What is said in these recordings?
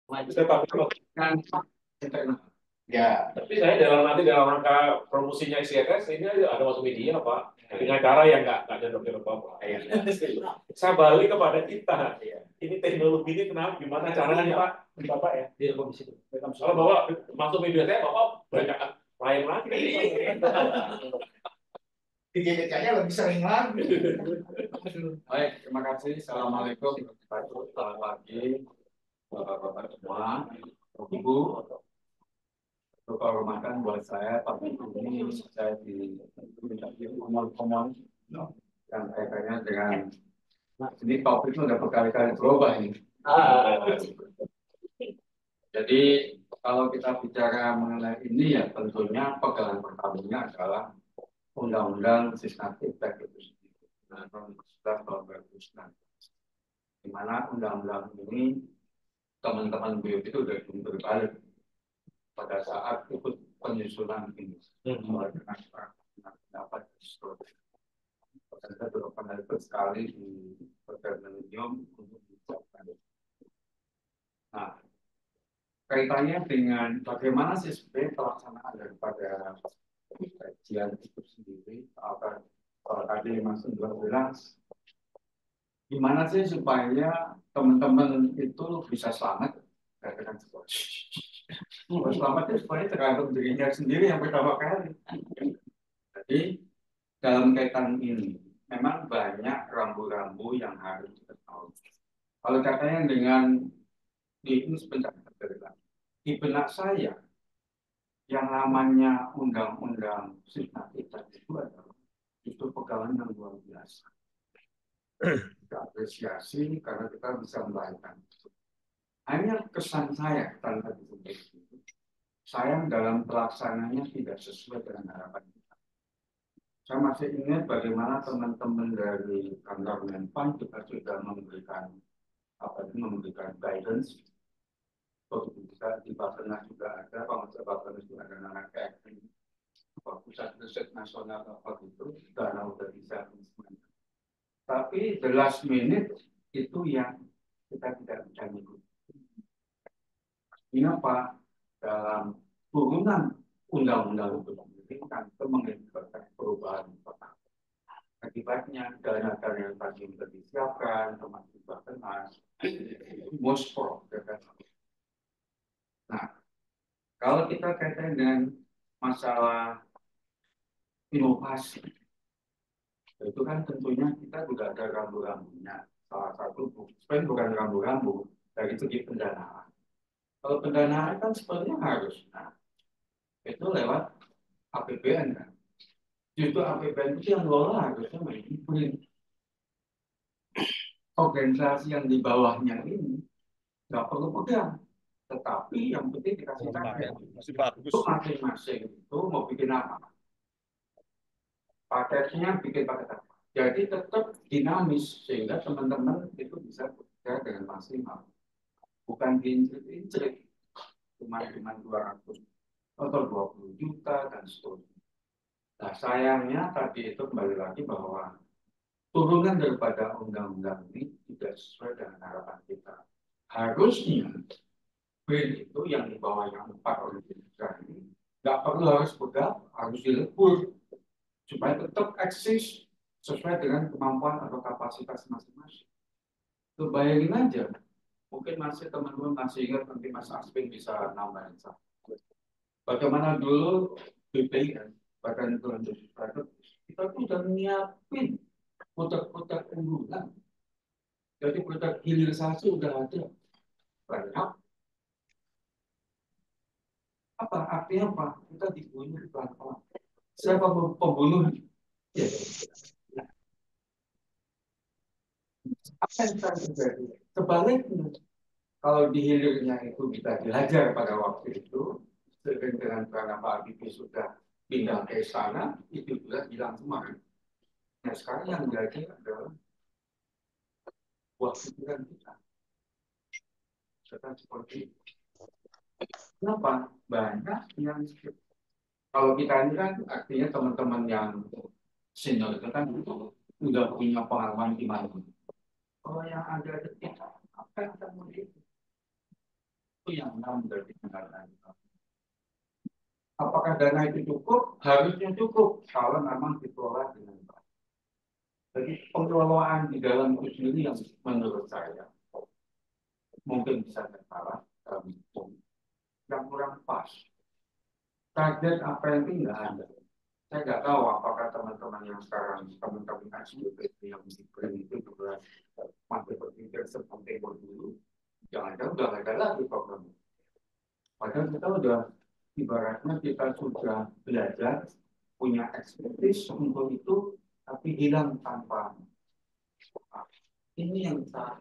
Tetapi kan internal. ya, tapi saya dalam rangka promosinya ICSS ini ada masuk media Pak dengan cara yang nggak ada dokter apa. Ya. Saya balik kepada kita. Ini teknologi ini kenapa? Gimana caranya Pak? Bapak ya? Direkam di situ. Kalau Bapak masuk media saya, Bapak banyak lain lagi. Kayaknya lebih sering lagi. Baik, terima kasih. Assalamualaikum warahmatullahi wabarakatuh. Selamat pagi, Bapak-bapak semua, Ibu. Kehormatan buat saya, pagi ini saya diminta ngomong yang kaitannya dengan ini topik itu udah berkali-kali berubah ini. Jadi kalau kita bicara mengenai ini ya tentunya pegangan pertamanya adalah Undang-Undang Sisnaker itu sendiri, Tahun 2019, di mana undang-undang ini teman-teman BUP itu sudah berbalik pada saat ikut penyusunan ini, mulai dengan pendapat saya juga pernah ikut sekali di Pergamenium untuk diucapkan. Nah, kaitannya dengan bagaimana sih sebenarnya pelaksanaan daripada kajian itu sendiri, apa tadi Mas Indra bilang, gimana sih supaya teman-teman itu bisa selamat dari selamat itu sebenarnya tergantung dirinya sendiri yang pertama kali. Jadi dalam kaitan ini memang banyak rambu-rambu yang harus kita tahu. Kalau katanya dengan ini sebentar di benak saya yang namanya undang-undang Cipta Kerja itu adalah justru pegangan yang luar biasa. Kita apresiasi karena kita bisa melahirkan. Hanya kesan saya tanpa itu, sayang dalam pelaksananya tidak sesuai dengan harapan kita. Saya masih ingat bagaimana teman-teman dari kantor Menpan kita sudah memberikan guidance. Bisa di Bapenas juga ada, kalau Bapenas juga ada anak PRT, pusat riset nasional apa itu, dana udah bisa. Tapi the last minute itu yang kita tidak bisa mengikuti. Ini apa? Dalam turunan undang-undang itu sendiri kan itu mengakibatkan perubahan total. Akibatnya dana-dana yang tadi sudah disiapkan, termasuk Bapenas, most pro. Nah, kalau kita kaitan dengan masalah inovasi, itu kan tentunya kita juga ada rambu-rambunya. Salah satu, sebenarnya bukan rambu-rambu, dari segi pendanaan. Kalau pendanaan kan sebenarnya harus, nah, itu lewat APBN kan. Justru APBN itu yang lola harusnya mengikuti organisasi yang di bawahnya ini. Nggak perlu pegang. Tetapi yang penting dikasih target. Itu masing-masing itu mau bikin apa? Paketnya bikin paket apa? Jadi tetap dinamis sehingga teman-teman itu bisa bekerja dengan maksimal. Bukan diinjek-injek cuma 200 atau 20 juta dan seterusnya. Nah sayangnya tadi itu kembali lagi bahwa turunan daripada undang-undang ini tidak sesuai dengan harapan kita. Harusnya BRIN itu yang di bawah yang 4 oleh ini nggak perlu harus begal, harus dilebur supaya tetap eksis sesuai dengan kemampuan atau kapasitas masing-masing. Tuh bayangin aja, mungkin masih teman-teman masih ingat nanti Mas Aspin bisa nambahin satu. Bagaimana dulu BPIN, Badan Intelijen Strategis, kita tuh udah nyiapin produk-produk unggulan. Jadi produk hilirisasi udah ada. Banyak. Apa artinya apa? Kita dibunuh pelan-pelan. Siapa pembunuh? Ya. Apa yang terjadi? Sebaliknya, kalau di hilirnya itu kita dihajar pada waktu itu, dengan karena Pak Habibie sudah pindah ke sana, itu juga hilang semua. Nah sekarang yang jadi adalah buah pikiran kita. Seperti itu. Kenapa? Banyak yang kalau kita ini kan artinya teman-teman yang senior itu kan udah punya pengalaman di mana. Kalau yang ada kita, apa yang kita mau itu? itu yang menjadi kendaraan. Apakah dana itu cukup? Harusnya cukup kalau memang dikelola dengan baik. Jadi pengelolaan di dalam itu sendiri yang menurut saya mungkin bisa salah dalam hukum yang kurang pas. Target apa yang nggak ada. Saya nggak tahu apakah teman-teman yang sekarang teman-teman SBP yang diberi itu juga masih berpikir seperti dulu. Jangan-jangan udah nggak ada lagi program. Padahal kita udah ibaratnya kita sudah belajar punya ekspertis untuk itu, tapi hilang tanpa. Ini yang salah.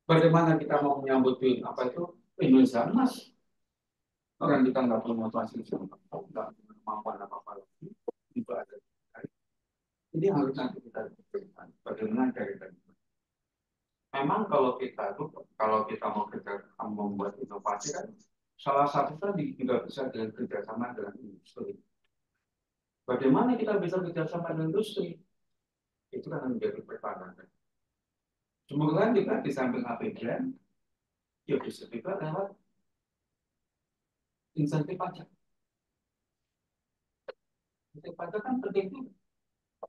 Bagaimana kita mau menyambut apa itu Indonesia Emas? Orang kita nggak punya fasilitas, nggak punya kemampuan apa-apa lagi, itu ada. Jadi harus nanti kita pikirkan bagaimana cari tadi. Memang kalau kita mau membuat inovasi kan, salah satu tadi juga bisa dengan kerjasama dengan industri. Bagaimana kita bisa kerjasama dengan industri? Itu kan menjadi pertanyaan. Semoga juga di samping APBN, ya bisa juga lewat insentif pajak. Insentif pajak kan penting juga.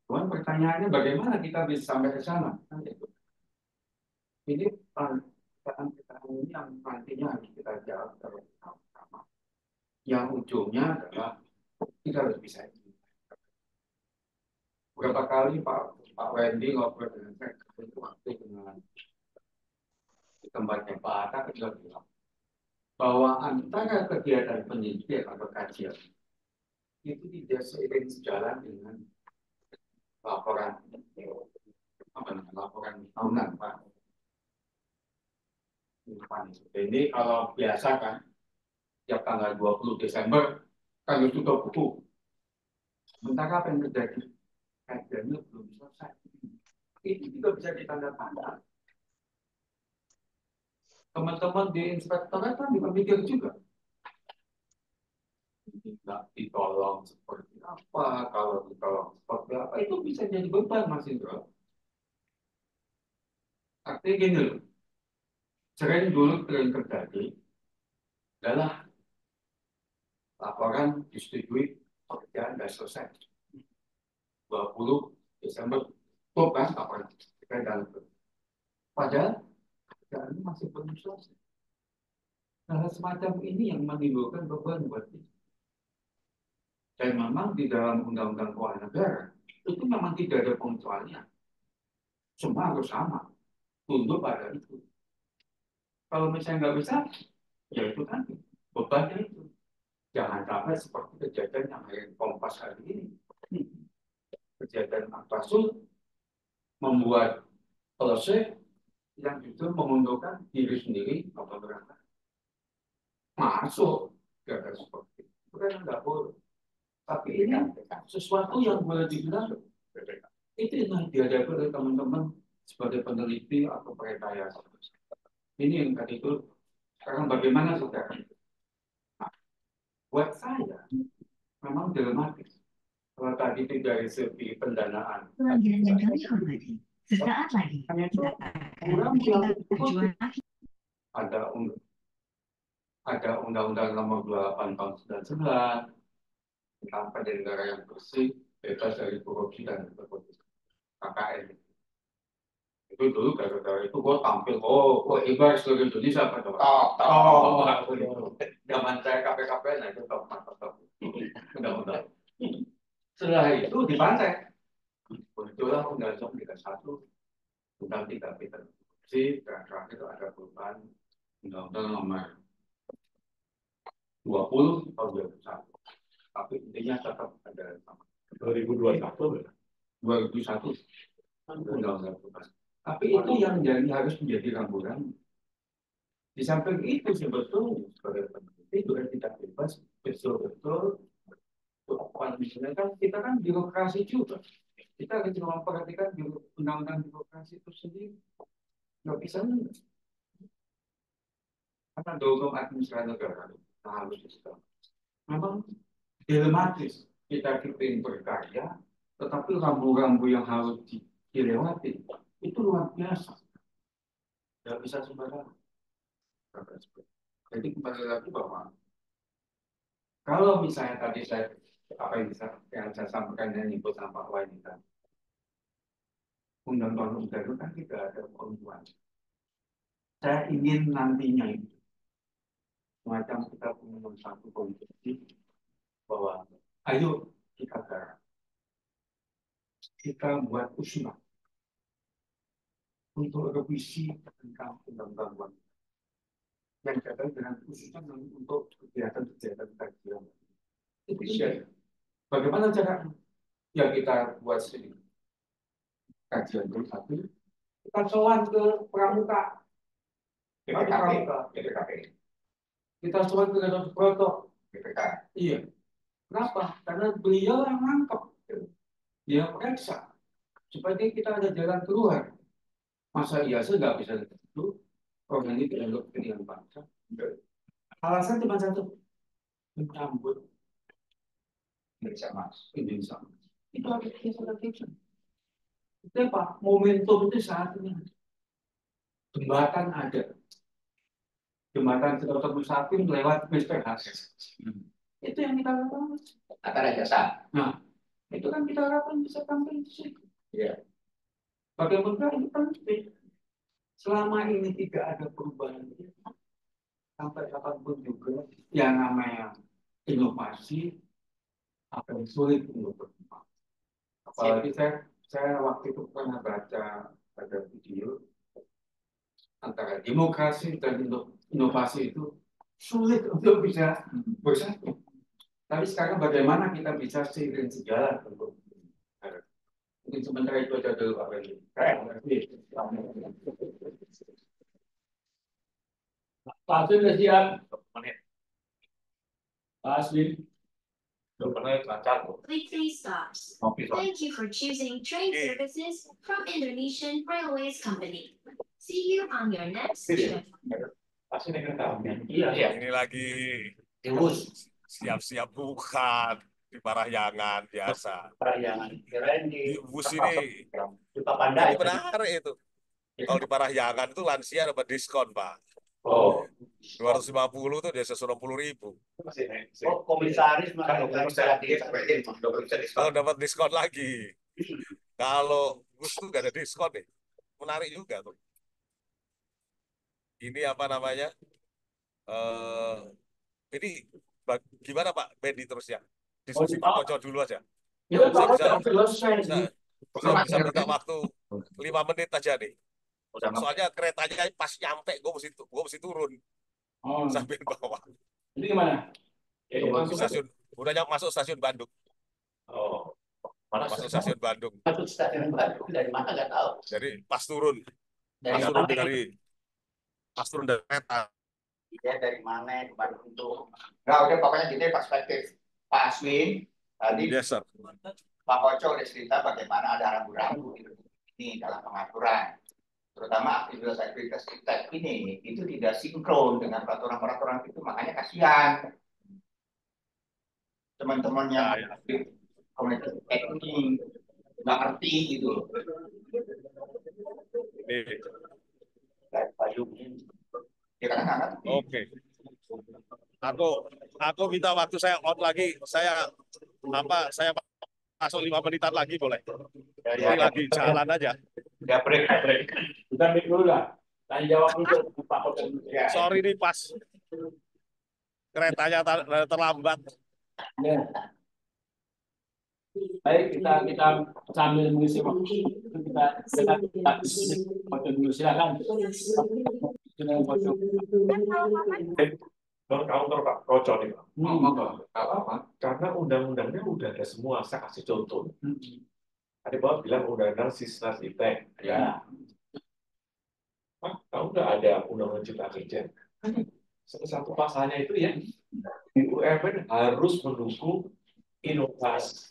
Cuman pertanyaannya bagaimana kita bisa sampai ke sana? Ini pertanyaan ini yang nantinya harus kita jawab bersama-sama. Yang ujungnya adalah kita harus bisa ini. Beberapa kali Pak Wendy ngobrol dengan saya itu waktu dengan di tempatnya Pak Atta juga bilang bahwa antara kegiatan penyidik atau kajian itu tidak seiring sejalan dengan laporan laporan tahunan Pak. Ini kalau biasa kan tiap tanggal 20 Desember kan itu tutup buku. Sementara apa yang terjadi? Kajiannya belum selesai. Itu juga bisa ditandatangani. Teman-teman di inspektorat kan juga mikir juga. Tidak ditolong seperti apa, kalau ditolong seperti apa, itu bisa jadi beban Mas Indro. Artinya gini loh, sering dulu terjadi adalah laporan disetujui pekerjaan sudah selesai. 20 Desember, kan laporan kita dalam. Padahal pekerjaan ini masih belum selesai. Hal semacam ini yang menimbulkan beban buat kita. Dan memang di dalam Undang-Undang Keuangan Negara itu memang tidak ada pengecualian. Semua harus sama, tunduk pada itu. Kalau misalnya nggak bisa, ya itu kan bebannya itu. Jangan sampai seperti kejadian yang hari Kompas hari ini. Kejadian Akbasul membuat polisi yang justru mengundurkan diri sendiri atau berangkat masuk ke seperti itu. Bukan nggak boleh. Tapi ini sesuatu yang boleh dibilang itu yang dihadapi oleh teman-teman sebagai peneliti atau perekayasa. Ini yang tadi itu sekarang bagaimana saudara? Nah, buat saya memang dilematis. Kalau tadi itu dari segi pendanaan, sesaat lagi hanya itu kurang ada Undang-Undang Nomor 28 Tahun 1999 tentang pada negara yang bersih, bebas dari korupsi dan nepotisme KKN. Itu dulu gara-gara itu gue tampil, hebat seluruh Indonesia pada zaman saya KPKP, nah itu top. Undang-undang. Setelah itu dibantai. Muncullah Undang-Undang 31, Undang 3 Peter korupsi, dan terakhir itu ada perubahan Undang-Undang Nomor 20 tahun 2001. Tapi intinya tetap ada sama. 2021. 2001 Undang-Undang perubahan. Tapi itu yang harus menjadi rambu-rambu. Di samping itu sebetulnya sebagai peneliti juga tidak bebas betul-betul. Misalnya kan kita kan birokrasi juga. Kita harus memperhatikan undang-undang birokrasi itu sendiri. Nggak bisa karena hukum administrasi negara harus disebut. Memang dilematis. Kita ingin berkarya, tetapi rambu-rambu yang harus dilewati itu luar biasa. Nggak bisa sembarangan. Jadi kembali lagi bahwa kalau misalnya tadi saya apa yang saya sampaikan dan input sama Pak Wahyu tadi, undang-undang itu kan tidak ada ketentuan. Saya ingin nantinya itu semacam kita punya satu konsepsi bahwa ayo kita garap, kita buat usulan untuk revisi tentang undang-undang wanita yang terkait dengan khususnya untuk kegiatan-kegiatan kajian. Itu bisa. Bagaimana cara yang kita buat sendiri? Kajian itu satu, kita soal ke pramuka, BPKP. Kita soal ke Gatot Broto, BPK. Iya. Kenapa? Karena beliau yang nangkep, dia periksa supaya kita ada jalan keluar. Masa iya sih nggak bisa itu? Orang ini tidak untuk kepentingan bangsa. Alasan cuma satu, mencabut Indonesia. Itu harus kita lakukan. Itu apa? Momentum itu saat ini. Jembatan ada. Jembatan sekitar satu lewat Mister Akses. Itu yang kita lakukan. Antara jasa. Nah, itu kan kita harapkan bisa tampil di situ. Iya. Bagaimana ini penting. Selama ini tidak ada perubahan sampai kapanpun juga yang namanya inovasi akan sulit untuk berkembang. Apalagi saya waktu itu pernah baca ada video antara demokrasi dan inovasi itu sulit untuk bisa bersatu. Tapi sekarang bagaimana kita bisa seiring sejalan untuk mungkin sementara itu aja dulu Pak Wendy. Pak Aswin sudah siap. Pak Aswin. Weekly stops. Thank you for choosing train services from Indonesian Railways Company. See you on your next trip. Ini lagi siap-siap bukan di Parahyangan biasa. Di bus ini jadi menarik itu. Kalau di Parahyangan itu lansia dapat diskon, Pak. Oh. 250 tuh dia 160.000. Oh, komisaris Kalau dapat diskon lagi. Kalau bus tuh gak ada diskon nih. Menarik juga tuh. Ini apa namanya? Ini gimana Pak Bendy terusnya? Diskusi kocok dulu aja. Saya bisa minta waktu 5 menit aja nih. Soalnya keretanya pas nyampe, gue mesti turun sambil bawa. Ini gimana? Stasiun, udah masuk stasiun Bandung. Oh, masuk stasiun Bandung. Masuk stasiun Bandung dari mana nggak tahu. Jadi pas turun dari kereta. Dia dari mana ke Bandung tuh? Nggak, udah pokoknya gini perspektif Pak Aswin tadi. Yes, sir. Pak Koco udah cerita bagaimana ada rambu-rambu ini dalam pengaturan. Terutama aktivitas kita ini itu tidak sinkron dengan peraturan-peraturan itu, makanya kasihan teman-teman yang komunitas teknik nggak ngerti gitu. Ini. Kita kan nggak ngerti. Oke. Aku minta waktu saya out lagi. Saya masuk 5 menitan lagi boleh? Ini lagi jalan aja. Ya break. Kita break dulu lah. Tanya jawab dulu Pak Koco. Sorry nih pas keretanya terlambat. Ya. Baik, kita sambil mengisi waktu kita foto dulu, silakan. Counter Pak Koco nih Pak. Apa? Karena undang-undangnya udah ada semua. Saya kasih contoh. Tadi Bapak bilang undang-undang Sisnas ITEK. Ya. Pak, tahu nggak ada undang-undang Cipta Kerja? Satu pasalnya itu ya, BUMN harus mendukung inovasi,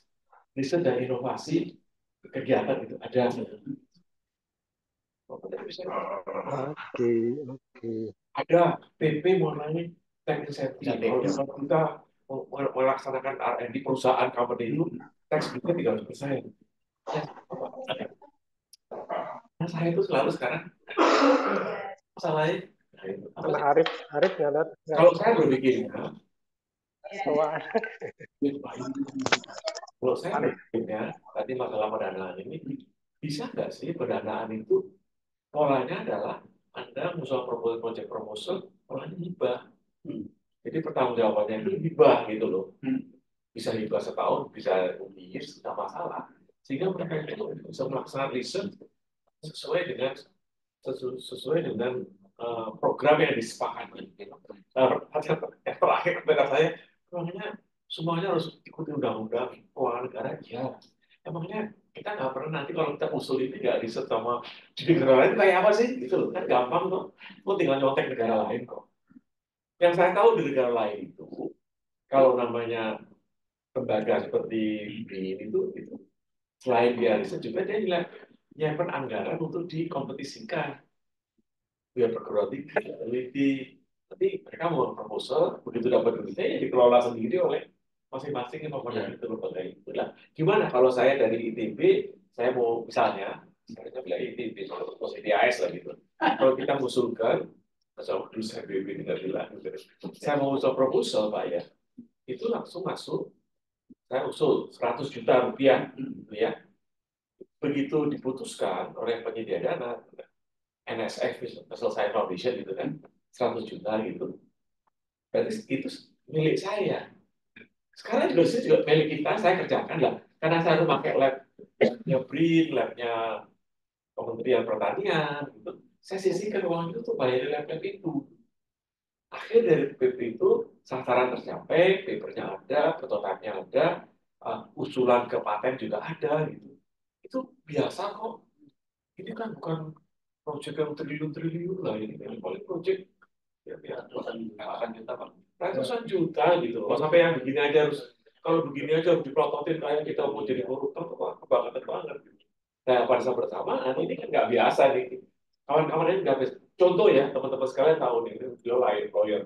riset dan inovasi kegiatan itu ada. Oke. Ada PP mengenai teknik safety. Kalau kita melaksanakan R&D perusahaan company itu, tax kita 300%. Nah, saya itu selalu sekarang masalahnya Nah, itu. Karena Arif nggak ada. Kalau saya berpikirnya, kalau saya berpikirnya tadi masalah pendanaan ini, bisa nggak sih pendanaan itu polanya adalah Anda musuh project proposal, polanya hibah. Jadi pertanggungjawabannya itu hibah gitu loh. Bisa hibah setahun, bisa 2 years, tidak masalah. Sehingga mereka itu bisa melaksanakan riset sesuai dengan program yang disepakati. Yang terakhir kata saya, emangnya semuanya harus ikuti undang-undang keuangan negara? Ya, emangnya kita nggak pernah nanti kalau kita usul ini nggak riset sama di negara lain kayak apa sih? Gitu loh, kan gampang tuh. Lo tinggal nyontek negara lain kok. Yang saya tahu di negara lain itu, kalau namanya lembaga seperti BRIN itu selain dia riset juga dia nyiapkan anggaran untuk dikompetisikan biar perguruan tinggi, peneliti. Tapi mereka mau proposal, begitu dapat duitnya ya dikelola sendiri oleh masing-masing yang mempunyai lembaga itu. Nah, gimana kalau saya dari ITB, saya mau misalnya, saya bilang ITB, posisi AS lah gitu. Kalau kita mengusulkan, asal dulu saya BB tidak bilang, saya mau usul proposal Pak ya, itu langsung masuk, saya usul 100 juta rupiah, gitu ya. Begitu diputuskan oleh penyedia dana, NSF, National Science Foundation gitu kan, 100 juta gitu. Berarti itu milik saya. Sekarang juga saya juga milik kita, saya kerjakan lah. Karena saya harus pakai labnya BRIN, labnya Kementerian Pertanian, gitu. Saya sisihkan uang itu tuh bayar lab itu. Akhir dari PP itu sasaran tercapai, papernya ada, prototipe-nya ada, usulan ke paten juga ada gitu. Itu biasa kok. Ini kan bukan proyek yang triliun-triliun lah ini. Paling proyek ya ratusan juta Pak. Ratusan juta gitu. Kalau sampai yang begini aja harus, kalau begini aja harus diprototin kayak kita mau jadi koruptor, kebangetan banget. Nah, pada saat bersamaan ini kan nggak biasa nih. Kawan-kawan ini nggak biasa. Contoh ya, teman-teman sekalian tahu nih, beliau lain lawyer.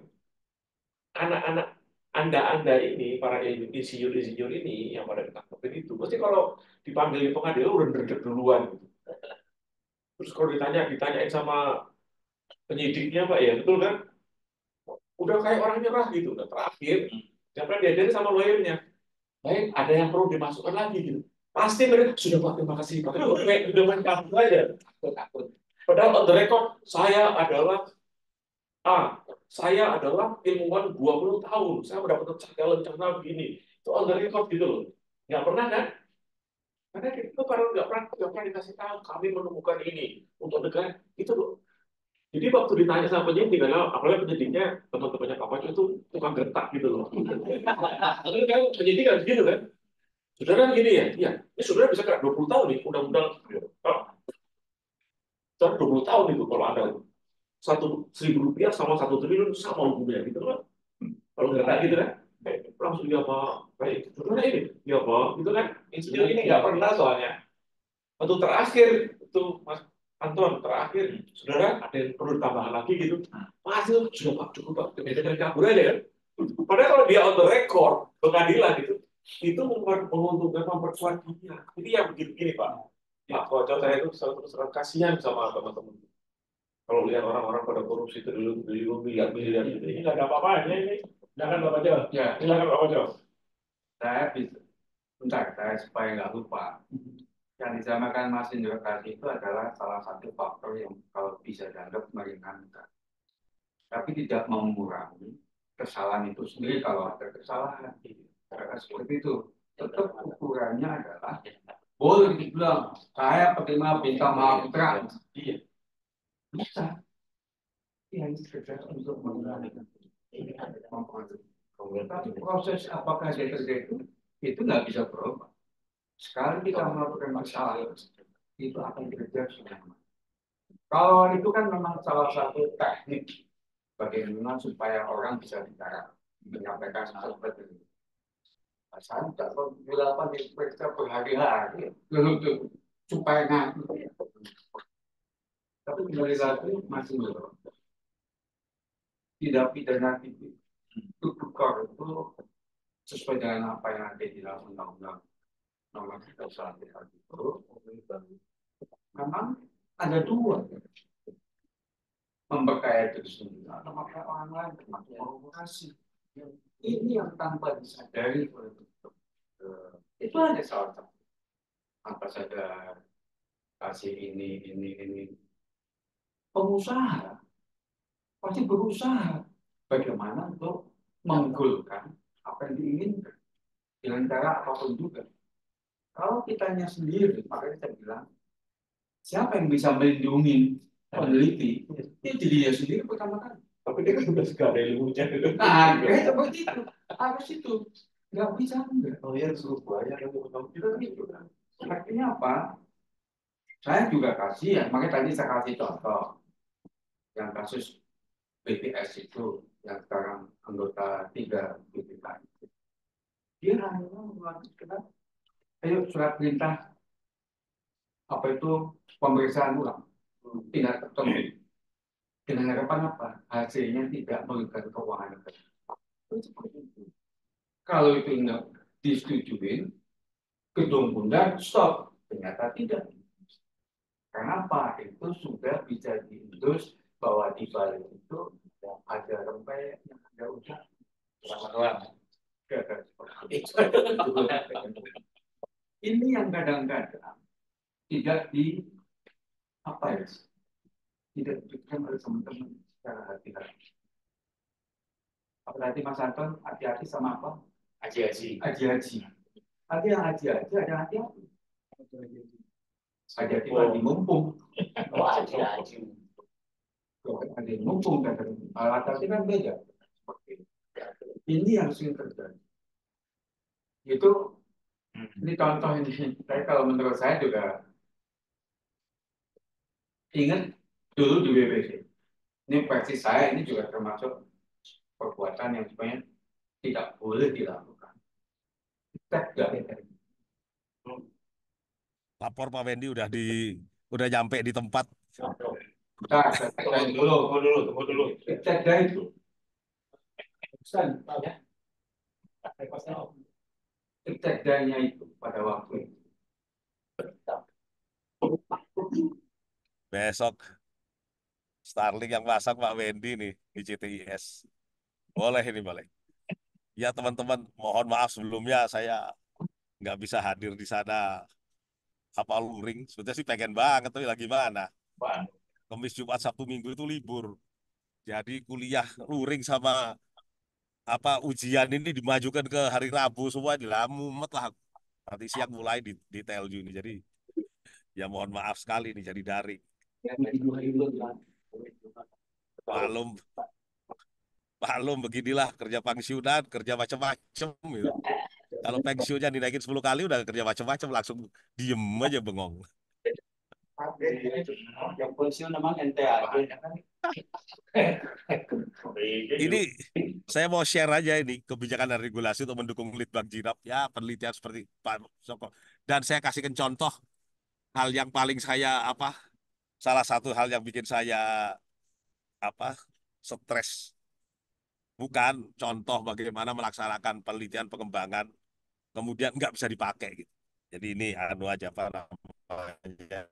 Anak-anak Anda ini, para insinyur-insinyur ini yang pada ketangkepin itu, pasti kalau dipanggil di pengadilan udah derdek duluan. Gitu. Terus kalau ditanyain sama penyidiknya Pak ya, betul kan? Udah kayak orang nyerah gitu. Udah terakhir, jangan diajarin sama lawyernya. Baik, ada yang perlu dimasukkan lagi gitu. Pasti mereka sudah Pak, terima kasih Pak. Udah main kabur aja. Takut. Padahal on the record, saya adalah ilmuwan 20 tahun. Saya mendapatkan challenge begini. Itu on the record gitu loh. Nggak pernah kan? Karena itu kalau nggak pernah dikasih tahu kami menemukan ini untuk negara itu loh. Jadi waktu ditanya sama penyidik, apalagi penyidiknya teman-temannya Pak Paco itu tukang gertak gitu loh. Lalu kan penyidik kan gitu kan. Saudara gini ya, iya. Ini saudara bisa kena 20 tahun nih undang-undang. Saudara 20 tahun itu kalau ada 1.000 rupiah sama 1 triliun sama hukumnya gitu kan. Kalau gertak gitu kan. Langsung dia Pak, baik. Saudara ini, ya Pak, gitu kan. Insinyur ini nggak pernah soalnya. Waktu terakhir itu Mas Anton terakhir, saudara ada yang perlu tambahkan lagi gitu. Masih sudah Pak cukup Pak, dari kabur aja kan. Padahal kalau dia on the record pengadilan itu menguntungkan memperkuat dia. Jadi yang begini Pak. Ya, kalau saya itu terus terang kasihan sama teman-teman. Kalau lihat orang-orang pada korupsi triliun miliar gitu, ini nggak ada apa-apanya ini. Silakan Bapak jawab. Ya, silakan Bapak jawab. Saya bisa, bentar, saya supaya nggak lupa. Yang dinamakan mesin birokrasi itu adalah salah satu faktor yang kalau bisa dianggap meringankan. Tapi tidak mengurangi kesalahan itu sendiri kalau ada kesalahan. Karena seperti itu, tetap ukurannya adalah boleh dibilang saya penerima bintang Mahaputra. Iya, bisa. Yang sekedar untuk mengurangi. Tapi proses apakah dia terjadi itu nggak bisa berubah. Sekali kita melakukan masalah itu akan bekerja semua. Kalau itu kan memang salah satu teknik bagaimana supaya orang bisa bicara menyampaikan seperti itu. Saya tidak dilakukan di mereka berhari-hari untuk supaya ngaku. Tapi kembali lagi masih belum. Tidak pidana itu tukar itu sesuai dengan apa yang ada di dalam undang-undang nomor 31 itu. Memang ada dua. memperkaya diri sendiri atau memperkaya orang lain termasuk korporasi. Ini yang tanpa disadari oleh itu hanya salah satu. Apa saja kasih ini. Pengusaha pasti berusaha bagaimana untuk menggolkan apa yang diinginkan dengan cara apapun juga. Kalau kitanya sendiri, makanya saya bilang, siapa yang bisa melindungi peneliti? Itu dirinya sendiri pertama kali. Tapi dia kan sudah segala ilmunya. Nah, kayak seperti itu. Harus itu. Nggak bisa, enggak. Oh ya, suruh bayar kan Itu gitu. Artinya apa? Saya juga kasih ya, makanya tadi saya kasih contoh. Yang kasus BPS itu, yang sekarang anggota 3 BPK. Dia hanya mengatakan, ayo surat perintah apa itu pemeriksaan ulang tidak terpenuhi dengan harapan apa hasilnya tidak merugikan keuangan negara. Kalau itu enggak disetujui, gedung bundar stop. Ternyata tidak. Kenapa? Itu sudah bisa diindus bahwa di balik itu ada rempeyek yang ada udah ini yang kadang-kadang tidak di apa ya, tidak dipikirkan oleh teman-teman secara hati-hati. Apalagi Mas Anton hati-hati sama apa? Haji-haji. Haji-haji. Ada yang haji-haji, ada yang hati-hati. Haji-haji lagi mumpung. Oh, haji-haji. Ada yang mumpung kan, tapi kan beda. Ini yang sering terjadi. Itu ini contoh ini. Tapi kalau menurut saya juga ingat dulu di BBC. Ini versi saya ini juga termasuk perbuatan yang sebenarnya tidak boleh dilakukan. Lapor Pak Wendy udah nyampe di tempat. Tunggu dulu. Cek itu. Cek itu pada waktu itu. Besok Starlink yang pasang Pak Wendy nih di CTIS. Boleh ini boleh. Ya teman-teman, mohon maaf sebelumnya saya nggak bisa hadir di sana. Apa luring? Sebetulnya sih pengen banget, tapi lagi mana? Kamis, Jumat, Sabtu, Minggu itu libur. Jadi kuliah luring sama apa ujian ini dimajukan ke hari Rabu semua mumet lah. Nanti siang mulai di TLU ini. Jadi ya mohon maaf sekali nih jadi daring. Malum beginilah kerja pensiunan, kerja macam-macam gitu. Kalau pensiunnya dinaikin 10 kali udah kerja macam-macam langsung diem aja bengong. Yang pensiun memang ente aja. Ini saya mau share aja ini kebijakan dan regulasi untuk mendukung Litbang Jirap ya penelitian seperti Pak Soko. Dan saya kasihkan contoh hal yang paling saya salah satu hal yang bikin saya stres, bukan contoh bagaimana melaksanakan penelitian pengembangan kemudian nggak bisa dipakai gitu. Jadi ini aja apa namanya,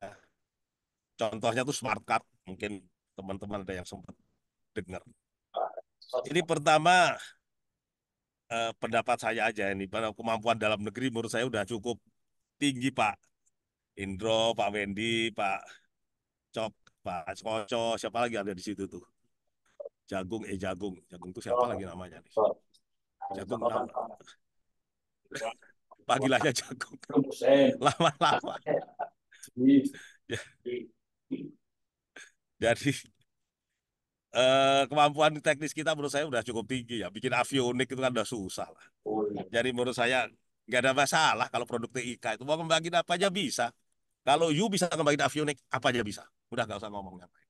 contohnya tuh smart card, mungkin teman-teman ada yang sempat dengar. Ini pertama pendapat saya aja ini, pada kemampuan dalam negeri menurut saya udah cukup tinggi Pak Indro, Pak Wendy, Pak Cok, Pak Koco, siapa lagi ada di situ tuh? Jagung itu siapa lagi namanya nih? Jagung nama. Panggil aja Jagung. Lama-lama. Jadi kemampuan teknis kita menurut saya udah cukup tinggi ya. Bikin avionik itu kan udah susah lah. Jadi menurut saya nggak ada masalah kalau produk TIK itu mau ngembangin apa aja bisa. Kalau you bisa ngembangin avionik apa aja bisa. Udah nggak usah ngomong ngapain.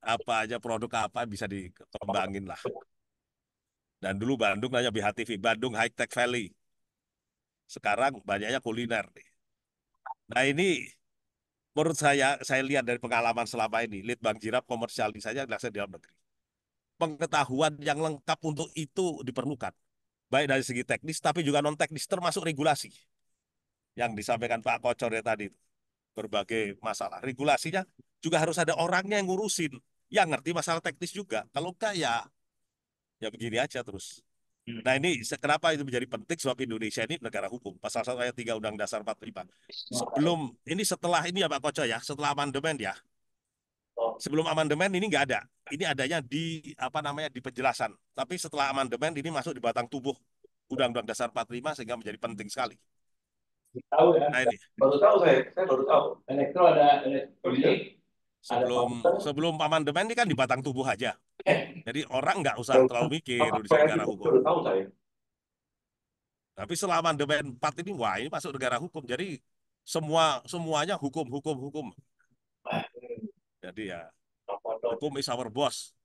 Apa aja produk apa bisa dikembangin lah. Dan dulu Bandung namanya BHTV, Bandung High Tech Valley. Sekarang banyaknya kuliner nih. Nah ini menurut saya lihat dari pengalaman selama ini, Litbang Jirap komersialisasinya dilaksanakan di dalam negeri. Pengetahuan yang lengkap untuk itu diperlukan. Baik dari segi teknis, tapi juga non-teknis, termasuk regulasi. Yang disampaikan Pak Kocor ya tadi. berbagai masalah. Regulasinya juga harus ada orangnya yang ngurusin, yang ngerti masalah teknis juga. Kalau enggak ya begini aja terus. Nah ini kenapa itu menjadi penting sebab Indonesia ini negara hukum. Pasal 1 ayat 3 Undang Dasar 45. Sebelum ini setelah ini ya Pak Koco ya, setelah amandemen ya. Sebelum amandemen ini nggak ada. Ini adanya di apa namanya di penjelasan. Tapi setelah amandemen ini masuk di batang tubuh Undang-Undang Dasar 45 sehingga menjadi penting sekali. Tahu ya. Nah ini Baru tahu saya baru tahu. Elektro ada elektronik, ada sebelum amandemen ini kan di batang tubuh aja. Jadi orang nggak usah terlalu mikir Indonesia Apa negara itu? hukum. Baru tahu saya. Tapi setelah amandemen 4 ini wah ini masuk negara hukum. Jadi semuanya hukum hukum hukum. Jadi ya hukum is our boss.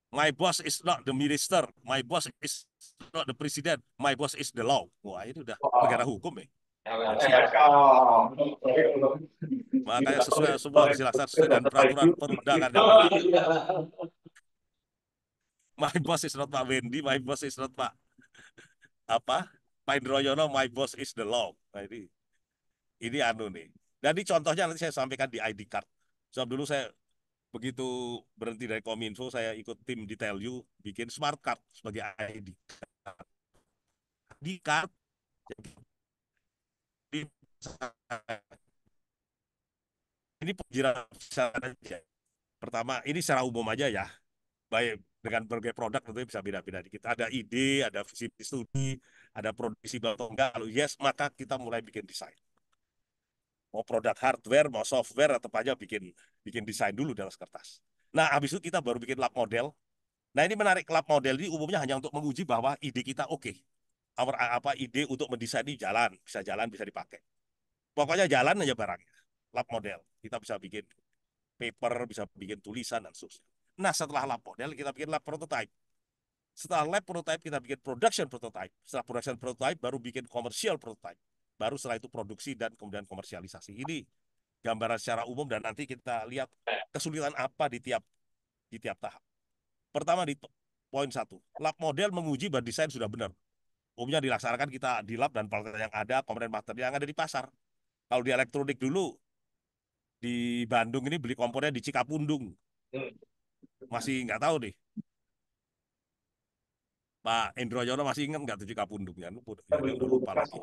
My boss is not the minister. My boss is not the president. My boss is the law. Wah itu udah negara hukum ya. Makanya sesuai semua harus dilaksanakan sesuai dengan peraturan perundangan yang berlaku. My boss is not Pak Wendy. My boss is not Pak apa Pak Indroyono. My boss is the law. Nah, ini anu nih. Jadi contohnya nanti saya sampaikan di ID card. Sebab dulu saya begitu berhenti dari Kominfo, saya ikut tim di Telyu bikin smart card sebagai ID card. ID card ini penjelasan aja. Pertama, ini secara umum aja ya. Baik dengan berbagai produk tentunya bisa beda-beda dikit. Ada ide, ada visi studi, ada produksi atau enggak. Kalau yes, maka kita mulai bikin desain. Mau produk hardware, mau software, atau aja bikin desain dulu dalam kertas. Nah, habis itu kita baru bikin lab model. Nah, ini menarik, lab model ini umumnya hanya untuk menguji bahwa ide kita oke. Ide untuk mendesain ini jalan, bisa dipakai. Pokoknya jalan aja barangnya. Lab model. Kita bisa bikin paper, bisa bikin tulisan, dan seterusnya. Nah, setelah lab model, kita bikin lab prototype. Setelah lab prototype, kita bikin production prototype. Setelah production prototype, baru bikin commercial prototype. Baru setelah itu produksi dan kemudian komersialisasi. Ini gambaran secara umum dan nanti kita lihat kesulitan apa di tiap tahap. Pertama di poin 1, lab model menguji bahwa desain sudah benar. Umumnya dilaksanakan kita di lab dan peralatan yang ada, komponen material yang ada di pasar. Kalau di elektronik dulu, di Bandung ini beli komponen di Cikapundung. Masih nggak tahu deh. Pak Indroyono masih ingat nggak tuh Cikapundung? Ya, udah lupa lagi.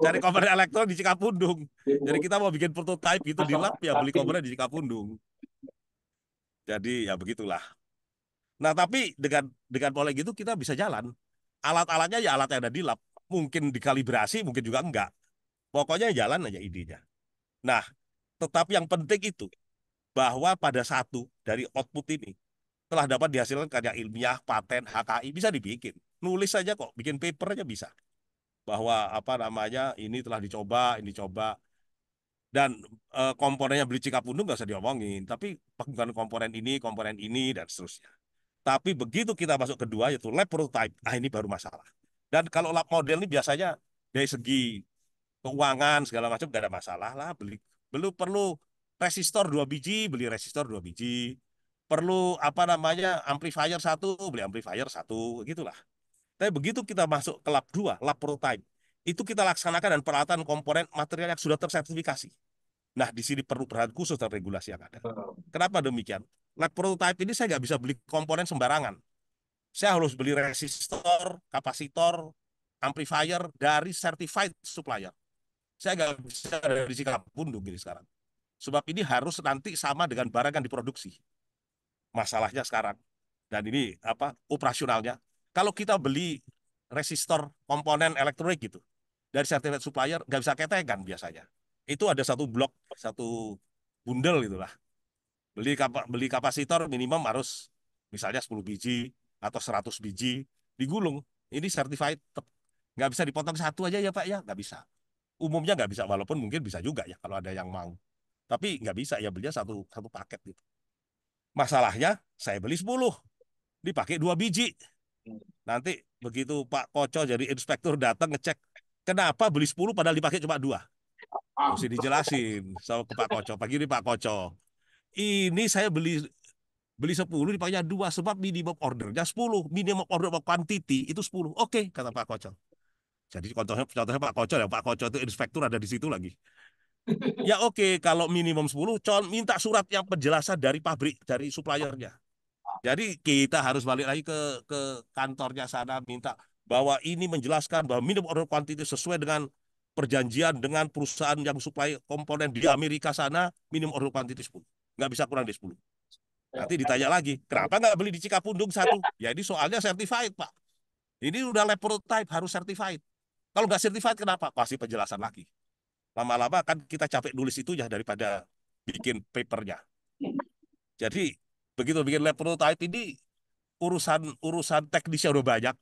Cari komponen elektronik di Cikapundung. Jadi kita mau bikin prototype gitu di lab, ya beli komponen di Cikapundung. Jadi ya begitulah. Nah tapi dengan pola gitu kita bisa jalan. Alat-alatnya ya alat yang ada di lab. Mungkin dikalibrasi, mungkin juga enggak. Pokoknya jalan aja idenya. Nah, tetapi yang penting itu bahwa pada satu dari output ini telah dapat dihasilkan karya ilmiah, paten, HKI, bisa dibikin. Nulis saja kok, bikin paper aja bisa. Bahwa apa namanya ini telah dicoba, ini coba. Dan komponennya beli Cikapundung nggak usah diomongin. Tapi bukan komponen ini, dan seterusnya. Tapi begitu kita masuk kedua, yaitu lab prototype, ini baru masalah. Dan kalau lab model ini biasanya dari segi keuangan segala macam gak ada masalah lah, belum perlu resistor 2 biji, beli resistor 2 biji, perlu apa namanya amplifier 1, beli amplifier 1, gitulah. Tapi begitu kita masuk ke lab 2, lab prototype, itu kita laksanakan dan peralatan komponen material yang sudah tersertifikasi. Nah, di sini perlu perhatian khusus dan regulasi yang ada. Kenapa demikian? Lab prototype ini saya nggak bisa beli komponen sembarangan. Saya harus beli resistor, kapasitor, amplifier dari certified supplier. Saya nggak bisa dari Cikapundung gini sekarang. Sebab ini harus nanti sama dengan barang yang diproduksi. Masalahnya sekarang. Dan ini apa operasionalnya. Kalau kita beli resistor komponen elektronik gitu dari certified supplier nggak bisa ketengan biasanya. Itu ada satu blok, satu bundel gitulah. Beli kapasitor minimum harus misalnya 10 biji atau 100 biji digulung. Ini certified, nggak bisa dipotong satu aja ya Pak ya, nggak bisa. Umumnya nggak bisa, walaupun mungkin bisa juga ya kalau ada yang mau. Tapi nggak bisa ya belinya satu paket gitu. Masalahnya saya beli 10, dipakai 2 biji. Nanti begitu Pak Koco jadi inspektur datang ngecek, kenapa beli 10 padahal dipakai cuma 2? Mesti dijelasin sama ke Pak Koco. Pagi ini Pak Koco, ini saya beli 10 dipakainya 2 sebab minimum ordernya 10. Minimum order quantity itu 10. Oke, kata Pak Koco. Jadi contohnya Pak Koco ya, Pak Koco itu inspektur ada di situ lagi. Ya oke, kalau minimum 10, minta surat yang penjelasan dari pabrik, dari suppliernya. Jadi kita harus balik lagi ke kantornya sana, minta bahwa ini menjelaskan bahwa minimum order quantity sesuai dengan perjanjian dengan perusahaan yang supply komponen di Amerika sana, minimum order quantity 10. Nggak bisa kurang dari 10. Nanti ditanya lagi, kenapa nggak beli di Cikapundung satu? Ya ini soalnya certified, Pak. Ini udah lab prototype, harus certified. Kalau nggak certified, kenapa? Pasti penjelasan lagi. Lama-lama kan kita capek nulis itu ya daripada bikin papernya. Jadi begitu bikin lab prototype ini urusan teknisnya udah banyak.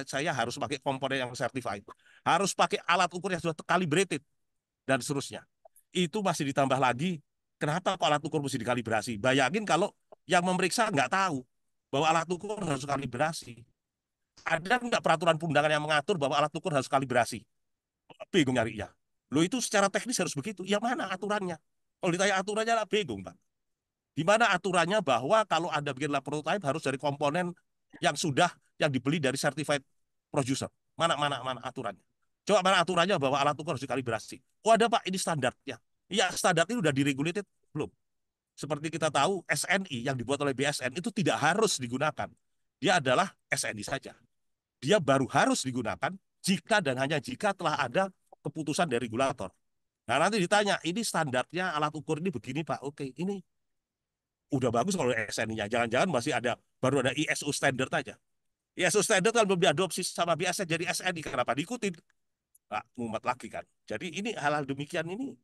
Saya harus pakai komponen yang certified, harus pakai alat ukur yang sudah calibrated dan seterusnya. Itu masih ditambah lagi. Kenapa kok alat ukur mesti dikalibrasi? Bayangin kalau yang memeriksa nggak tahu bahwa alat ukur harus kalibrasi. Ada nggak peraturan perundangan yang mengatur bahwa alat ukur harus kalibrasi? Bingung nyarinya. Lo itu secara teknis harus begitu. Yang mana aturannya? Kalau ditanya aturannya lah bingung, Pak. Di mana aturannya bahwa kalau Anda bikin lab prototype harus dari komponen yang dibeli dari certified producer. Mana aturannya? Coba mana aturannya bahwa alat ukur harus dikalibrasi? Oh ada Pak, ini standarnya. Iya, standar ini udah diregulated belum? Seperti kita tahu, SNI yang dibuat oleh BSN itu tidak harus digunakan. Dia adalah SNI saja. Dia baru harus digunakan jika dan hanya jika telah ada keputusan dari regulator. Nah nanti ditanya, ini standarnya alat ukur ini begini Pak. Oke, ini udah bagus kalau SNI-nya. Jangan-jangan masih baru ada ISO standard aja. ISO standard kan belum diadopsi sama BSN jadi SNI. Kenapa diikutin? Nah, mumet lagi kan. Jadi ini hal-hal demikian ini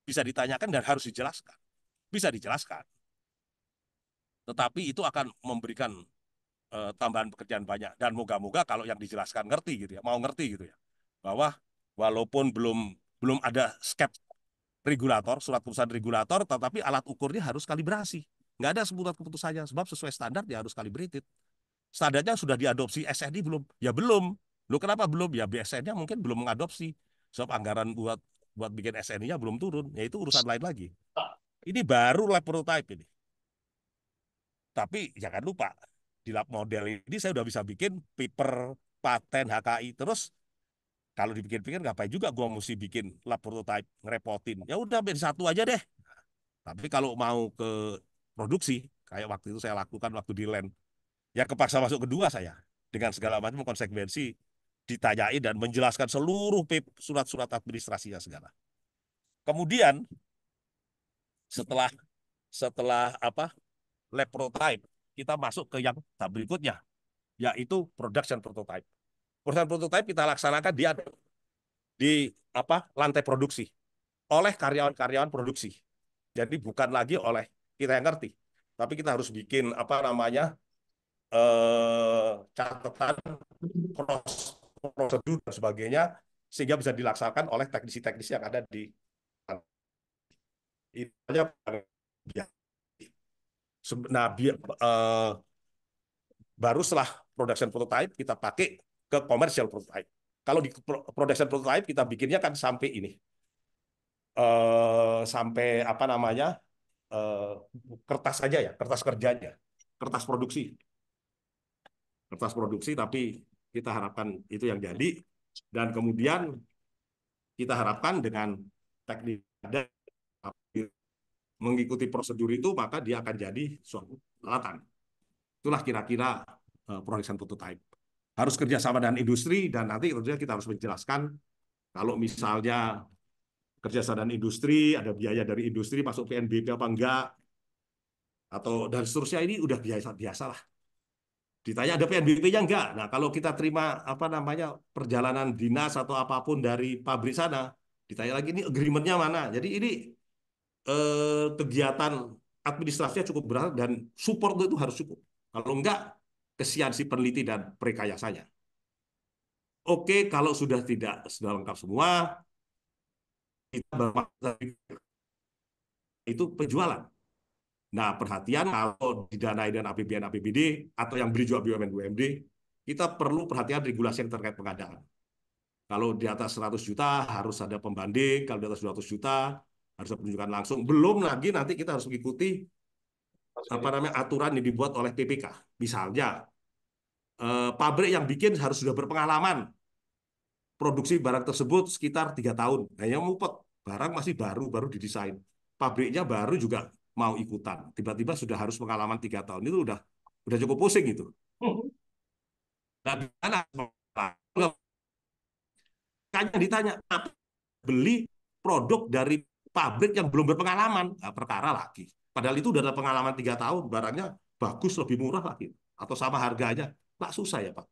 bisa ditanyakan dan harus dijelaskan. Bisa dijelaskan. Tetapi itu akan memberikan tambahan pekerjaan banyak. Dan moga-moga kalau yang dijelaskan ngerti gitu ya, mau ngerti gitu ya. Bahwa walaupun belum ada skep regulator, surat keputusan regulator, tetapi alat ukurnya harus kalibrasi. Nggak ada surat keputusannya, sebab sesuai standar dia harus calibrated. Standarnya sudah diadopsi SNI belum? Ya belum. Loh kenapa belum? Ya BSN-nya mungkin belum mengadopsi. Sebab anggaran buat bikin SNI-nya belum turun. Ya itu urusan lain lagi. Ini baru lab prototype ini. Tapi jangan lupa, di lab model ini saya udah bisa bikin paper, paten, HKI. Terus kalau dipikir-pikir ngapain juga gua mesti bikin lab prototype, ngerepotin. Ya udah bikin satu aja deh. Tapi kalau mau ke produksi, kayak waktu itu saya lakukan waktu di LAN, ya kepaksa masuk kedua saya. Dengan segala macam konsekuensi, ditanyain dan menjelaskan seluruh surat-surat administrasinya segala. Kemudian, setelah lab prototype, kita masuk ke yang tahap berikutnya, yaitu production prototype. Production prototype kita laksanakan di lantai produksi oleh karyawan-karyawan produksi. Jadi bukan lagi oleh kita yang ngerti, tapi kita harus bikin catatan prosedur dan sebagainya sehingga bisa dilaksanakan oleh teknisi-teknisi yang ada di itu aja. Nah, baru setelah production prototype kita pakai ke commercial prototype. Kalau di production prototype kita bikinnya kan sampai ini, sampai kertas saja ya, kertas kerjanya, kertas produksi, tapi kita harapkan itu yang jadi, dan kemudian kita harapkan dengan teknik mengikuti prosedur itu, maka dia akan jadi suatu peralatan. Itulah kira-kira production prototype. Harus kerjasama dengan industri, dan nanti tentunya kita harus menjelaskan kalau misalnya kerjasama dengan industri, ada biaya dari industri masuk PNBP apa enggak, atau dan seterusnya, ini udah biasa lah. Ditanya ada PNBP-nya enggak? Nah, kalau kita terima perjalanan dinas atau apapun dari pabrik sana, ditanya lagi ini agreement-nya mana. Jadi ini kegiatan administrasinya cukup berat dan support itu harus cukup. Kalau enggak, kesian si peneliti dan perekayasanya. Oke, kalau sudah lengkap semua, kita itu penjualan. Nah, perhatian kalau didanai dengan APBN, APBD, atau yang beri juga BUMN, BUMD, kita perlu perhatian regulasi yang terkait pengadaan. Kalau di atas 100 juta harus ada pembanding, kalau di atas 200 juta harus ada penunjukan langsung. Belum lagi nanti kita harus mengikuti aturan yang dibuat oleh PPK. Misalnya, pabrik yang bikin harus sudah berpengalaman produksi barang tersebut sekitar 3 tahun. Hanya ngumpet, barang masih baru didesain. Pabriknya baru juga mau ikutan. Tiba-tiba sudah harus pengalaman 3 tahun. Itu udah cukup pusing itu. Nah, gimana? Ditanya, beli produk dari pabrik yang belum berpengalaman, nah, perkara lagi. Padahal itu udah ada pengalaman 3 tahun, barangnya bagus, lebih murah lagi, atau sama harganya. Nggak susah ya Pak.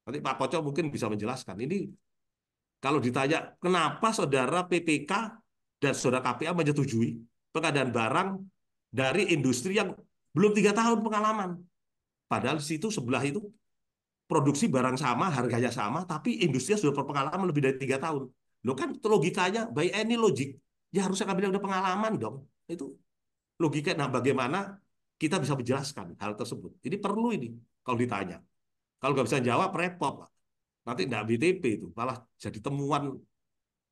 Nanti Pak Koco mungkin bisa menjelaskan. Ini kalau ditanya kenapa saudara PPK dan saudara KPA menyetujui pengadaan barang dari industri yang belum 3 tahun pengalaman. Padahal situ sebelah itu produksi barang sama, harganya sama, tapi industrinya sudah berpengalaman lebih dari 3 tahun. Lo kan logikanya, by any logic, ya harusnya kami udah pengalaman dong. Itu logika. Nah, bagaimana kita bisa menjelaskan hal tersebut? Ini perlu ini kalau ditanya. Kalau nggak bisa jawab, repot, Pak. Nanti nggak BTP itu, malah jadi temuan,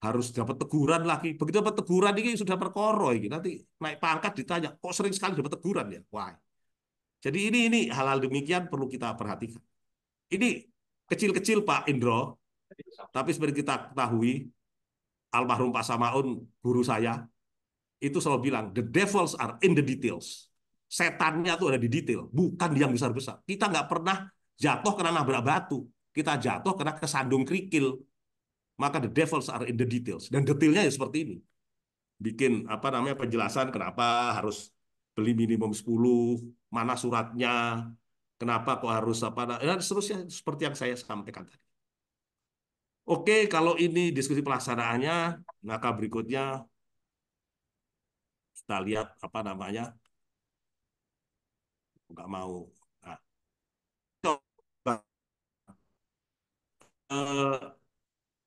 harus dapat teguran lagi. Begitu dapat teguran ini sudah perkara ini. Nanti naik pangkat ditanya, kok sering sekali dapat teguran ya? Wah. Jadi ini hal-hal demikian perlu kita perhatikan. Ini kecil-kecil Pak Indro, tapi seperti kita ketahui, almarhum Pak Samaun, guru saya, itu selalu bilang, the devils are in the details. Setannya tuh ada di detail, bukan yang besar-besar. Kita nggak pernah jatuh karena nabrak batu. Kita jatuh karena kesandung kerikil. Maka the devils are in the details. Dan detailnya ya seperti ini. Bikin penjelasan kenapa harus beli minimum 10, mana suratnya, kenapa kok harus dan seterusnya seperti yang saya sampaikan tadi. Oke, kalau ini diskusi pelaksanaannya, maka berikutnya kita lihat nggak mau. Nah,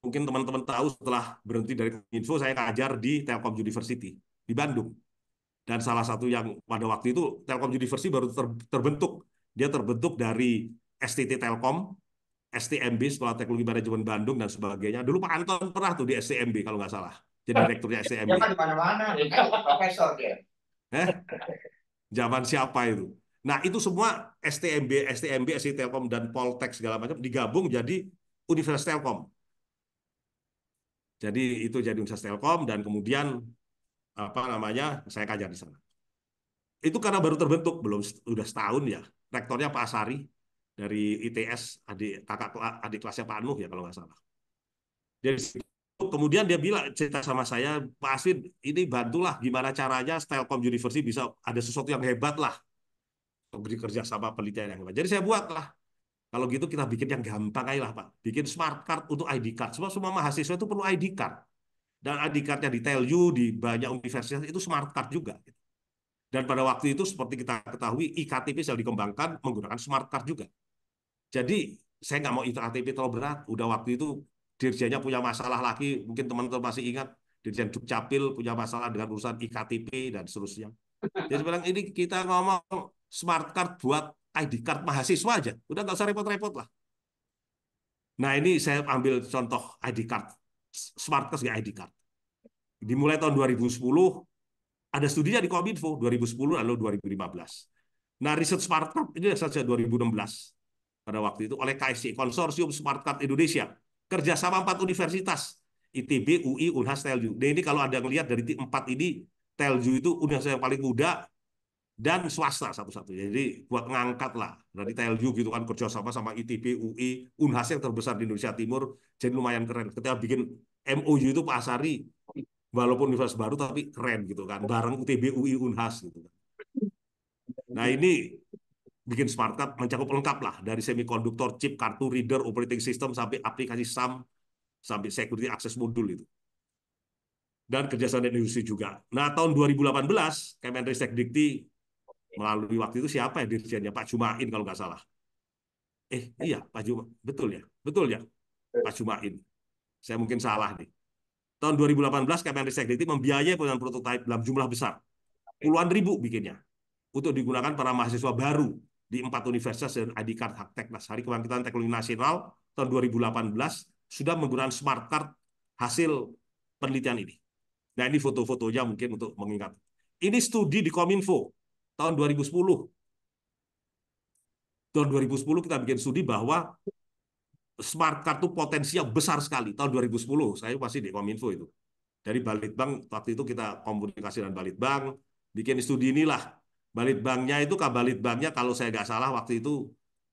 mungkin teman-teman tahu setelah berhenti dari Info, saya ngajar di Telkom University di Bandung. Dan salah satu yang pada waktu itu Telkom University baru terbentuk. Dia terbentuk dari STT Telkom, STMB, Sekolah Teknologi Manajemen Bandung, dan sebagainya. Dulu Pak Anton pernah tuh di STMB kalau nggak salah. Jadi direkturnya STMB. Ya kan di mana-mana, profesor dia. Zaman siapa itu? Nah, itu semua STMB, ST Telkom, dan Poltek segala macam digabung jadi Universitas Telkom. Jadi itu jadi Universitas Telkom, dan kemudian saya ngajar di sana. Itu karena baru terbentuk, belum udah setahun ya. Rektornya Pak Asari dari ITS, adik kelasnya Pak Nuh ya kalau nggak salah. Jadi kemudian dia bilang, cerita sama saya, Pak Aswin, ini bantulah gimana caranya Telkom University bisa ada sesuatu yang hebat lah, bekerja sama penelitian yang hebat. Jadi saya buatlah. Kalau gitu kita bikin yang gampang aja lah Pak. Bikin smart card untuk ID card. Semua mahasiswa itu perlu ID card. Dan ID card-nya di TELU, di banyak universitas itu smart card juga. Dan pada waktu itu seperti kita ketahui, iktp sedang dikembangkan menggunakan smart card juga. Jadi saya nggak mau iktp terlalu berat. Udah waktu itu dirjennya punya masalah lagi, mungkin teman-teman masih ingat, Dirjen Dukcapil punya masalah dengan urusan iktp dan seterusnya. Jadi bilang ini kita ngomong smart card buat ID card mahasiswa aja, udah nggak usah repot-repot lah. Nah ini saya ambil contoh ID card, smart card sebagai ID card. Dimulai tahun 2010, ada studinya di Kominfo 2010 lalu 2015. Nah riset smart card ini sejak 2016 pada waktu itu oleh KSC, Konsorsium Smart Card Indonesia, kerjasama 4 universitas, ITB, UI, Unhas, TELU. Nah ini kalau Anda melihat dari 4 ini, TELU itu universitas yang paling muda dan swasta satu-satunya. Jadi buat ngangkat lah. Berarti TELU gitu kan kerjasama sama ITB, UI, Unhas yang terbesar di Indonesia Timur. Jadi lumayan keren. Ketika bikin MOU itu Pak Asari, walaupun universitas baru tapi keren gitu kan. Bareng ITB, UI, Unhas gitu kan. Nah ini bikin smart card mencakup lengkap lah. Dari semikonduktor, chip, kartu reader, operating system, sampai aplikasi SAM, sampai security access modul itu. Dan kerjasama dengan industri juga. Nah tahun 2018, Kemenristek-Dikti melalui waktu itu siapa ya dirjennya? Pak Jumain kalau nggak salah. Iya Pak Jumain, betul ya Pak Jumain. Saya mungkin salah nih. Tahun 2018 Kemenristek-Dikti membiayai penggunaan prototipe dalam jumlah besar, puluhan ribu bikinnya, untuk digunakan para mahasiswa baru di 4 universitas dan ID card Hakteknas, Hari Kebangkitan Teknologi Nasional tahun 2018 sudah menggunakan smart card hasil penelitian ini. Nah ini foto-fotonya mungkin untuk mengingat. Ini studi di Kominfo tahun 2010. Tahun 2010 kita bikin studi bahwa smart card itu potensinya besar sekali. Tahun 2010 saya masih di Kominfo itu. Dari Balitbank waktu itu kita komunikasi dengan Balitbank, bikin studi inilah. Balitbanknya itu Balitbanknya kalau saya nggak salah waktu itu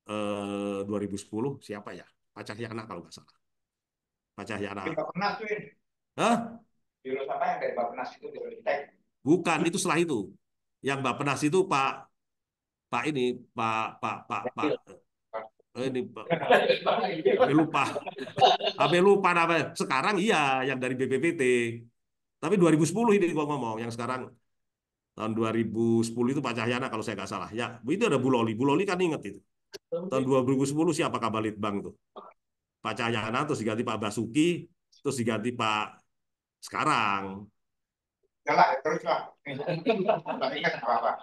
2010 siapa ya? Pak Cahyana kalau nggak salah. Pak Cahyana. Bapenas tuh ini. Hah? Virus apa yang dari Bapenas itu virus Tek? Bukan, itu setelah itu. Yang Bapenas itu Pak ini ini sampai lupa namanya. Sekarang iya yang dari BPPT. Tapi 2010 ini gua ngomong, yang sekarang tahun 2010 itu Pak Cahyana kalau saya nggak salah. Ya, itu ada Bu Loli. Bu Loli kan inget itu. Tahun 2010 siapa Balitbank tuh? Pak Cahyana, terus diganti Pak Basuki, terus diganti Pak sekarang. Jalan, terus lah. Tapi ingat apa-apa.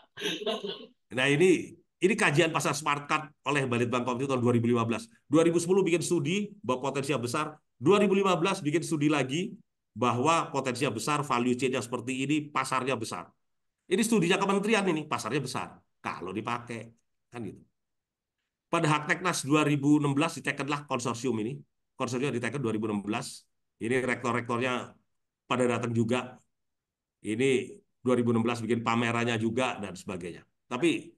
Nah ini kajian pasar smart card oleh Balitbank Komite tahun 2015. 2010 bikin studi bahwa potensinya besar. 2015 bikin studi lagi bahwa potensinya besar, value chain-nya seperti ini, pasarnya besar. Ini studinya kementerian ini, pasarnya besar. Kalau dipakai, kan gitu. Pada Hakteknas 2016 ditekenlah konsorsium ini. Konsorsiumnya diteken 2016. Ini rektor-rektornya pada datang juga. Ini 2016 bikin pamerannya juga dan sebagainya. Tapi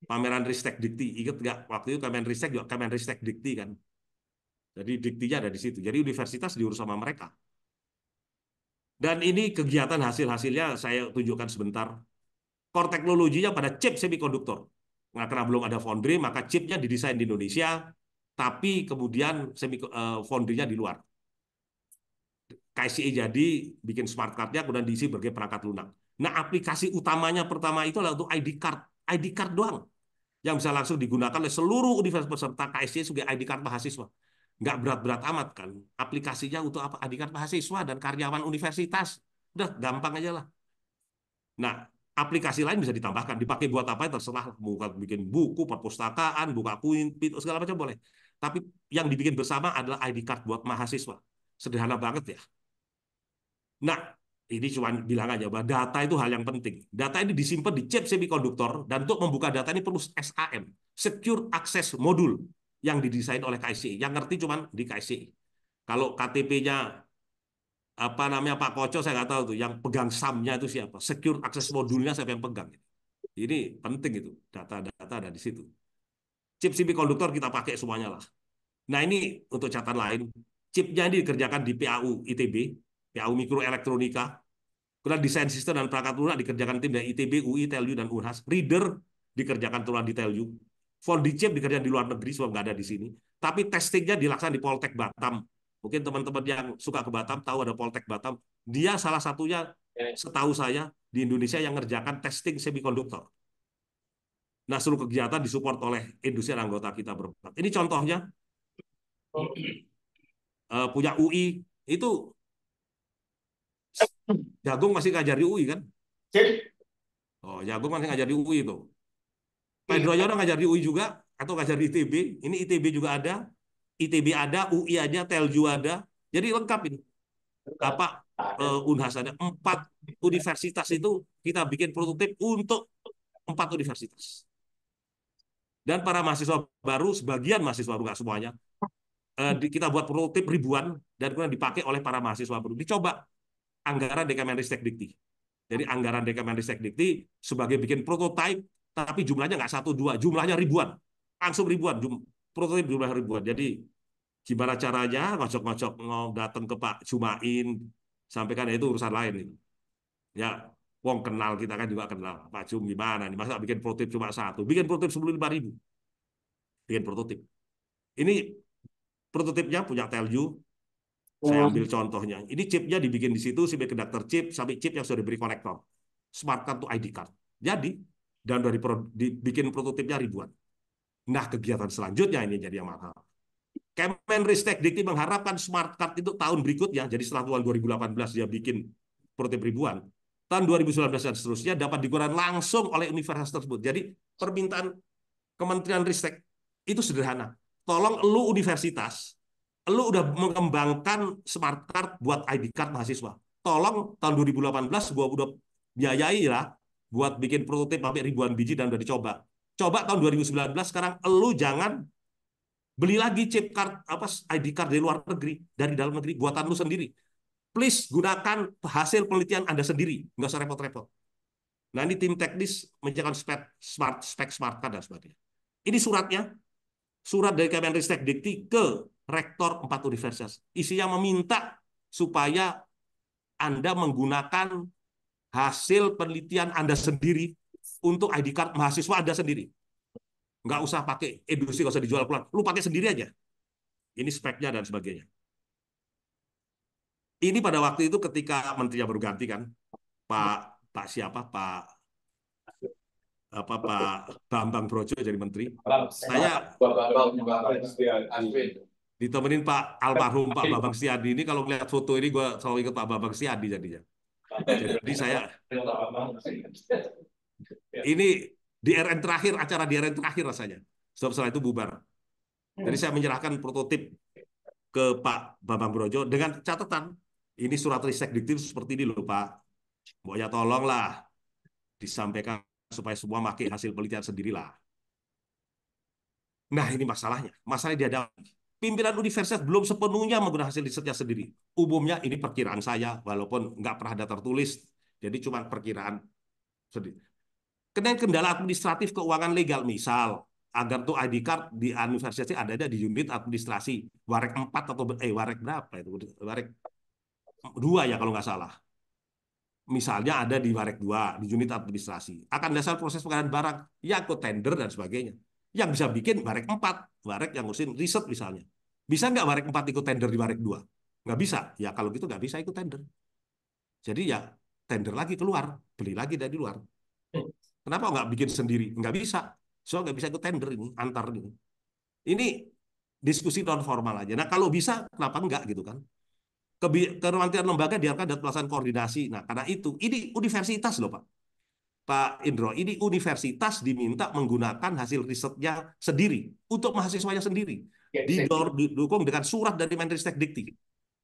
pameran Ristek Dikti, ingat nggak? Waktu itu Kemenristek juga Kemenristek Dikti kan. Jadi diktinya ada di situ. Jadi universitas diurus sama mereka. Dan ini kegiatan hasil-hasilnya saya tunjukkan sebentar. Core teknologinya pada chip semikonduktor. Nah, karena belum ada foundry, maka chipnya didesain di Indonesia, tapi kemudian foundry-nya di luar. KSCE jadi bikin smart card-nya, kemudian diisi berbagai perangkat lunak. Nah, aplikasi utamanya pertama itu adalah untuk ID card. ID card doang. Yang bisa langsung digunakan oleh seluruh universitas peserta KSCE sebagai ID card mahasiswa. Nggak berat-berat amat kan. Aplikasinya untuk apa? ID card mahasiswa dan karyawan universitas. Udah, gampang aja lah. Nah, aplikasi lain bisa ditambahkan. Dipakai buat apa? Terserah. Bukan bikin buku, perpustakaan, buka kuinpit, segala macam boleh. Tapi yang dibikin bersama adalah ID card buat mahasiswa. Sederhana banget ya. Nah, ini cuma bilang aja bahwa data itu hal yang penting. Data ini disimpan di chip semikonduktor, dan untuk membuka data ini perlu SAM, Secure Access Module, yang didesain oleh KSCE. Yang ngerti cuma di KSCE. Kalau KTP-nya apa namanya Pak Koco saya nggak tahu tuh, yang pegang SAM-nya itu siapa, Secure Access Module-nya siapa yang pegang. Ini penting itu, data-data ada di situ. Chip semikonduktor kita pakai semuanya lah. Nah ini untuk catatan lain, chipnya ini dikerjakan di PAU ITB, PAU Mikroelektronika. Kemudian desain sistem dan perangkat lunak dikerjakan tim dari ITB, UI, TELU, dan UNHAS. Reader dikerjakan tulang di TELU. Foundry chip dikerjakan di luar negeri, sebab nggak ada di sini. Tapi testingnya dilaksanakan di Poltek Batam. Mungkin teman-teman yang suka ke Batam tahu ada Poltek Batam. Dia salah satunya, setahu saya, di Indonesia yang ngerjakan testing semikonduktor. Nah, seluruh kegiatan disupport oleh industri anggota kita berempat. Ini contohnya, punya UI, itu Jagung masih ngajar di UI kan? Oh, Jagung masih ngajar di UI itu. Pedro Yono ngajar di UI juga, atau ngajar di ITB. Ini ITB juga ada, ITB ada, UI ada, TELU ada. Jadi lengkap ini. Apa UNHAS ada 4 universitas itu kita bikin prototip untuk 4 universitas. Dan para mahasiswa baru, sebagian mahasiswa baru, nggak semuanya, kita buat prototip ribuan dan kemudian dipakai oleh para mahasiswa baru. Dicoba anggaran Kemenristek Dikti. Jadi anggaran Kemenristek Dikti sebagai bikin prototipe, tapi jumlahnya nggak 1-2, jumlahnya ribuan, langsung ribuan, prototip jumlah ribuan. Jadi gimana caranya ngocok-ngocok mau datang ke Pak Jumain, sampaikan itu urusan lain. Ya, wong kenal kita kan juga kenal. Pak Jum gimana nih? Masa bikin prototip cuma 1? Bikin prototip 15.000. Bikin prototip. Ini prototipnya punya TELU. Saya ambil contohnya. Ini chipnya dibikin di situ, semiconductor chip, sampai chip yang sudah diberi konektor. Smart card to ID card. Jadi, dan dari dibikin prototipnya ribuan. Nah, kegiatan selanjutnya ini jadi yang mahal. Kemenristek Dikti mengharapkan smart card itu tahun berikutnya, jadi setelah tahun 2018 dia bikin prototip ribuan, tahun 2019 dan seterusnya dapat digunakan langsung oleh universitas tersebut. Jadi, permintaan Kementerian Ristek itu sederhana. Tolong lu universitas, lu udah mengembangkan smart card buat ID card mahasiswa. Tolong tahun 2018 gua udah biayai lah buat bikin prototip sampai ribuan biji dan udah dicoba. Coba tahun 2019 sekarang lu jangan Beli lagi chip card ID card dari luar negeri, dari dalam negeri, buatan lu sendiri. Please gunakan hasil penelitian Anda sendiri, nggak usah repot-repot. Nah, ini tim teknis menjalankan spek smart card dan sebagainya. Ini suratnya, surat dari Kemenristek Dikti ke rektor 4 universitas. Isinya meminta supaya Anda menggunakan hasil penelitian Anda sendiri untuk ID card mahasiswa Anda sendiri. Nggak usah pakai industri, nggak usah dijual keluar. Lu pakai sendiri aja. Ini speknya dan sebagainya. Ini pada waktu itu ketika menterinya baru ganti kan, Pak siapa, Pak Bambang Brojo jadi menteri. Saya ditemenin Pak almarhum Pak Bambang Setiadi. Ini kalau melihat foto ini gue selalu ingat Pak Bambang Setiadi jadinya. Jadi saya ini di RN terakhir, acara di RN terakhir rasanya. Setelah itu bubar. Jadi saya menyerahkan prototip ke Pak Bambang Brojo dengan catatan, ini surat Ristek Dikti seperti ini loh Pak. Pokoknya tolonglah disampaikan supaya semua pakai hasil penelitian sendirilah. Nah ini masalahnya. Masalahnya dia ada pimpinan universitas belum sepenuhnya menggunakan hasil risetnya sendiri. Umumnya ini perkiraan saya, walaupun nggak pernah ada tertulis, jadi cuma perkiraan sendiri. Kemudian kendala administratif keuangan legal, misal agar tuh ID card di universitas ada di unit administrasi Warek 4 atau Warek berapa itu? Warek 2 ya kalau nggak salah. Misalnya ada di Warek 2 di unit administrasi. Akan dasar proses pengadaan barang, ya ikut tender dan sebagainya. Yang bisa bikin Warek 4, Warek yang ngurusin riset misalnya. Bisa nggak Warek 4 ikut tender di Warek 2? Nggak bisa. Ya kalau gitu nggak bisa ikut tender. Jadi ya tender lagi keluar, beli lagi dari luar. Kenapa nggak bikin sendiri? Nggak bisa. So nggak bisa ikut tender ini, antar ini. Ini diskusi non formal aja. Nah kalau bisa, kenapa enggak gitu kan? Kementerian lembaga diharapkan ada pelaksanaan koordinasi. Nah karena itu, ini universitas loh Pak. Pak Indro, ini universitas diminta menggunakan hasil risetnya sendiri untuk mahasiswanya sendiri. Didukung dengan surat dari Menristek Dikti.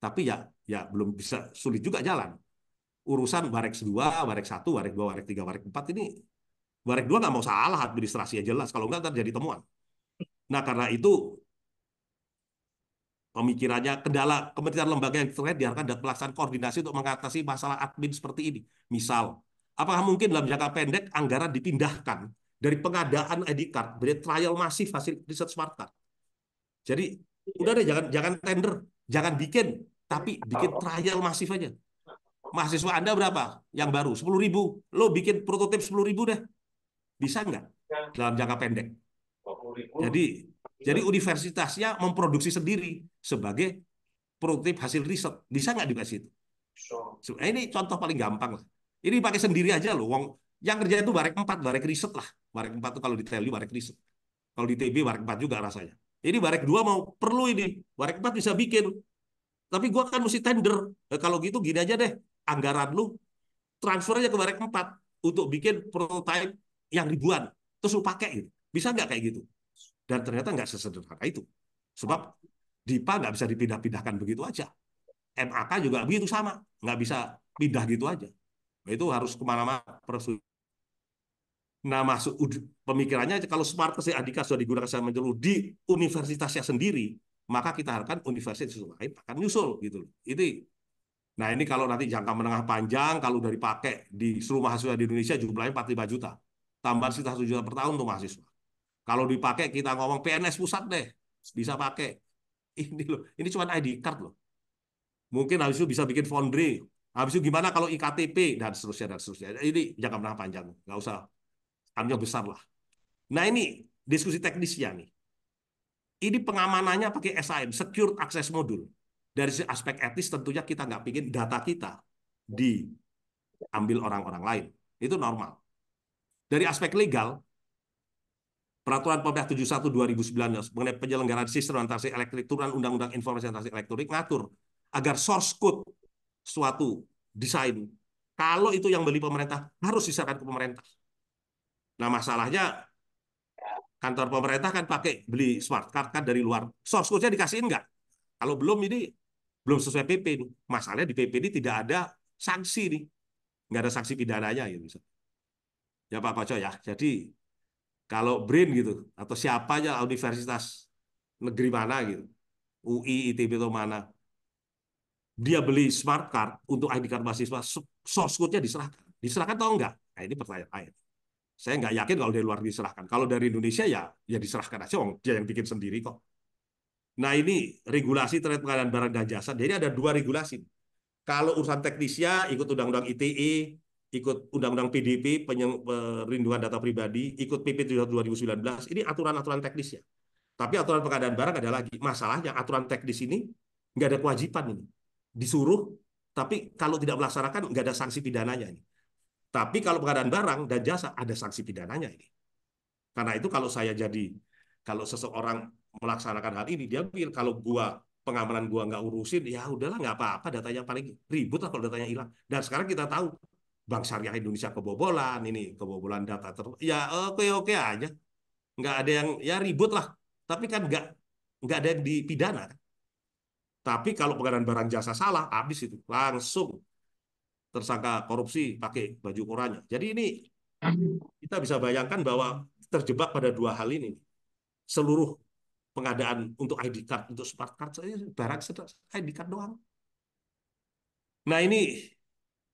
Tapi ya belum bisa, sulit juga jalan. Urusan Warek 2, Warek 1, Warek 2, Warek 3, Warek 4 ini Warek 2 nggak mau salah administrasi ya jelas. Kalau nggak terjadi temuan. Nah karena itu pemikirannya kendala kementerian lembaga yang terkait diharapkan ada pelaksanaan koordinasi untuk mengatasi masalah admin seperti ini. Misal, apakah mungkin dalam jangka pendek anggaran dipindahkan dari pengadaan ID card, dari trial masif hasil riset smart card. Jadi udah deh jangan tender, jangan bikin, tapi bikin trial masif aja. Mahasiswa Anda berapa? Yang baru 10.000. Lo bikin prototip 10.000 deh. Bisa nggak dalam jangka pendek? Jadi universitasnya memproduksi sendiri sebagai prototip hasil riset. Bisa nggak dikasih itu? Ini contoh paling gampang lah. Ini pakai sendiri aja loh. Wong yang kerja itu Warek 4, Warek riset lah. Warek 4 itu kalau di Teli Warek riset. Kalau di TB Warek 4 juga rasanya. Ini Warek 2 mau perlu ini. Warek 4 bisa bikin. Tapi gua kan mesti tender. Kalau gitu gini aja deh. Anggaran lu transfer aja ke Warek 4 untuk bikin prototipe yang ribuan. Terus lu pakai gitu. Bisa nggak kayak gitu? Dan ternyata nggak sesederhana itu. Sebab DIPA nggak bisa dipindah-pindahkan begitu aja. MAK juga begitu sama. Nggak bisa pindah gitu aja. Itu harus kemana-mana. Nah, masuk pemikirannya kalau smart test Andika sudah digunakan secara menyeluruh di universitasnya sendiri, maka kita harapkan universitas lain akan nyusul gitu. Nah ini kalau nanti jangka menengah panjang, kalau udah dipakai di seluruh mahasiswa di Indonesia jumlahnya 45 juta. Tambahan sekitar 1 juta per tahun untuk mahasiswa. Kalau dipakai kita ngomong PNS pusat deh, bisa pakai. Ini loh, ini cuma ID card loh. Mungkin habis itu bisa bikin foundry. Habis itu gimana kalau IKTP dan seterusnya dan seterusnya. Ini jangka menengah panjang, nggak usah ambil besar lah. Nah ini diskusi teknisnya nih. Ini pengamanannya pakai SAM, Secure Access Module. Dari aspek etis tentunya kita nggak bikin data kita diambil orang-orang lain. Itu normal. Dari aspek legal, Peraturan Pemerintah 71 2019 mengenai penyelenggaraan sistem transaksi elektronik turunan Undang-Undang Informasi Transaksi Elektronik ngatur agar source code suatu desain kalau itu yang beli pemerintah harus diserahkan ke pemerintah. Nah masalahnya kantor pemerintah kan pakai beli smart card kan dari luar. Source code-nya dikasihin nggak? Kalau belum ini belum sesuai PP. Masalahnya di PP ini tidak ada sanksi nih. Nggak ada sanksi pidananya ya bisa. Ya Pak Koco ya. Jadi kalau BRIN gitu atau siapa aja universitas negeri mana gitu, UI, ITB atau mana, dia beli smart card untuk ID card mahasiswa, source code-nya diserahkan atau enggak? Nah, ini pertanyaan lain. Saya nggak yakin kalau dari luar diserahkan. Kalau dari Indonesia ya diserahkan aja, dia yang bikin sendiri kok. Nah, ini regulasi terkait pengadaan barang dan jasa. Jadi ada 2 regulasi. Kalau urusan teknisnya ikut Undang-Undang ITE, ikut Undang-Undang PDP, Perlindungan Data Pribadi, ikut PP 2019. Ini aturan-aturan teknisnya. Tapi aturan pengadaan barang ada lagi. Masalahnya aturan teknis ini nggak ada kewajiban ini. Disuruh, tapi kalau tidak melaksanakan nggak ada sanksi pidananya ini. Tapi kalau pengadaan barang dan jasa ada sanksi pidananya ini. Karena itu kalau seseorang melaksanakan hal ini, dia pikir kalau pengamanan gua nggak urusin, ya udahlah nggak apa-apa, datanya paling ribut lah kalau datanya hilang. Dan sekarang kita tahu Bank Syariah Indonesia kebobolan data ya oke aja, nggak ada yang ya ribut lah, tapi kan nggak ada yang dipidana. Tapi kalau pengadaan barang jasa salah, habis itu langsung tersangka korupsi pakai baju oranye. Jadi ini kita bisa bayangkan bahwa terjebak pada 2 hal ini. Seluruh pengadaan untuk ID card, untuk smart card, barang ID card doang. Nah, ini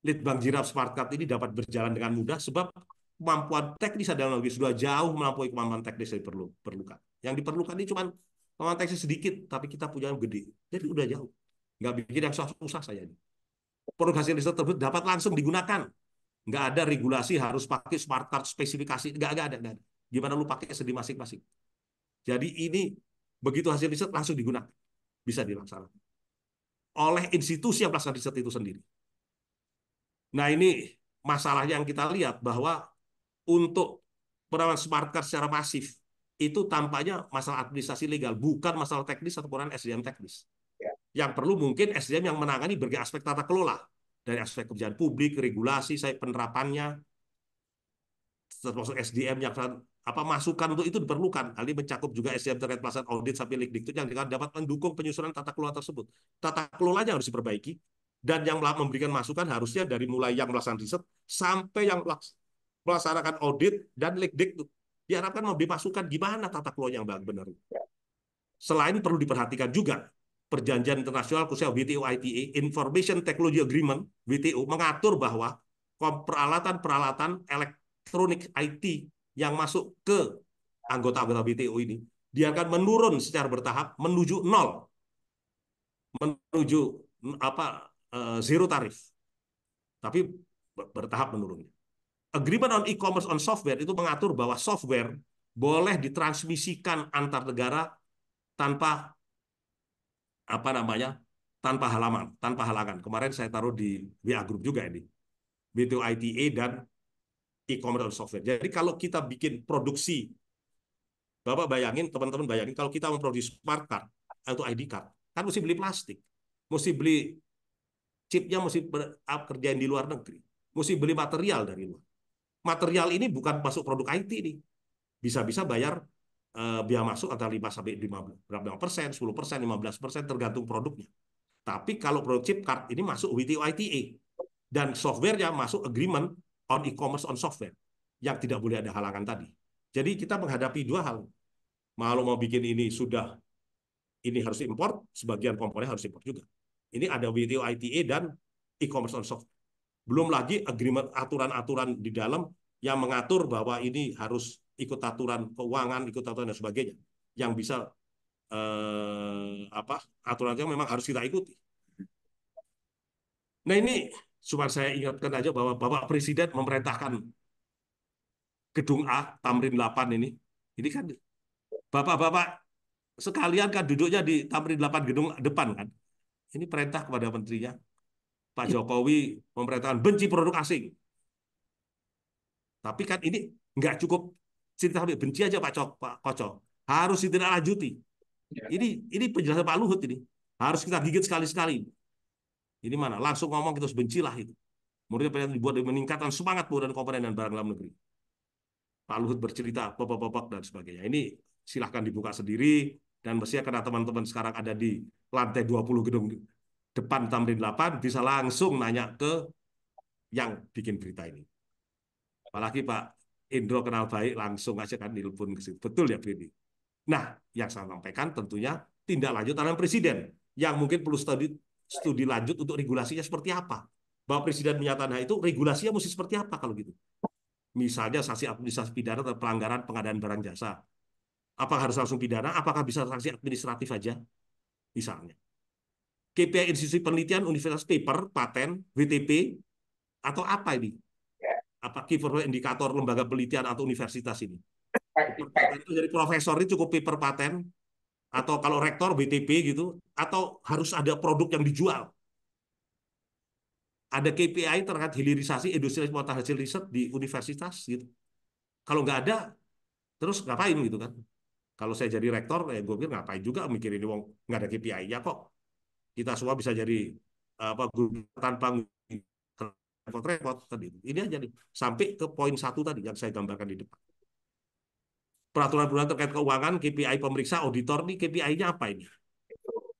Litbang Jirap Smart Card ini dapat berjalan dengan mudah sebab kemampuan teknis dalam negeri sudah jauh melampaui kemampuan teknis yang diperlukan. Yang diperlukan ini cuma kemampuan teknis sedikit, tapi kita punya yang gede. Jadi udah jauh. Nggak bikin yang susah saya ini. Produk hasil riset tersebut dapat langsung digunakan. Nggak ada regulasi harus pakai smart card spesifikasi. Nggak ada. Gimana lu pakai sedih masing-masing. Jadi ini begitu hasil riset langsung digunakan. Bisa dilaksanakan. Oleh institusi yang melaksanakan riset itu sendiri. Nah, ini masalah yang kita lihat bahwa untuk penerapan smart card secara masif itu tampaknya masalah administrasi legal, bukan masalah teknis atau SDM teknis. Yang perlu mungkin SDM yang menangani berbagai aspek tata kelola, dari aspek kebijakan publik, regulasi, penerapannya, termasuk SDM yang masukan untuk itu diperlukan. Hal ini mencakup juga SDM terkait pelaksanaan audit sampai Likdikduk yang dapat mendukung penyusunan tata kelola tersebut. Tata kelolanya harus diperbaiki, dan yang memberikan masukan harusnya dari mulai yang melaksanakan riset sampai yang melaksanakan audit dan Likdikduk. Diharapkan memberi masukan gimana tata kelola yang benar. Selain perlu diperhatikan juga perjanjian internasional khususnya WTO ITA, Information Technology Agreement, WTO, mengatur bahwa peralatan-peralatan elektronik IT yang masuk ke anggota-anggota WTO ini dia akan menurun secara bertahap menuju 0, menuju zero tarif, tapi bertahap menurun. Agreement on e-commerce on software itu mengatur bahwa software boleh ditransmisikan antar negara tanpa tanpa halangan. Kemarin saya taruh di WA Group juga ini, WTO ITA dan e-commerce on software. Jadi kalau kita bikin produksi, Bapak bayangin, teman-teman bayangin, kalau kita memproduksi smart card atau ID card, kan mesti beli plastik, mesti beli chipnya, mesti kerjain di luar negeri, mesti beli material dari luar. Material ini bukan masuk produk IT nih, bisa-bisa bayar biaya masuk antara 5-15%, 10%, 15%, tergantung produknya. Tapi kalau produk chip card ini masuk WTO ITA, dan softwarenya masuk agreement on e-commerce on software, yang tidak boleh ada halangan tadi. Jadi kita menghadapi 2 hal. Kalau mau bikin ini harus import, sebagian komponen harus import juga. Ini ada WTO ITA dan e-commerce on software. Belum lagi agreement, aturan-aturan di dalam yang mengatur bahwa ini harus ikut aturan keuangan, ikut aturan dan sebagainya, yang bisa aturan yang memang harus kita ikuti. Nah, ini cuma saya ingatkan aja bahwa Bapak Presiden memerintahkan Gedung A, Tamrin 8 ini kan Bapak-bapak sekalian kan duduknya di Tamrin 8 gedung depan kan. Ini perintah kepada menterinya. Pak Jokowi memerintahkan benci produk asing. Tapi kan ini nggak cukup cerita sampai benci aja Pak Koco. Harus ditindaklanjuti. Ini penjelasan Pak Luhut ini. Harus kita gigit sekali-sekali. Ini mana? Langsung ngomong kita harus bencilah itu. Kemudian dibuat meningkatkan semangat dan komponen dan barang dalam negeri. Pak Luhut bercerita, bapak-bapak dan sebagainya. Ini silahkan dibuka sendiri, dan mestinya karena teman-teman sekarang ada di lantai 20 gedung depan Tamrin 8, bisa langsung nanya ke yang bikin berita ini. Apalagi Pak Indro kenal baik, langsung aja kan telepon ke situ. Betul ya, Freddy? Nah, yang saya sampaikan tentunya tindak lanjut arahan presiden yang mungkin perlu studi lanjut untuk regulasinya seperti apa. Bahwa presiden menyatakan itu regulasinya mesti seperti apa kalau gitu. Misalnya sanksi administrasi pidana atau pelanggaran pengadaan barang jasa. Apakah harus langsung pidana? Apakah bisa sanksi administratif aja? Misalnya. KPI institusi penelitian, universitas paper, paten, WTP, atau apa ini? Apa key performance indikator lembaga penelitian atau universitas ini? Paten itu jadi profesor ini cukup paper paten, atau kalau rektor BTP gitu, atau harus ada produk yang dijual. Ada KPI terkait hilirisasi industri eksploitasi hasil riset di universitas gitu. Kalau nggak ada, terus ngapain gitu kan? Kalau saya jadi rektor, gue pikir ngapain juga mikirin wong nggak ada KPI-nya kok. Kita semua bisa jadi guru tanpa repot-repot tadi. Ini aja nih. Sampai ke poin 1 tadi yang saya gambarkan di depan. Peraturan-peraturan terkait keuangan, KPI pemeriksa, auditor nih KPI-nya apa ini?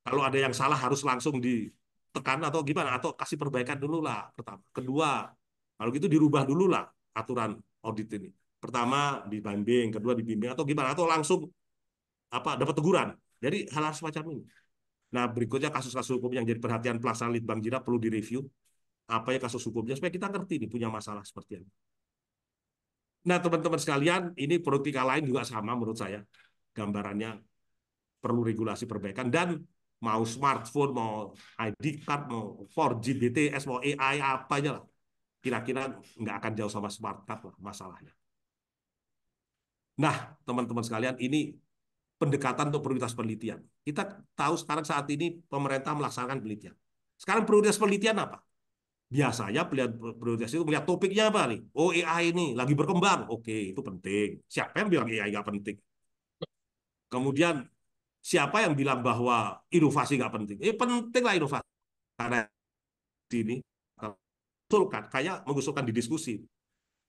Kalau ada yang salah harus langsung ditekan atau gimana? Atau kasih perbaikan dulu lah. Pertama. Kedua, kalau gitu dirubah dulu lah aturan audit ini. Pertama dibimbing, kedua dibimbing atau gimana? Atau langsung dapat teguran. Jadi hal-hal semacam ini. Nah, berikutnya kasus-kasus hukum yang jadi perhatian pelaksanaan Litbang Jira perlu direview. Apa ya kasus hukumnya supaya kita ngerti nih punya masalah seperti ini. Nah, teman-teman sekalian, ini produktika lain juga sama menurut saya. Gambarannya perlu regulasi perbaikan dan mau smartphone, mau ID card, mau 4G BTS, mau AI apa aja lah. Kira-kira nggak akan jauh sama smart card lah masalahnya. Nah, teman-teman sekalian, ini pendekatan untuk prioritas penelitian. Kita tahu sekarang saat ini pemerintah melaksanakan penelitian. Sekarang prioritas penelitian apa? Biasanya prioritas itu melihat topiknya apa nih? Oh, AI ini lagi berkembang. Oke, itu penting. Siapa yang bilang AI nggak penting? Kemudian siapa yang bilang bahwa inovasi nggak penting? Penting lah inovasi. Karena ini kayak mengusulkan di diskusi.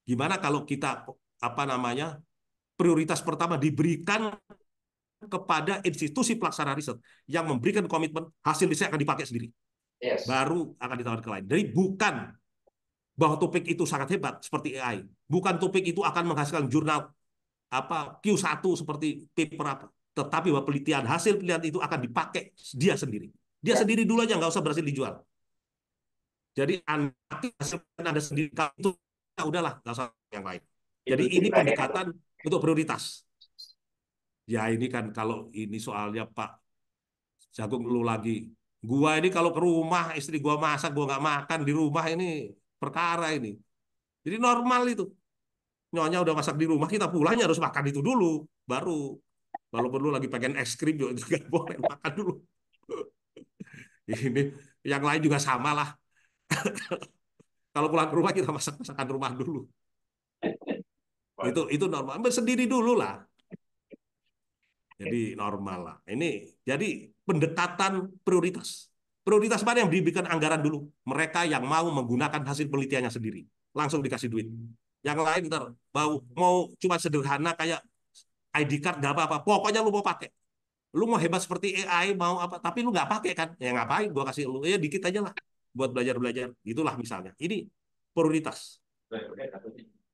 Gimana kalau kita prioritas pertama diberikan kepada institusi pelaksana riset yang memberikan komitmen hasil riset akan dipakai sendiri. Yes. Baru akan ditawarkan ke lain. Jadi bukan bahwa topik itu sangat hebat seperti AI. Bukan topik itu akan menghasilkan jurnal Q1 seperti paper apa. Tetapi bahwa hasil penelitian itu akan dipakai dia sendiri. Dia sendiri dulu aja, nggak usah berhasil dijual. Jadi hasil Anda sendiri itu ya udahlah, nggak usah yang lain. Jadi ini pendekatan untuk prioritas. Ya ini kan kalau ini soalnya Pak Jagung lu lagi. Gua ini kalau ke rumah istri gua masak, gua nggak makan di rumah ini perkara ini. Jadi normal itu. Nyonya udah masak di rumah, kita pulangnya harus makan itu dulu, baru. Walaupun lu lagi pengen es krim juga boleh makan dulu. Ini yang lain juga sama lah. Kalau pulang ke rumah kita masakan rumah dulu. Itu normal. Sendiri dulu lah. Jadi normal lah. Ini jadi pendekatan prioritas. Prioritas mana yang diberikan anggaran dulu? Mereka yang mau menggunakan hasil penelitiannya sendiri. Langsung dikasih duit. Yang lain ntar mau cuma sederhana kayak ID card nggak apa-apa. Pokoknya lu mau pakai. Lu mau hebat seperti AI mau apa? Tapi lu nggak pakai kan? Ya ngapain? Gua kasih lu ya dikit aja lah buat belajar. Itulah misalnya. Ini prioritas.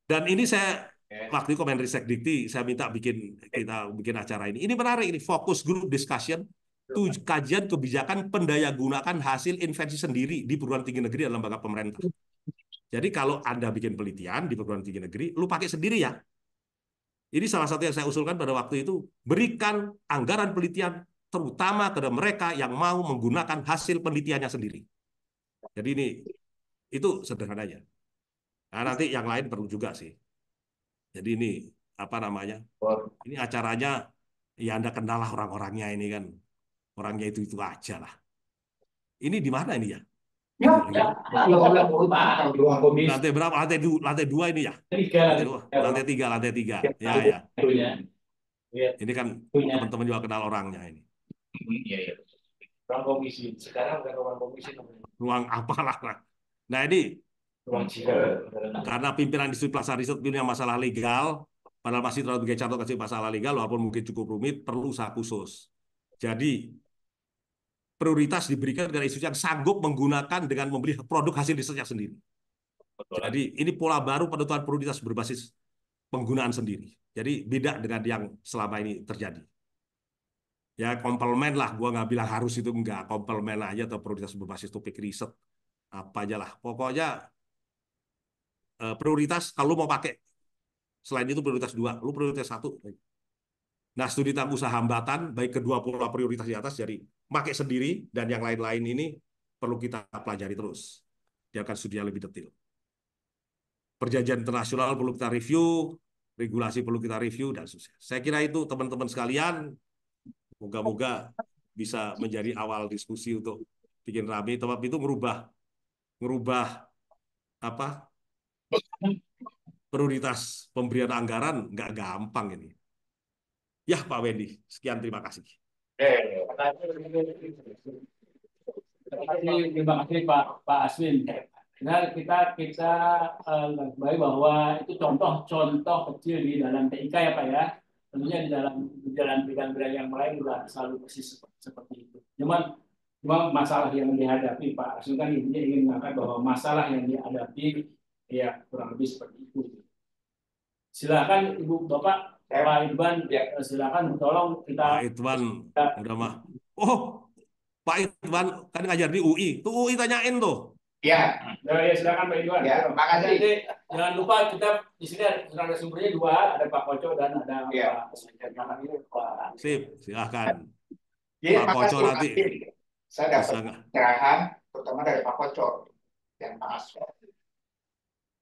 Dan ini saya waktu itu Kemenristek Dikti saya minta kita bikin acara ini. Ini menarik ini fokus group discussion kajian kebijakan pendayagunaan hasil invensi sendiri di perguruan tinggi negeri dan lembaga pemerintah. Jadi kalau Anda bikin penelitian di perguruan tinggi negeri, lu pakai sendiri ya. Ini salah satu yang saya usulkan pada waktu itu, berikan anggaran penelitian terutama kepada mereka yang mau menggunakan hasil penelitiannya sendiri. Jadi ini itu sederhananya. Nah, nanti yang lain perlu juga sih. Jadi ini ini acaranya ya Anda kenal lah orang-orangnya ini kan. Orangnya itu aja lah. Ini di mana ini ya? Lantai berapa? Lantai 2 ini ya? Lantai 3. Ya. Ini kan teman-teman juga kenal orangnya ini. Iya. Ruang komisi. Sekarang bukan ruang komisi. Ruang apalah. Nah ini karena pimpinan institusi pelaksana riset punya masalah legal, padahal masih terlalu contoh kasih masalah legal, walaupun mungkin cukup rumit, perlu usaha khusus. Jadi prioritas diberikan kepada institusi yang sanggup menggunakan dengan membeli produk hasil risetnya sendiri. Jadi ini pola baru penentuan prioritas berbasis penggunaan sendiri. Jadi beda dengan yang selama ini terjadi. Ya komplement lah, gua nggak bilang harus itu enggak, komplement aja atau prioritas berbasis topik riset apa aja lah. Pokoknya prioritas kalau lu mau pakai. Selain itu prioritas 2, lu prioritas 1. Nah, studi tentang usaha hambatan, baik kedua pola prioritas di atas, jadi pakai sendiri dan yang lain-lain ini perlu kita pelajari terus. Dia akan studi yang lebih detail. Perjanjian internasional perlu kita review, regulasi perlu kita review, dan sukses. Saya kira itu teman-teman sekalian, moga-moga bisa menjadi awal diskusi untuk bikin rame, tapi itu merubah apa prioritas pemberian anggaran nggak gampang ini. Ya Pak Wendy, sekian terima kasih. Terima kasih Pak Aswin. Nah, kita kembali bahwa itu contoh-contoh kecil di dalam TIK ya Pak ya. Tentunya di dalam bidang-bidang yang lain juga selalu persis seperti itu. Cuma masalah yang dihadapi Pak Aswin kan intinya ingin mengangkat bahwa masalah yang dihadapi ya kurang lebih seperti itu. Silakan Ibu Bapak Pak Idwan, ya, silakan tolong kita. Pak Idwan udah mah. Oh, Pak Idwan kan ngajar di UI. Tuh UI tanyain tuh. Ya, Ya, silakan Pak Idwan. ya, makasih. Jadi, jangan lupa kita di sini ada sumbernya 2, ada Pak Koco dan ada Ya. Pak. Sip, silakan. Jadi, Pak Koco nanti. Saya dapat pencerahan, terutama dari Pak Koco dan Pak Aswin.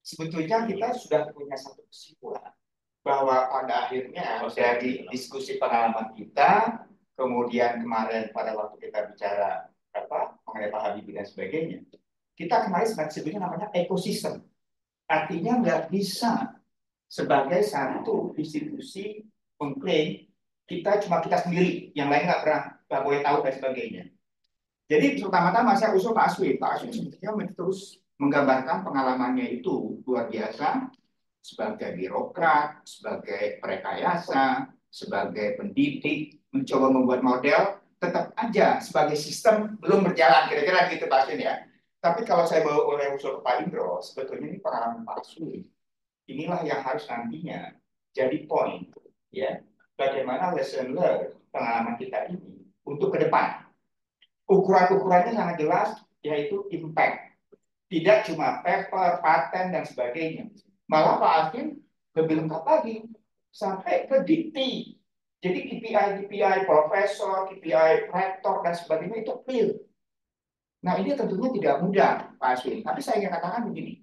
Sebetulnya kita sudah punya satu kesimpulan bahwa pada akhirnya dari diskusi pengalaman kita, kemudian kemarin pada waktu kita bicara mengenai Pak Habibie dan sebagainya, kita kemarin sebutnya namanya ekosistem. Artinya nggak bisa sebagai satu institusi mengklaim kita cuma kita sendiri, yang lain nggak boleh tahu dan sebagainya. Jadi pertama-tama saya usul Pak Aswin. Pak Aswin sebetulnya terus menggambarkan pengalamannya itu luar biasa sebagai birokrat, sebagai perekayasa, sebagai pendidik, mencoba membuat model, tetap aja sebagai sistem belum berjalan, kira-kira gitu Pak Aswin ya. Tapi kalau saya bawa oleh usul Pak Indro, sebetulnya ini pengalaman Pak Aswin. Inilah yang harus nantinya jadi poin, ya. Bagaimana lesson learned pengalaman kita ini untuk ke depan. Ukuran-ukurannya sangat jelas, yaitu impact. Tidak cuma paper, paten, dan sebagainya. Malah Pak Aswin lebih lengkap lagi, sampai ke dikti. Jadi KPI profesor, KPI rektor, dan sebagainya itu clear. Nah ini tentunya tidak mudah Pak Aswin. Tapi saya ingin katakan begini.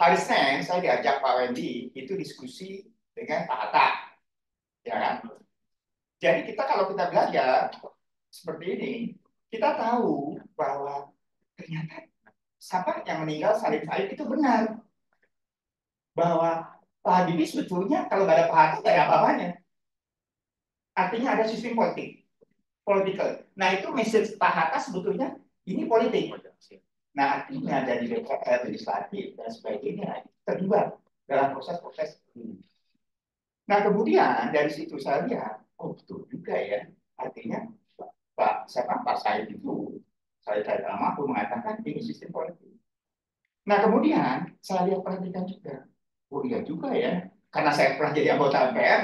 Hari Senin saya diajak Pak Wendy itu diskusi dengan Pak Hatta. Ya kan? Jadi kita kalau kita belajar seperti ini, kita tahu bahwa ternyata siapa yang meninggal Salim Said itu benar. Bahwa Pak Habibie sebetulnya kalau nggak ada Pak Hatta nggak ada apa-apanya. Artinya ada sistem political. Nah itu message Pak Hatta sebetulnya ini politik. Nah artinya dari DPR, legislatif dan sebagainya terlibat dalam proses-proses ini. Nah kemudian dari situ saya lihat, oh betul juga ya. Artinya Pak Said itu, Said Almarhum mengatakan ini sistem politik. Nah kemudian saya lihat perhatikan juga, oh iya juga ya, karena saya pernah jadi anggota MPR,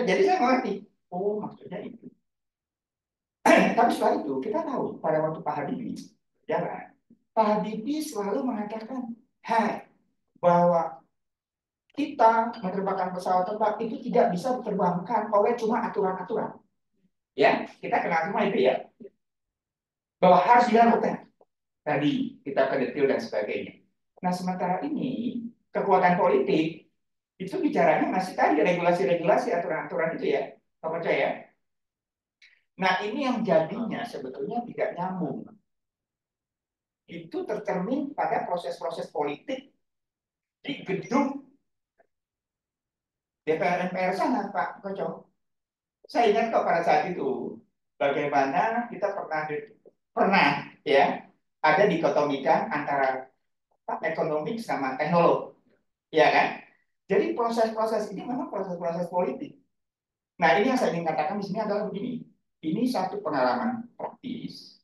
jadi saya mengerti, oh maksudnya itu. Tapi setelah itu kita tahu pada waktu Pak Habibie jalan, Pak Habibie selalu mengatakan, bahwa kita menerbangkan pesawat terbang itu tidak bisa diterbangkan oleh cuma aturan-aturan. Ya, kita kenal semua itu ya. Bahwa harus dilakukan. Tadi kita ke detail dan sebagainya. Nah, sementara ini kekuatan politik itu bicaranya masih tadi regulasi-regulasi, aturan-aturan itu ya, Pak Koco ya. Nah, ini yang jadinya sebetulnya tidak nyambung. Itu tercermin pada proses-proses politik di gedung DPR MPR sana, Pak Koco. Saya ingat kok pada saat itu bagaimana kita pernah ya ada dikotomikan antara ekonomi sama teknologi, ya kan? Jadi proses-proses ini memang proses-proses politik. Nah ini yang saya ingin katakan di sini adalah begini, ini satu pengalaman praktis.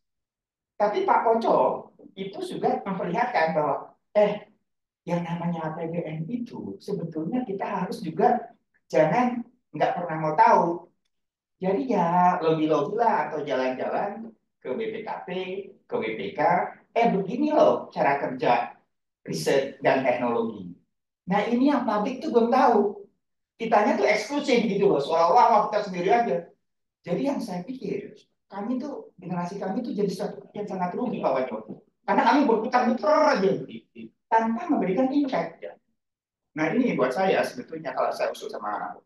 Tapi Pak Koco itu juga memperlihatkan bahwa yang namanya APBN itu sebetulnya kita harus juga jangan nggak pernah mau tahu. Jadi ya lobby-lobby lah atau jalan-jalan ke BPKP, ke BPK, begini loh cara kerja riset dan teknologi. Nah ini yang publik tuh belum tahu. Kitanya tuh eksklusif gitu loh, seolah-olah kita sendiri aja. Jadi yang saya pikir, generasi kami tuh jadi satu yang sangat rugi Pak Wajo. Karena kami berputar-putar aja tanpa memberikan impact. Nah ini buat saya sebetulnya kalau saya usul sama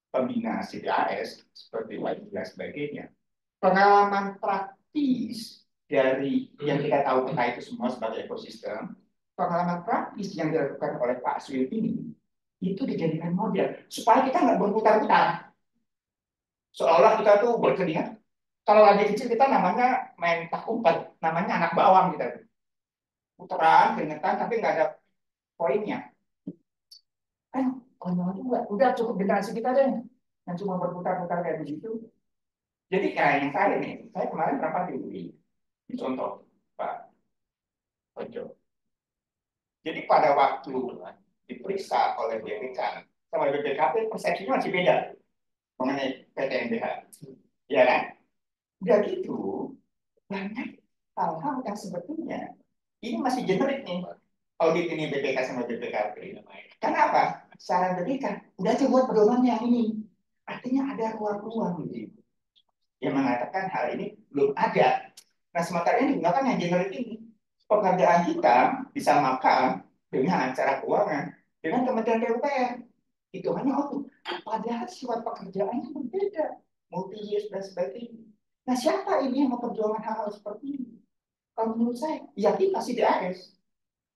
pembina CDAS seperti Wajib dan sebagainya, pengalaman praktis dari yang kita tahu tentang itu semua sebagai ekosistem, pengalaman praktis yang dilakukan oleh Pak Aswil ini itu dijadikan model supaya kita nggak berputar-putar seolah kita tuh berkeringat. Kalau lagi kecil kita namanya main tak umpet, namanya anak bawang kita putaran keringetan tapi nggak ada poinnya. Kan konyol juga. Udah cukup generasi kita deh yang cuma berputar-putar kayak begitu. Jadi kayak yang saya nih, saya kemarin rapat di UI. Ini contoh Pak Ojo. Jadi pada waktu diperiksa oleh BPK sama BPKP persepsinya masih beda mengenai PTNBH. Ya kan? Udah gitu, banyak hal-hal yang sebetulnya ini masih generik nih. Audit ini BPK sama BPKP. Kenapa? Saran BPK, udah aja buat pedoman yang ini. Artinya ada ruang-ruang gitu yang mengatakan hal ini belum ada. Nah, sementara ini digunakan yang generik ini. Pekerjaan kita disamakan dengan cara keuangan dengan Kementerian PUPR. Itu hanya audit. Padahal sifat pekerjaannya berbeda, multi-years dan sebagainya. Nah, siapa ini yang memperjuangkan hal-hal seperti ini? Kalau menurut saya, ya kita CDAS.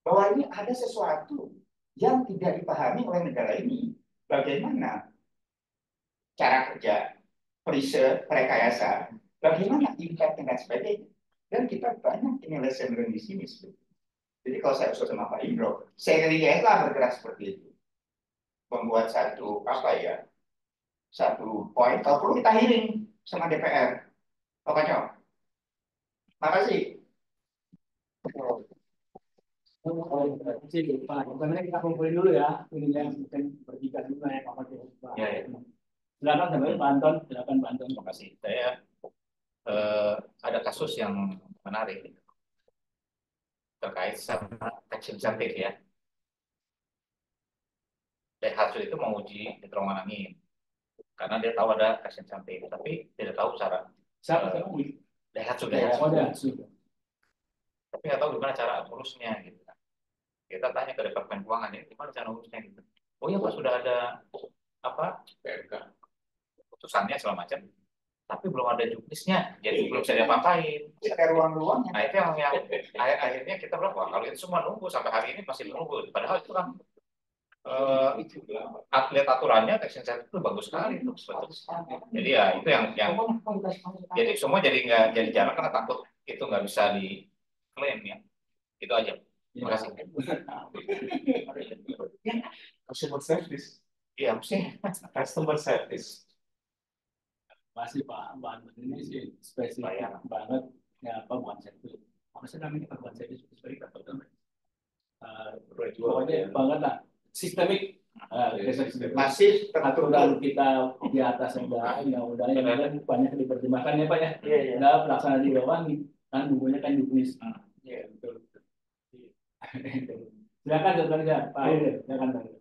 Bahwa ini ada sesuatu yang tidak dipahami oleh negara ini. Bagaimana cara kerja, riset, rekayasa, bagaimana impact dan sebagainya. Dan kita banyak ini lesson learned di sini. Jadi kalau saya usul sama Pak Indro, saya lah bergerak seperti itu. Membuat satu poin, kalau perlu kita hearing sama DPR. Oke, Cok. Makasih. Karena kita kumpulin dulu ya, ini yang mungkin bertiga juga ya, Pak. Ya. Silakan sampai Pak Anton, silakan Pak Anton. Terima kasih. Saya ada kasus yang menarik terkait sama tax incentive ya. Daihatsu itu menguji di terowongan angin karena dia tahu ada tax incentive, tapi tidak tahu cara. Daihatsu. Tapi nggak tahu gimana cara urusnya gitu. Kita tanya ke Departemen Keuangan ini gimana cara urusnya gitu. Oh iya Pak, sudah ada PMK putusannya segala macam, tapi belum ada juknisnya, jadi belum bisa diapa-apain. Ada ruang-ruangnya. Nah itu yang akhirnya kita berapa? Kalau itu semua nunggu sampai hari ini masih menunggu. Padahal itu kan atlet aturannya tax incentive itu bagus sekali itu sebetulnya. Jadi ya itu yang jadi semua jadi nggak jadi jalan karena takut itu nggak bisa diklaim ya. Itu aja. Terima kasih. Customer service. Iya, mesti Customer service. Masih Pak Anton ini sih spesifik banget ya apa konsepnya. Maksudnya kami buat service spesifik atau kan? Pokoknya banget lah. Sistemik. Masih aturan kita di atas yang udah banyak dipertimbangkan ya Pak ya. Udah pelaksanaan di bawah kan bumbunya kan juknis. Iya betul. Silakan Dokter Pak. Silakan Pak.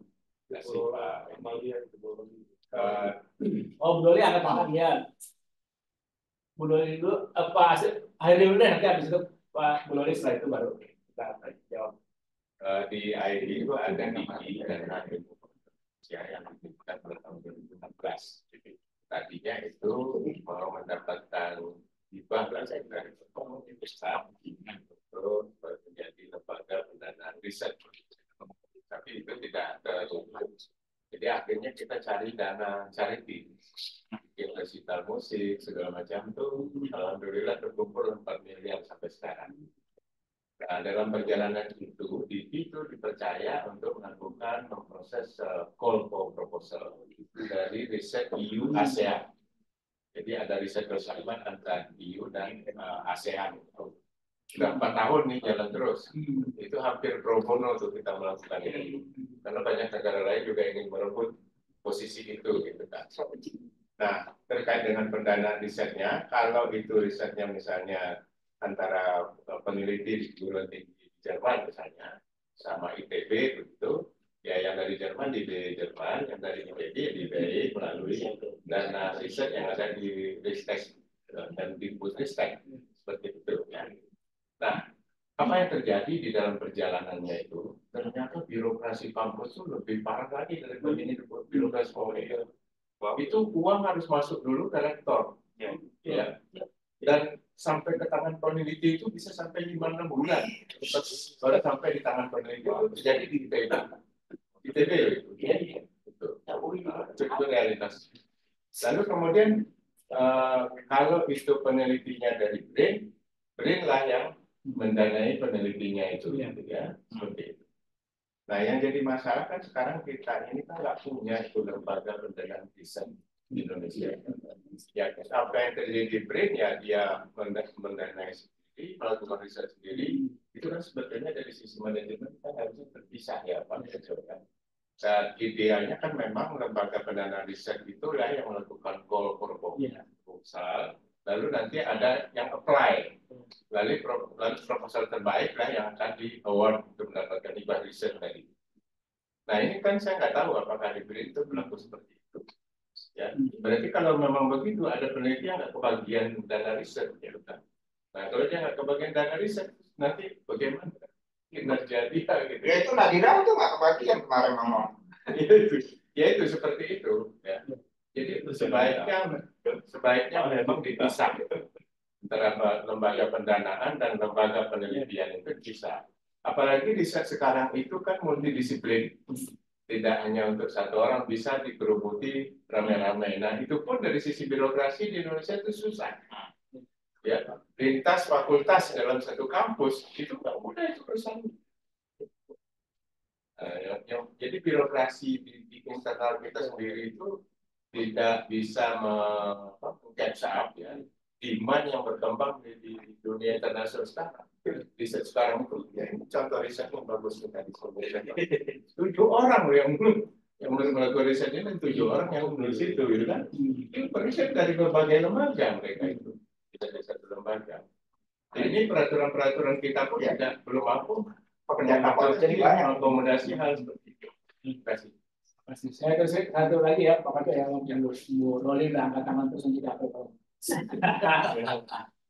Bu Doli akan makan ya. Bu Doli dulu Pak akhirnya dulu deh, nanti habis itu Pak Bu Doli, setelah itu baru kita jawab. Di ID itu ada Niki dan ada yang kita pada tahun 2016. Jadi tadinya itu mau mendapatkan hibah dari komunitas besar untuk menjadi lembaga pendanaan riset, tapi itu tidak terus. Jadi akhirnya kita cari dana charity, bikin resital musik segala macam tuh, alhamdulillah terkumpul 4 miliar sampai sekarang. Nah, dalam perjalanan itu dipercaya untuk melakukan memproses call for proposal dari riset EU ASEAN. Jadi ada riset bersama antara EU dan ASEAN. Sudah 4 tahun nih jalan terus. Itu hampir pro bono tuh kita melakukan ini. Karena banyak negara lain juga ingin merebut posisi itu gitu kan. Nah, terkait dengan pendanaan risetnya, kalau itu risetnya misalnya antara peneliti di perguruan tinggi di Jerman misalnya, sama ITB begitu, ya yang dari Jerman di Jerman, yang dari ITB di BI melalui dana riset yang ada di Ristek dan di Pusristek, seperti itu ya. Nah, apa yang terjadi di dalam perjalanannya itu, ternyata birokrasi kampus itu lebih parah lagi daripada ini birokrasi pemerintah. Itu uang harus masuk dulu ke rektor, ya. Dan sampai ke tangan peneliti itu bisa sampai 5-6 bulan. Baru sampai di tangan peneliti itu terjadi di ITB. ITB itu. Itu realitas. Lalu kemudian kalau itu penelitinya dari BRIN lah yang mendanai penelitinya itu, ya, seperti itu. Nah, yang jadi masalah kan sekarang kita ini kan nggak punya itu lembaga pendanaan riset di Indonesia. Ya, apa yang terjadi di BRIN ya dia mendanai sendiri, melakukan riset sendiri. Itu kan sebetulnya dari sisi manajemen kan harusnya terpisah ya Pak. Dan idealnya kan memang lembaga pendanaan riset itulah yang melakukan call for proposal, lalu nanti ada yang apply, lalu proposal terbaik lah yang akan di award untuk mendapatkan hibah riset tadi. Nah ini kan saya nggak tahu apakah di BRIN itu berlaku seperti itu. Ya, berarti kalau memang begitu ada peneliti yang nggak kebagian dana riset, ya kan? Nah kalau dia nggak kebagian dana riset, nanti bagaimana kinerja dia gitu? Ya itu Nadira itu nggak kebagian kemarin ngomong. Ya itu seperti itu. Ya. Jadi sebaiknya memang dipisah antara lembaga pendanaan dan lembaga penelitian itu bisa. Apalagi riset sekarang itu kan multidisiplin. Tidak hanya untuk satu orang bisa dikerubuti rame-rame. Nah itu pun dari sisi birokrasi di Indonesia itu susah. Ya, lintas fakultas dalam satu kampus itu nggak mudah itu urusan. Jadi birokrasi di internal kita sendiri itu tidak bisa catch up ya demand yang berkembang di dunia internasional sekarang. Riset sekarang itu ya ini contoh riset yang bagus kita disampaikan. 7 orang yang melakukan riset ini 7 orang yang menulis itu gitu kan. Itu riset dari berbagai lembaga mereka itu. Tidak ada satu lembaga. Nah, ini peraturan-peraturan kita pun belum mampu mengakomodasi hal seperti itu. Terima kasih. Saya kasih satu lagi ya, Pak Kata yang Bu Roli angkat tangan terus tidak apa-apa.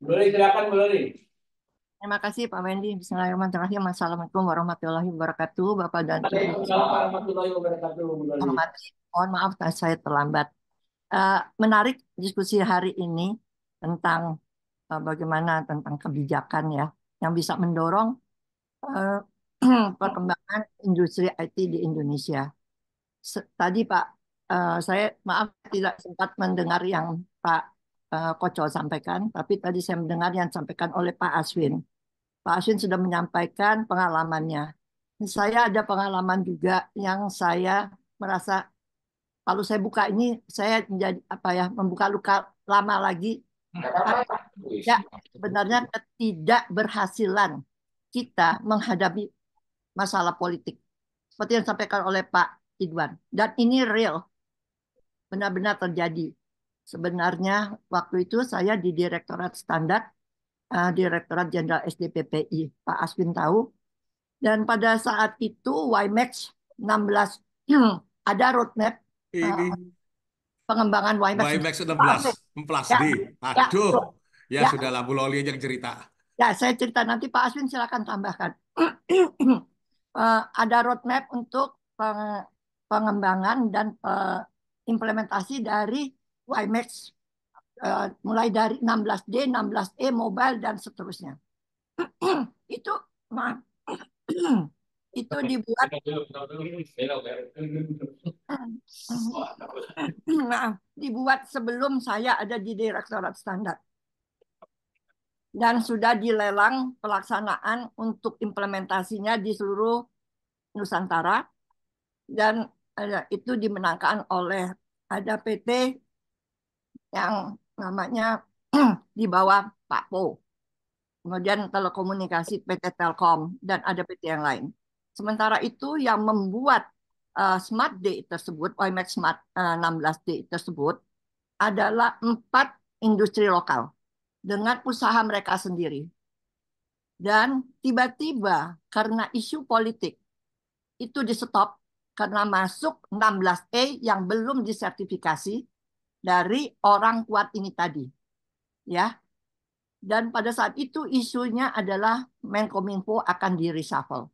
Bu Roli silakan Bu Roli. Terima kasih Pak Wendy. Bismillahirrahmanirrahim. Assalamualaikum warahmatullahi wabarakatuh, Bapak dan Ibu. Waalaikumsalam warahmatullahi wabarakatuh, Bu Roli. Mohon maaf saya terlambat. Menarik diskusi hari ini tentang bagaimana tentang kebijakan ya yang bisa mendorong perkembangan industri IT di Indonesia. Tadi Pak, saya maaf tidak sempat mendengar yang Pak Koco sampaikan, tapi tadi saya mendengar yang disampaikan oleh Pak Aswin. Pak Aswin sudah menyampaikan pengalamannya. Saya ada pengalaman juga yang saya merasa kalau saya buka ini saya menjadi membuka luka lama lagi. Ya, sebenarnya ketidakberhasilan kita menghadapi masalah politik seperti yang disampaikan oleh Pak Ridwan, dan ini real, benar-benar terjadi. Sebenarnya waktu itu saya di Direktorat Standar, Direktorat Jenderal SDPPI, Pak Aswin tahu, dan pada saat itu WiMAX 16 ada roadmap pengembangan WiMAX 16D. Aduh, ya sudahlah Bu Loli yang cerita. Ya, saya cerita nanti Pak Aswin silakan tambahkan. Ada roadmap untuk pengembangan dan implementasi dari WiMAX mulai dari 16D, 16E, mobile dan seterusnya. Itu dibuat sebelum saya ada di Direktorat Standar. Dan sudah dilelang pelaksanaan untuk implementasinya di seluruh Nusantara. Dan itu dimenangkan oleh ada PT yang namanya di bawah Pak Po. Kemudian telekomunikasi PT Telkom dan ada PT yang lain. Sementara itu yang membuat Smart D tersebut, WiMAX Smart 16D tersebut, adalah 4 industri lokal dengan usaha mereka sendiri. Dan tiba-tiba karena isu politik itu di stop karena masuk 16E yang belum disertifikasi dari orang kuat ini tadi. Ya. Dan pada saat itu isunya adalah Menkominfo akan di-reshuffle.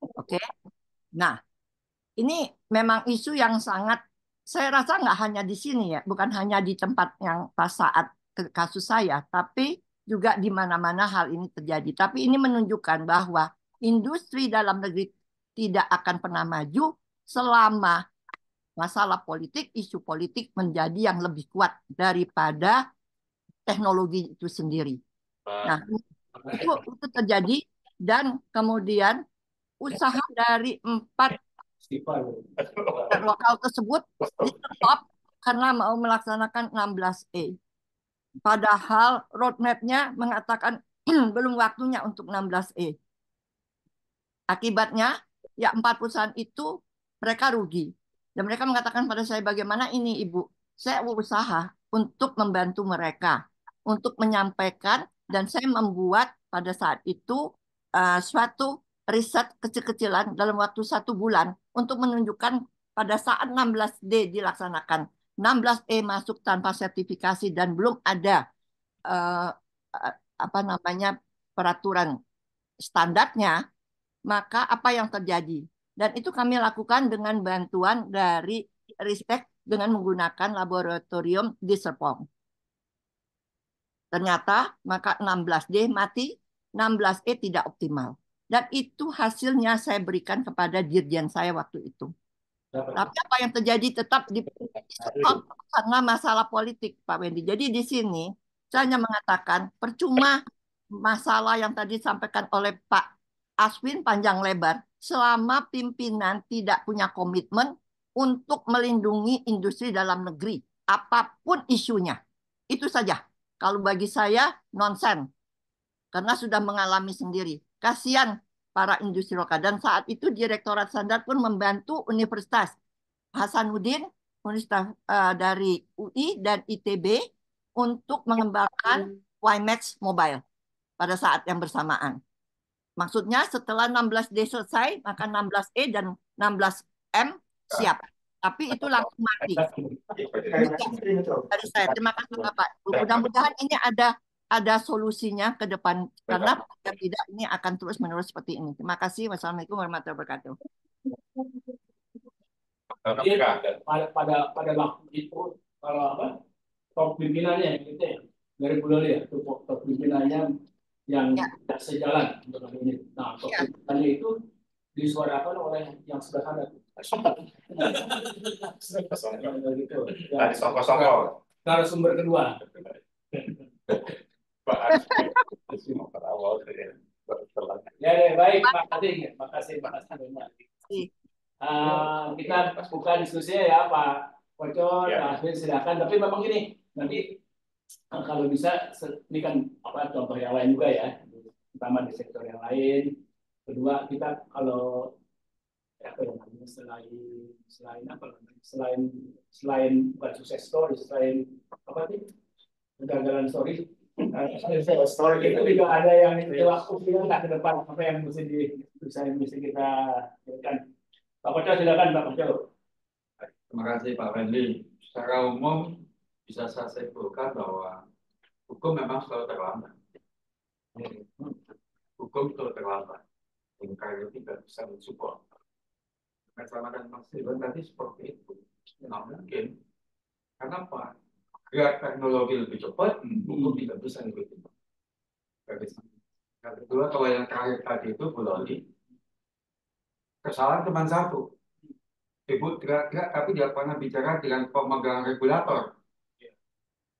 Oke. Nah, ini memang isu yang sangat, saya rasa nggak hanya di sini ya, bukan hanya di tempat yang pas saat kasus saya, tapi juga di mana-mana hal ini terjadi. Tapi ini menunjukkan bahwa industri dalam negeri tidak akan pernah maju selama masalah politik, isu politik menjadi yang lebih kuat daripada teknologi itu sendiri. Nah, itu terjadi dan kemudian usaha dari 4 lokal tersebut di-stop karena mau melaksanakan 16E. Padahal roadmap-nya mengatakan belum waktunya untuk 16E. Akibatnya, ya 4 perusahaan itu mereka rugi. Dan mereka mengatakan pada saya, bagaimana ini Ibu? Saya berusaha untuk membantu mereka, untuk menyampaikan, dan saya membuat pada saat itu suatu riset kecil-kecilan dalam waktu 1 bulan untuk menunjukkan pada saat 16D dilaksanakan. 16E masuk tanpa sertifikasi dan belum ada peraturan standarnya, maka apa yang terjadi? Dan itu kami lakukan dengan bantuan dari Ristek dengan menggunakan laboratorium di Serpong. Ternyata maka 16D mati, 16E tidak optimal. Dan itu hasilnya saya berikan kepada dirjen saya waktu itu. Tapi apa yang terjadi tetap di stop karena masalah politik, Pak Wendy. Jadi di sini saya hanya mengatakan percuma masalah yang tadi disampaikan oleh Pak Aswin panjang lebar selama pimpinan tidak punya komitmen untuk melindungi industri dalam negeri, apapun isunya. Itu saja. Kalau bagi saya nonsen, karena sudah mengalami sendiri. Kasihan para industri lokal. Dan saat itu Direktorat Standar pun membantu Universitas Hasanuddin, Universitas dari UI dan ITB untuk mengembangkan WiMAX Mobile pada saat yang bersamaan. Maksudnya setelah 16D selesai, maka 16E dan 16M siap. Tapi itu langsung mati. Dari saya. Terima kasih Bapak. Mudah-mudahan ini ada solusinya ke depan. Karena tidak ini akan terus-menerus seperti ini. Terima kasih. Wassalamualaikum warahmatullahi wabarakatuh. Pada waktu itu, kalau top pimpinannya gitu ya, dari Bulog ya, top pimpinannya yang tidak sejalan untuk ini. Nah, pertanyaannya itu disuarakan oleh yang sebelah kanan. Tadi songkol-songkol. Narasumber kedua. Ya, baik, makasih banyak. Kita buka diskusinya ya, Pak Koco, Pak Aswin, silakan. Tapi memang gini, nanti kalau bisa, ini kan contoh yang lain juga ya, pertama di sektor yang lain. Kedua, kita kalau selain bukan sukses story, selain kegagalan story, itu juga ada yang kita ke depan apa yang mesti kita lakukan. Pak Koco, silakan Pak Koco. Terima kasih Pak Wendy. Secara umum bisa saya simpulkan bahwa hukum memang selalu terlambat. Hukum selalu terlambat. Karena tidak bisa mensupport. Keselamatan Mas Iwan tadi seperti itu. Nggak mungkin. Kenapa? Gerak teknologi lebih cepat, hukum tidak bisa ngikutin. Yang kedua, kalau yang terakhir tadi itu Bu Loli, kesalahan cuma satu. Ibu gerak-gerak tapi dia pernah bicara dengan pemegang regulator.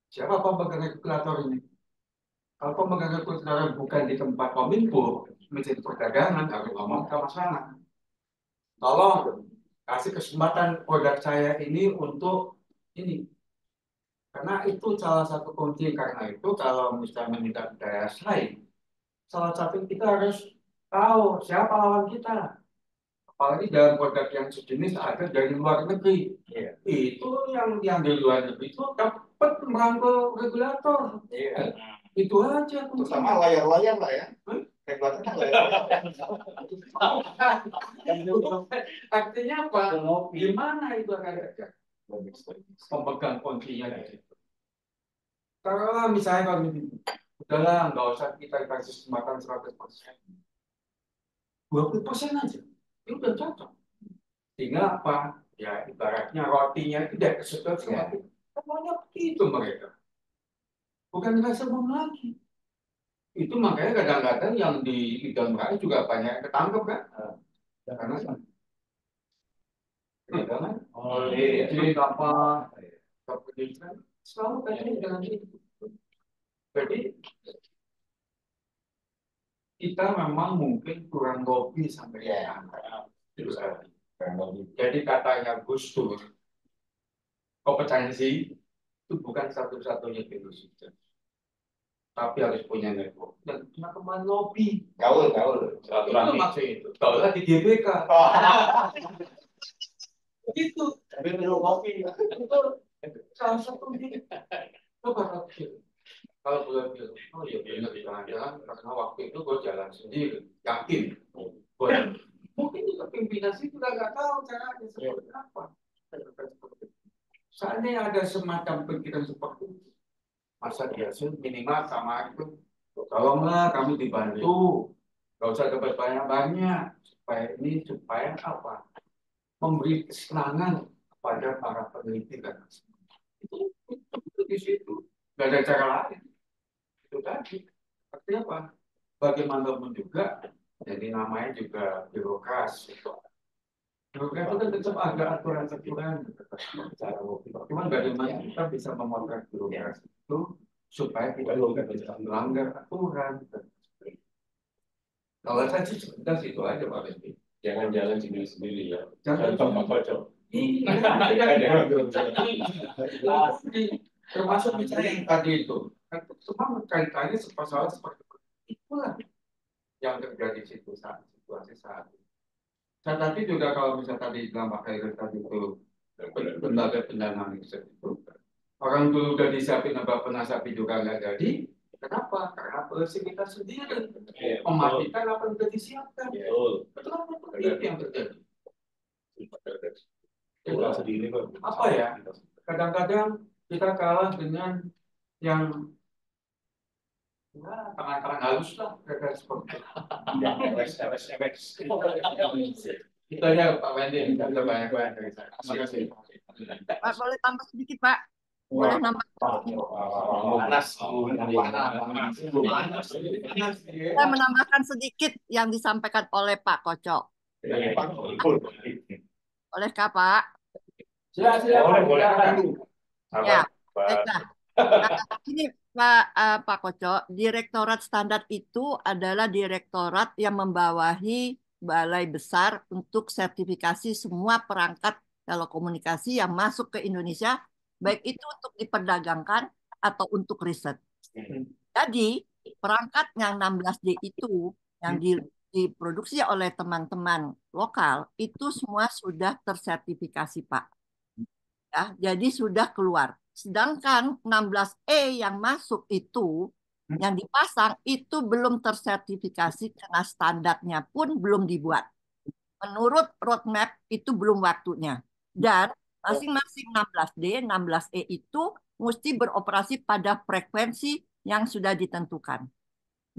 Siapa pemegang regulator ini? Kalau pemegang regulator bukan di tempat Kominfo, Menteri Perdagangan, harus ngomong ke masalah. Tolong kasih kesempatan produk saya ini untuk ini. Karena itu salah satu kunci. Karena itu kalau misalnya menindak daya saing, salah satu kita harus tahu siapa lawan kita. Apalagi dalam produk yang sejenis ada dari luar negeri. Itu yang dari luar negeri itu dapat merangkul regulator. Iya. Itu aja. Terutama layar-layar lah ya. Regulatornya layar-layar. Artinya apa? Gimana itu ada pemegang kuncinya di situ? Taruhlah misalnya kalau udahlah nggak usah kita kasih kesempatan 100%. 20% aja. Itu udah cocok. Sehingga apa? Ya ibaratnya rotinya itu tidak kesedot seperti semuanya begitu mereka. Bukan rasa bom lagi. Itu makanya kadang-kadang yang di Idam Rai juga banyak yang ketangkep kan? Karena kan? Jadi apa? Kependidikan selalu kayaknya dengan itu. Jadi kita memang mungkin kurang lobby sampai jadi katanya Gus Dur, kompetensi itu bukan satu-satunya filosofi, tapi harus punya network dan punya teman lobby. Gaul. Itu maksud itu. Kalau di GBK. Itu. Itu salah satu coba kalau bulan biru, oh iya benar jalan-jalan karena waktu itu gue jalan sendiri, yakin. Mungkin juga pimpinan sih juga nggak tahu caranya seperti apa. Seandainya ada semacam pikiran seperti itu, masa dia minimal sama itu, tolonglah kami dibantu, nggak usah dapat banyak-banyak, supaya apa? Memberi kesenangan kepada para peneliti dan itu di situ, nggak ada cara lain. Itu tadi, artinya apa? Bagaimanapun juga, jadi namanya juga birokrasi. Birokrasi itu kan tetap ada aturan-aturan. Cuman bagaimana kita bisa memotret birokrasi itu supaya kita bisa melanggar aturan. Kalau saya sih sebentar itu aja Pak Benny. Jangan jalan sendiri-sendiri ya. Jangan cocok. Termasuk misalnya yang tadi itu. Semua kaitannya masalah seperti itulah yang terjadi situasi saat ini. Saya tadi juga kalau misalnya tadi bilang Pak Khairul tadi itu lembaga pendanaan riset itu orang dulu udah disiapin lembaga penasihat juga nggak jadi. Kenapa? Karena polisi kita sendiri memastikan apa yang sudah disiapkan. Betul itu yang terjadi. Apa ya? Kadang-kadang kita kalah dengan yang tangan-tangan halus lah, seperti itu aja Pak Wendy, kita banyak-banyak dari saya. Terima kasih. Pak, boleh tambah sedikit Pak? Boleh nambah? Saya menambahkan sedikit yang disampaikan oleh Pak Koco. Bolehkah Pak? Silakan. Ya, baiklah. Ini Pak Koco, Direktorat Standar itu adalah direktorat yang membawahi Balai Besar untuk sertifikasi semua perangkat telekomunikasi yang masuk ke Indonesia, baik itu untuk diperdagangkan atau untuk riset. Jadi, perangkat yang 16D itu yang diproduksi oleh teman-teman lokal, itu semua sudah tersertifikasi, Pak. Ya, jadi sudah keluar. Sedangkan 16E yang masuk itu, yang dipasang itu belum tersertifikasi karena standarnya pun belum dibuat. Menurut roadmap itu belum waktunya. Dan masing-masing 16D, 16E itu mesti beroperasi pada frekuensi yang sudah ditentukan.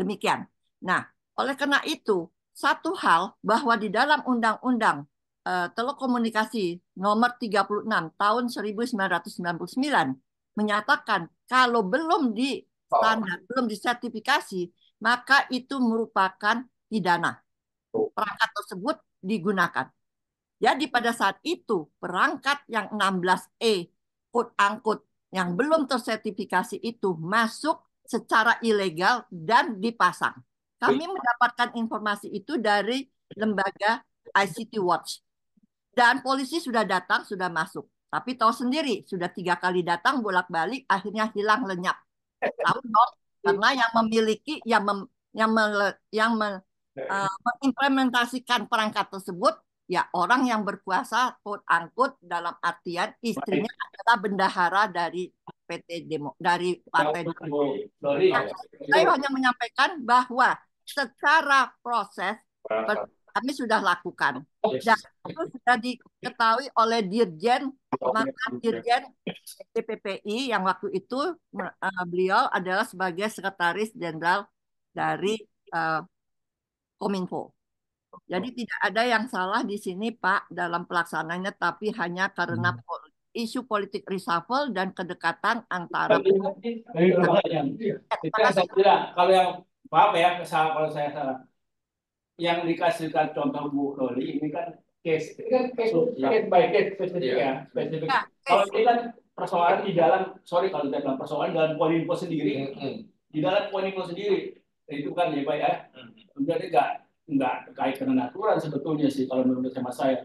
Demikian. Nah, oleh karena itu, satu hal bahwa di dalam Undang-Undang Telekomunikasi nomor 36 tahun 1999 menyatakan kalau belum di standar, belum disertifikasi, maka itu merupakan pidana. Perangkat tersebut digunakan. Jadi pada saat itu perangkat yang 16E quote-unquote yang belum tersertifikasi itu masuk secara ilegal dan dipasang. Kami mendapatkan informasi itu dari lembaga ICT Watch. Dan polisi sudah datang, sudah masuk. Tapi tahu sendiri, sudah 3 kali datang bolak-balik, akhirnya hilang lenyap. Tahu dong? Karena yang memiliki, mengimplementasikan perangkat tersebut, ya orang yang berkuasa, quote unquote, dalam artian istrinya adalah bendahara dari PT Demo, dari Partai Lori. Nah, saya hanya menyampaikan bahwa secara proses kami sudah lakukan dan itu sudah diketahui oleh Dirjen, maka Dirjen DPPI yang waktu itu beliau adalah sebagai Sekretaris Jenderal dari Kominfo. Jadi tidak ada yang salah di sini Pak dalam pelaksanaannya, tapi hanya karena isu politik reshuffle dan kedekatan antara. Itu yang saya kira, kalau yang maaf ya, kalau saya salah, yang dikasihkan contoh Bu Loli ini kan case by case spesifik ya, spesifik. Kalau ini kan persoalan di dalam, sorry kalau saya bilang persoalan dalam Kominfo sendiri, di dalam Kominfo sendiri itu kan ya Pak ya, jadi nggak terkait dengan aturan sebetulnya sih kalau menurut saya.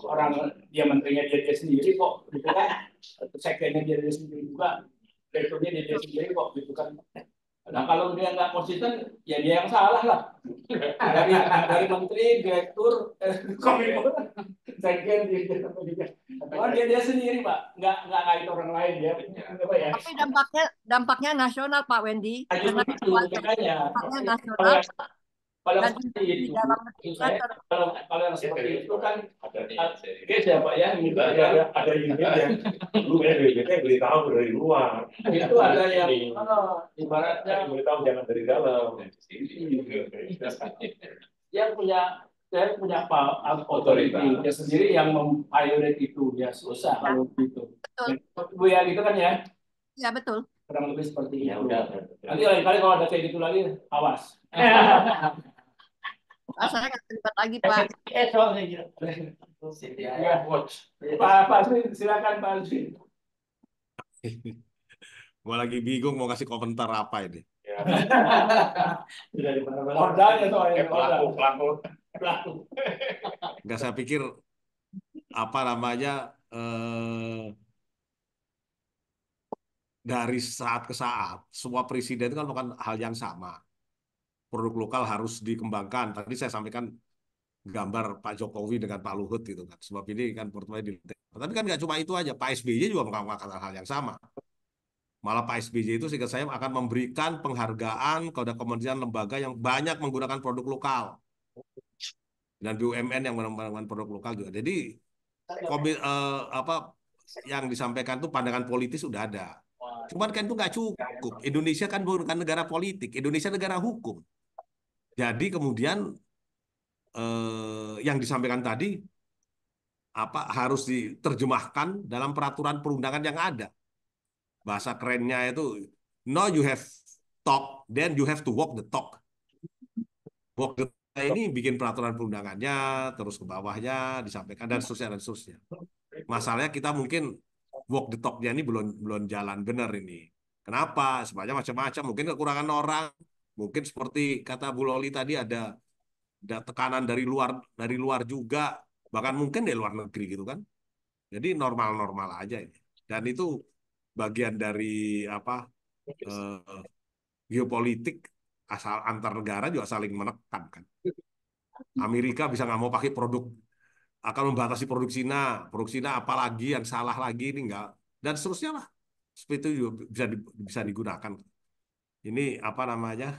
Orang dia menterinya dia sendiri kok, gitu kan? Sekjennya dia sendiri juga, direkturnya dia sendiri kok, gitu kan? Nah kalau dia nggak konsisten, ya dia yang salah lah. Dari menteri, direktur, kominfo, sekjen dia sendiri Pak, nggak ngait orang lain ya. Tapi dampaknya nasional Pak Wendy. Makanya nasional. Kalau seperti itu, kalau yang seperti itu kan case ya Pak ya, ada unit yang lu BPT beritahu dari luar. Itu ada yang ibaratnya beritahu jangan dari dalam. Yang punya otoritas dia sendiri yang mempilot itu, ya susah kalau begitu. Bu ya gitu kan ya? Ya betul. Kurang lebih seperti itu. Nanti lain kali kalau ada kayak gitu lagi, awas. Saya nggak terlibat lagi Pak. Pak Azwin, silakan Pak Azwin. Gua lagi bingung mau kasih komentar apa ini. Ordalnya soalnya pelaku. Nggak, saya pikir apa namanya dari saat ke saat semua presiden itu kan melakukan hal yang sama. Produk lokal harus dikembangkan. Tadi saya sampaikan gambar Pak Jokowi dengan Pak Luhut gitu kan. Sebab ini kan portfolio di. Tapi kan nggak cuma itu aja. Pak SBY juga melakukan hal yang sama. Malah Pak SBY itu sehingga saya akan memberikan penghargaan kepada kementerian lembaga yang banyak menggunakan produk lokal dan BUMN yang menggunakan produk lokal juga. Jadi yang disampaikan itu pandangan politis sudah ada. Cuman kan itu nggak cukup. Indonesia kan bukan negara politik. Indonesia negara hukum. Jadi kemudian yang disampaikan tadi harus diterjemahkan dalam peraturan perundangan yang ada. Bahasa kerennya itu now you have talk, then you have to walk the talk. Walk the talk ini bikin peraturan perundangannya, terus ke bawahnya disampaikan dan seterusnya. Masalahnya kita mungkin walk the talk-nya ini belum jalan benar ini. Kenapa? Sebenarnya macam-macam. Mungkin kekurangan orang. Mungkin seperti kata Bu Loli tadi ada tekanan dari luar juga, bahkan mungkin dari luar negeri gitu kan. Jadi normal-normal aja ini. Dan itu bagian dari geopolitik asal antar negara juga saling menekan kan. Amerika bisa nggak mau pakai produk, akan membatasi produk Cina apalagi yang salah lagi ini enggak, dan seterusnya lah. Seperti itu juga bisa digunakan. Ini apa namanya?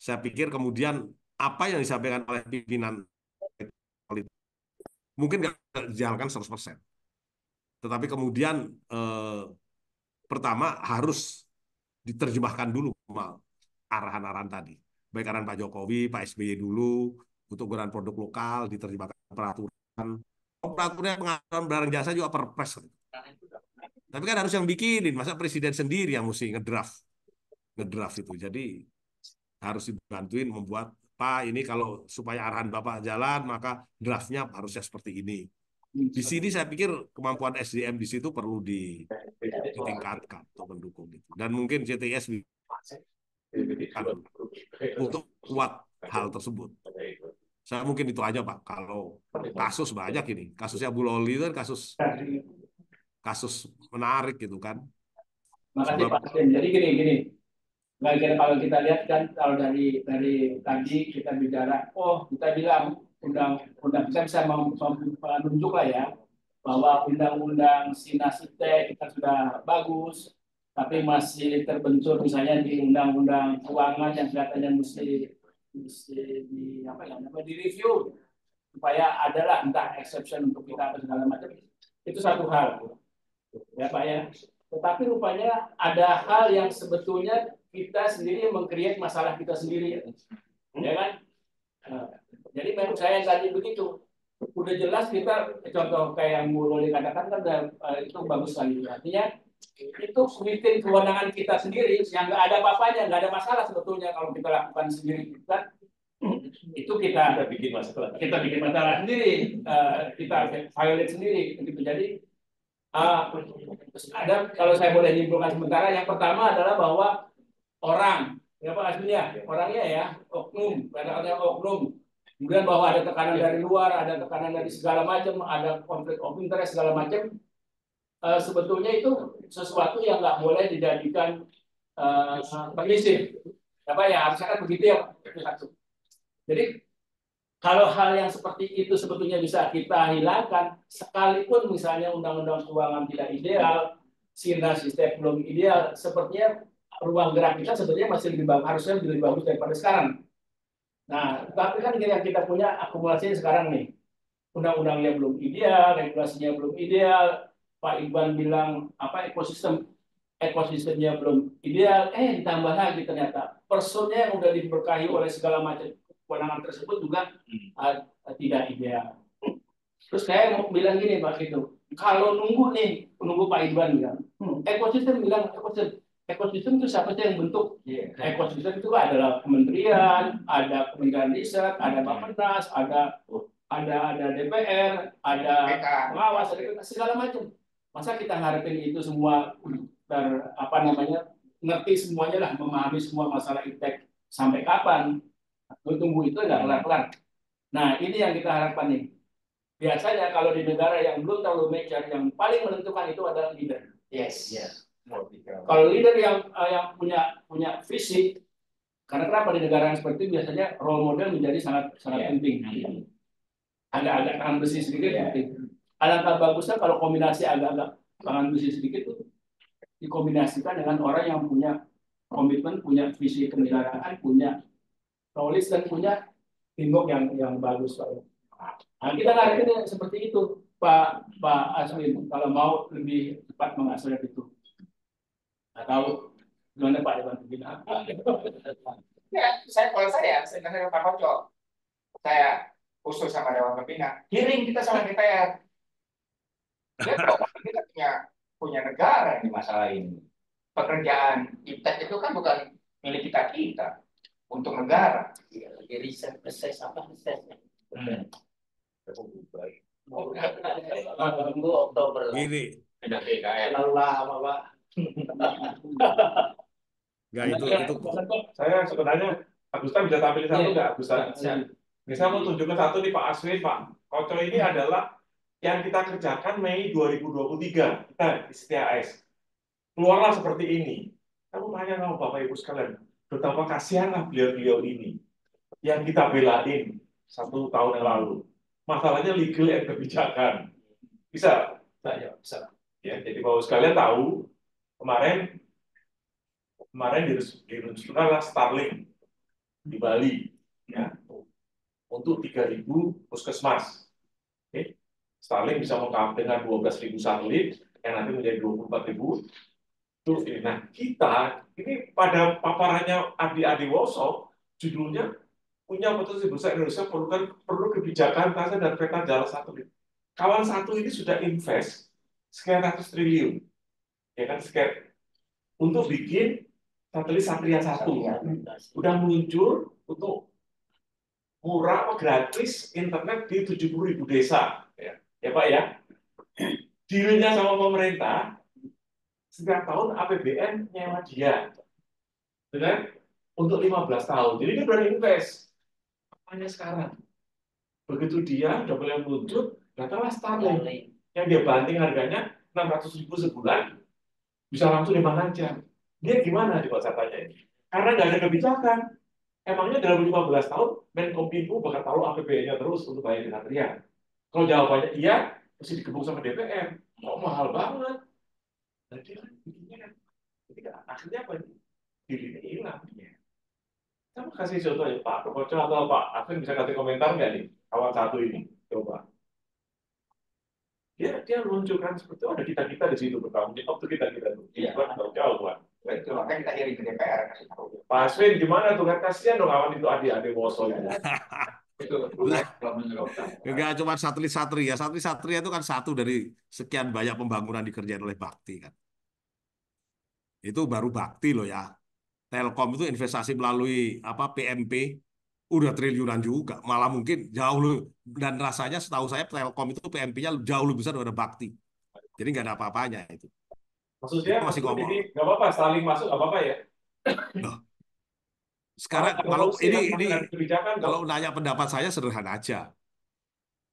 Saya pikir kemudian apa yang disampaikan oleh pimpinan politik mungkin nggak dijalankan 100%. Tetapi kemudian pertama harus diterjemahkan dulu arahan-arahan tadi. Baik arahan Pak Jokowi, Pak SBY dulu untuk penggunaan produk lokal diterjemahkan peraturan. Peraturannya pengaturan barang jasa juga perpres. Tapi kan harus yang bikinin, masa presiden sendiri yang mesti ngedraft itu. Jadi harus dibantuin membuat Pak ini kalau supaya arahan Bapak jalan maka draftnya harusnya seperti ini. Di sini saya pikir kemampuan SDM di situ perlu ditingkatkan untuk mendukung itu. Dan mungkin CTS untuk kuat hal tersebut. Saya mungkin itu aja Pak. Kalau kasus banyak ini, kasusnya Bu Loli itu kan kasus menarik gitu kan. Makasih Pak. Jadi gini. Kalau kita lihat kan kalau dari tadi kita bicara, kita bilang undang kita bisa menunjuk lah ya bahwa undang-undang Sinasite kita sudah bagus, tapi masih terbentur misalnya di undang-undang keuangan yang kelihatannya mesti di apa ya namanya di review supaya adalah entah exception untuk kita atau segala macam, itu satu hal ya Pak ya. Tetapi rupanya ada hal yang sebetulnya kita sendiri meng-create masalah kita sendiri ya kan. Jadi menurut saya tadi begitu, udah jelas kita contoh kayak yang Bu Loli katakan kan itu bagus sekali, artinya itu within kewenangan kita sendiri yang nggak ada apa-apanya, nggak ada masalah sebetulnya kalau kita lakukan sendiri kita itu kita bikin masalah sendiri, kita violate sendiri gitu. Jadi ada, kalau saya boleh nyimpulkan sementara, yang pertama adalah bahwa orang ya Pak Asmi ya, orangnya ya oknum, kadang-kadang oknum, kemudian bahwa ada tekanan dari luar, ada tekanan dari segala macam, ada konflik of interest segala macam. Sebetulnya itu sesuatu yang nggak boleh dijadikan permisif. Apa ya, harusnya kan begitu ya. Jadi kalau hal yang seperti itu sebetulnya bisa kita hilangkan, sekalipun misalnya undang-undang keuangan tidak ideal, sehingga sistem belum ideal, sepertinya ruang gerak kita sebetulnya masih harusnya lebih bagus daripada sekarang. Nah, tapi kan yang kita punya akumulasinya sekarang nih, undang-undangnya belum ideal, regulasinya belum ideal. Pak Iqbal bilang apa ekosistemnya belum ideal, ditambah lagi ternyata personnya yang udah diberkahi oleh segala macam kewenangan tersebut juga tidak ideal. Terus saya mau bilang gini Pak itu, kalau nunggu Pak Iqbal bilang, ekosistem itu siapa sih yang bentuk? Ekosistem itu adalah kementerian, ada kementerian riset, ada Bappenas, ada DPR, ada pengawas, ada segala macam. Masa kita ngarepin itu semua ngerti semuanya lah, memahami semua masalah iptek sampai kapan? Tunggu itu nggak kelar-kelar. Nah, ini yang kita harapkan nih. Biasanya kalau di negara yang belum terlalu mature, yang paling menentukan itu adalah leader. Yes. Kalau leader yang punya visi, karena kenapa di negara yang seperti itu biasanya role model menjadi sangat penting. Agak-agak tangan besi sedikit penting. Alangkah bagusnya kalau kombinasi agak-agak tangan besi sedikit itu dikombinasikan dengan orang yang punya komitmen, punya visi kenegaraan, punya knowledge dan punya teamwork yang bagus. Nah, kita ngarepin seperti itu, Pak Aswin, kalau mau lebih cepat mengakselerasi itu. Atau gimana Pak Dewan bilang? Ya, kalau saya dengan Pak Koco, saya usul sama Dewan Pembina, hearing kita sama DPR. Kita punya negara di masalah ini. Pekerjaan iptek itu kan bukan milik kita untuk negara. Riset, Tunggu Oktober lah. Gini. Ada PKL lama Pak. Enggak itu. Saya sebenarnya Agusta bisa tampil satu nggak Agusta? Bisa mau tunjukkan satu nih Pak Aswin, Pak Koco ini adalah yang kita kerjakan Mei 2023 kita di CTAS. Keluarlah seperti ini. Kamu tanya sama Bapak Ibu sekalian, betapa kasihanlah beliau-beliau ini yang kita belain 1 tahun yang lalu. Masalahnya legal and kebijakan. Bisa? Bisa. Ya, jadi Bapak sekalian tahu kemarin diluncurkanlah Starlink di Bali, ya, untuk 3.000 puskesmas. Oke. Starlink bisa mengkap dengan 12.000 satelit yang nanti menjadi 24.000. Nah, kita ini pada paparannya Adi Adiwoso, judulnya punya potensi besar Indonesia perlu kebijakan tata dan peta jalan satelit. Kawan satu ini sudah invest sekian ratus triliun, ya kan, sekian untuk bikin satelit Satria 1. Udah meluncur untuk murah atau gratis internet di 70.000 desa, ya Pak ya. Dealnya sama pemerintah setiap tahun APBN nyewa dia, dengan untuk 15 tahun. Jadi dia berani invest. Hanya sekarang, begitu dia udah mulai meluncur, datanglah Starlink yang dia banting harganya 600.000 sebulan, bisa langsung di mana aja. Dia gimana coba saya tanya ini? Karena nggak ada kebijakan. Emangnya dalam 15 tahun Menkominfo bakal tahu APBN-nya terus untuk bayar Satria? Kalau jawabannya iya, mesti digebuk sama DPR. Kok mahal banget? Jadi kan bikinnya kan akhirnya apa? Dirinya hilang. Saya mau kasih contoh ya Pak, Koco atau Pak Afin bisa kasih komentar nggak nih kawan satu ini? Coba. Dia luncurkan seperti itu, ada kita di situ bertanggung jawab tuh kita tuh. Iya. Bertanggung jawab Pak. Betul, makanya kita kirim ke DPR kasih tahu. Pak Aswin gimana tuh kan kasihan dong kawan itu adik-adik Woso itu. Enggak cuma satelit Satria. Satelit Satria itu kan satu dari sekian banyak pembangunan dikerjain oleh Bakti kan. Itu baru Bakti loh ya. Telkom itu investasi melalui apa PMP udah triliunan juga, malah mungkin jauh lebih, dan rasanya setahu saya Telkom itu PMP-nya jauh lebih besar daripada Bakti. Jadi nggak ada apa-apanya itu. Maksudnya masih ngomong. Ini nggak apa-apa, saling masuk nggak apa-apa ya. Loh. Sekarang kalau ini kalau nanya pendapat saya sederhana aja.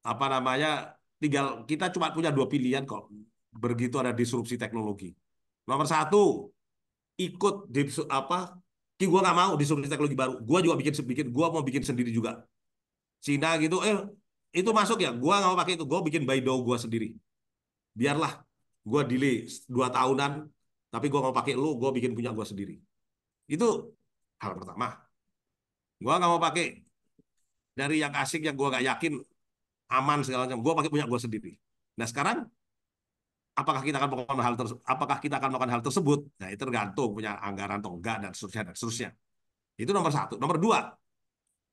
Apa namanya? Tinggal kita cuma punya dua pilihan kok. Begitu ada disrupsi teknologi. Nomor satu, ikut di apa? Gue nggak mau disrupsi teknologi baru. Gue juga gue mau bikin sendiri juga. Cina gitu, itu masuk ya. Gue nggak mau pakai itu. Gue bikin Baidu gue sendiri. Biarlah, gue delay 2 tahunan, tapi gue mau pakai lu, gue bikin punya gue sendiri. Itu hal pertama. Gue nggak mau pakai dari yang asing yang gue nggak yakin aman segala macam. Gue pakai punya gue sendiri. Nah sekarang apakah kita akan melakukan hal tersebut? Nah, itu tergantung punya anggaran atau enggak dan seterusnya dan seterusnya. Itu nomor satu. Nomor dua,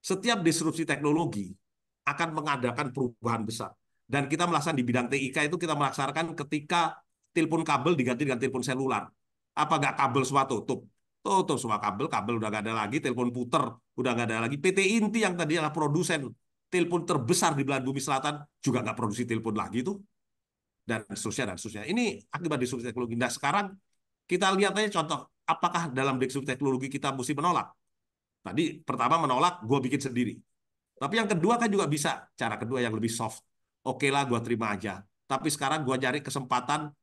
setiap disrupsi teknologi akan mengadakan perubahan besar. Dan kita melaksanakan di bidang TIK itu kita melaksanakan ketika telepon kabel diganti dengan telepon seluler. Apa enggak kabel semua tutup? Tutup semua kabel udah nggak ada lagi, telepon puter udah nggak ada lagi. PT Inti yang tadi adalah produsen telepon terbesar di belahan bumi selatan juga nggak produksi telepon lagi tuh. Dan seterusnya. Ini akibat disrupsi teknologi. Nah sekarang kita lihat aja contoh, apakah dalam disrupsi teknologi kita mesti menolak? Tadi pertama menolak, gue bikin sendiri. Tapi yang kedua kan juga bisa, cara kedua yang lebih soft. Oke lah, gue terima aja. Tapi sekarang gue cari kesempatan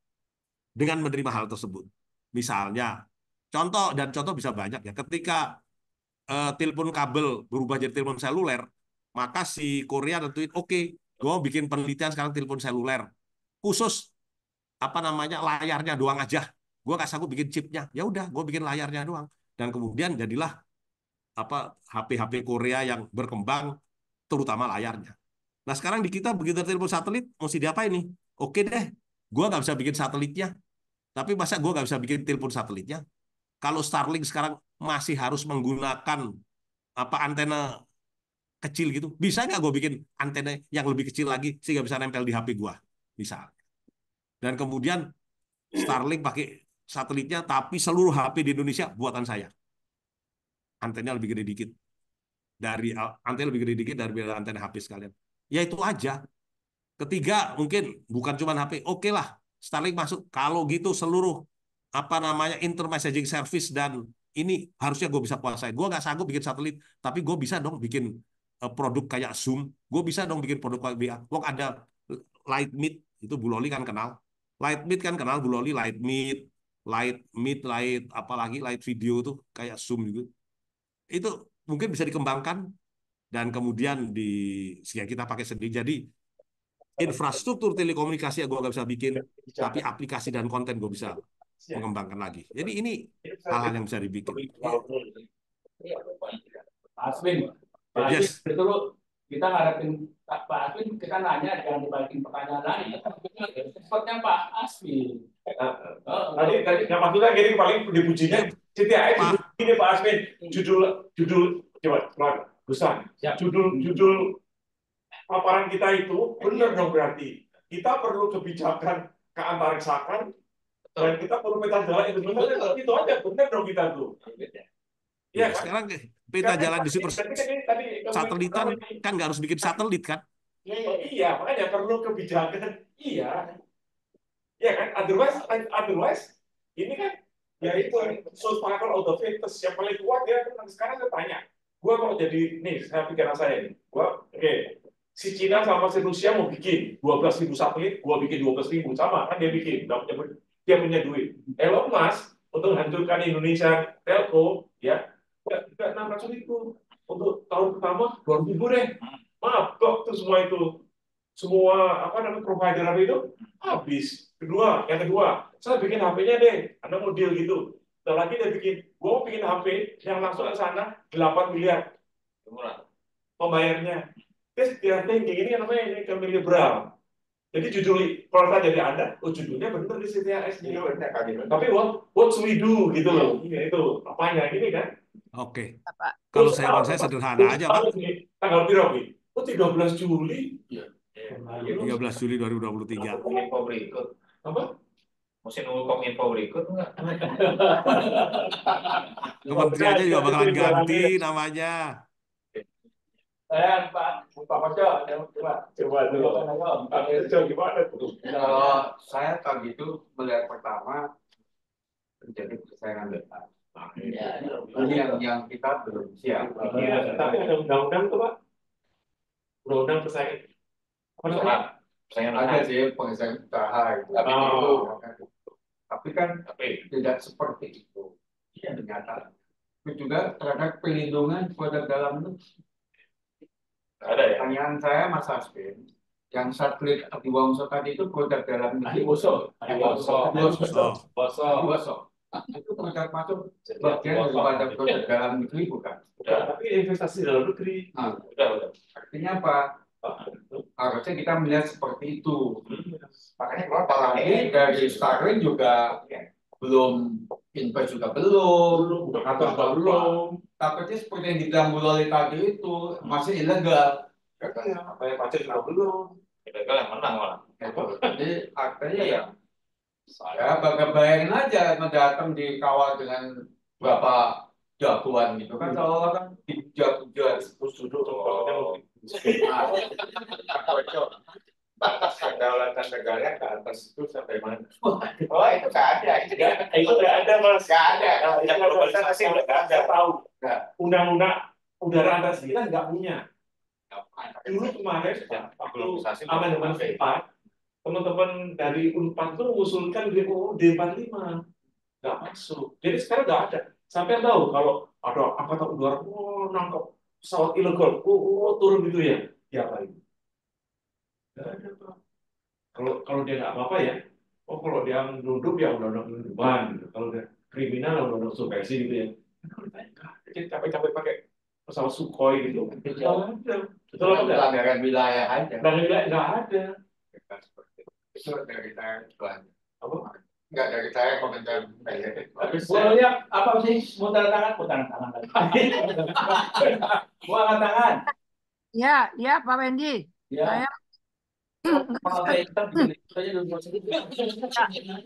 dengan menerima hal tersebut. Misalnya, contoh bisa banyak ya. Ketika telepon kabel berubah jadi telepon seluler, maka si Korea tentuin, oke, gue mau bikin penelitian sekarang telepon seluler. Khusus apa namanya layarnya doang aja, gue nggak sanggup bikin chipnya, ya udah gue bikin layarnya doang, dan kemudian jadilah apa HP Korea yang berkembang terutama layarnya. Nah sekarang di kita begitu telepon satelit mesti diapain nih? Oke deh, gue nggak bisa bikin satelitnya, tapi masa gue nggak bisa bikin telepon satelitnya? Kalau Starlink sekarang masih harus menggunakan apa antena kecil gitu, bisa nggak gue bikin antena yang lebih kecil lagi sehingga bisa nempel di HP gue, misalnya. Dan kemudian Starlink pakai satelitnya, tapi seluruh HP di Indonesia buatan saya. Antenanya lebih gede dikit. Antena lebih gede dikit dari antena HP sekalian. Ya itu aja. Ketiga, mungkin bukan cuma HP. Oke lah, Starlink masuk. Kalau gitu seluruh apa namanya intermessaging service dan ini harusnya gue bisa kuasai. Gue nggak sanggup bikin satelit, tapi gue bisa dong bikin produk kayak Zoom. Gue bisa dong bikin produk kayak BA. Wong ada Lightmeet, itu Bu Loli kan kenal. Lightmeet kan kenal Bu Loli, Lightmeet, apalagi Light Video tuh kayak Zoom gitu. Itu mungkin bisa dikembangkan dan kemudian kita pakai sendiri. Jadi infrastruktur telekomunikasi yang gue nggak bisa bikin, tapi aplikasi dan konten gue bisa mengembangkan lagi. Jadi ini hal-hal yang bisa dibikin. Aswin, yes. Betul. Kita ngarepin Pak Aswin, kita nanya jangan dibalikin pertanyaan lain. Sepertinya Pak Aswin. Tadi yang maksudnya gini paling dipujinya CTAS ini Pak Aswin judul coba Gusan judul paparan kita itu benar dong, berarti kita perlu kebijakan keantariksakan dan kita perlu peta jalan itu aja benar dong kita tuh. Ya, kan? Sekarang peta jalan di super satelitan kan nggak harus bikin satelit kan? Iya, makanya perlu kebijakan. Iya. Ya kan, otherwise ini kan ya itu survival of the fittest yang paling kuat ya. Sekarang saya tanya, gua mau jadi saya pikiran saya nih, si Cina sama si Rusia mau bikin 12.000 satelit, gua bikin 12.000 sama kan dia bikin, dia punya duit. Elon Musk untuk hancurkan Indonesia telco ya nggak 600.000 untuk tahun pertama 2.000 deh, maaf blok tuh semua provider itu habis. Yang kedua, saya bikin HP-nya deh, ada model gitu. Dan lagi dia bikin, gue mau bikin HP yang langsung ke sana 8 miliar pembayarnya. Terus dia thinking ini namanya ini Camille Brown. Jadi judul kalau saya jadi Anda, judulnya bener di CTAS ini. Tapi what should we do gitu loh. Ini itu apanya ini kan? Oke. Pak. Kalau Terus saya sederhana aja, Pak. Tanggal berapa? 13 Juli. 13 Juli 2023. Info berikut. Apa? Mesti nunggu kominfo berikut enggak? Kementeriannya juga bakalan ganti namanya. Pak Koco, Coba dulu. Gimana tuh? Kalau saya tadi itu melihat pertama terjadi persaingan lebar. Ini yang kita belum siap. Tapi ada undang-undang tuh Pak. Undang-undang persaingan. Apa namanya? Ada sih persaingan usaha itu. Tapi kan tidak seperti itu. Ternyata. Itu juga terhadap pelindungan produk dalam negeri. Ada ya? Pertanyaan saya Mas Aswin, yang satelit Adiwongso tadi itu produk dalam negeri. Adiwoso. Itu produk masuk bagian daripada produk dalam negeri bukan? Tapi investasi dalam negeri. Nah, Udah. artinya apa? Harusnya kita melihat seperti itu. Makanya keluar Apalagi dari Starlink juga belum invest juga belum atau belum. Takutnya seperti yang dibilang Bu Loli tadi itu masih ilegal. Apa yang pajak juga belum. Ilegal yang menang malah. Jadi artinya ya saya bayangin aja mendatang dikawal dengan berapa jagoan gitu kan kalau kan dijat-jat Terus duduk Batas kedaulatan negara ke atas itu sampai mana? Oh itu nggak ada. Itu nggak ada Mas. Nggak ada. Yang globalisasi nggak tahu. Undang-undang udara atas kita nggak punya. Dulu kemarin waktu amandemen 4, teman-teman dari Unpad itu mengusulkan DUUD 45 nggak masuk. Jadi sekarang nggak ada. Sampai tahu kalau ada angkatan udara, nangkep pesawat ilegal, turun gitu ya, diapain? Nggak ada Pak. Kalau dia nggak apa-apa ya, kalau dia nunduk ya undang-undang penundukan gitu. Kalau dia kriminal undang-undang subversi gitu ya. Kalau ditanya nggak, capek-capek pakai pesawat Sukhoi gitu, nggak ada. Betul apa enggak? pelanggaran wilayah aja. Nggak ada. Itu dari saya Apa? Enggak dari saya komentar. Bolanya apa sih? Mau tanda tangan? Mau tanda tangan lagi. Mau angkat tangan? Ya, Pak Wendy. Ya.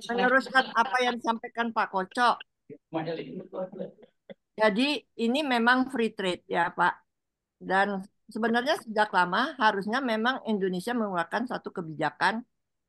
Meneruskan apa yang disampaikan Pak Koco. Jadi ini memang free trade ya Pak. Dan sebenarnya sejak lama harusnya memang Indonesia mengeluarkan satu kebijakan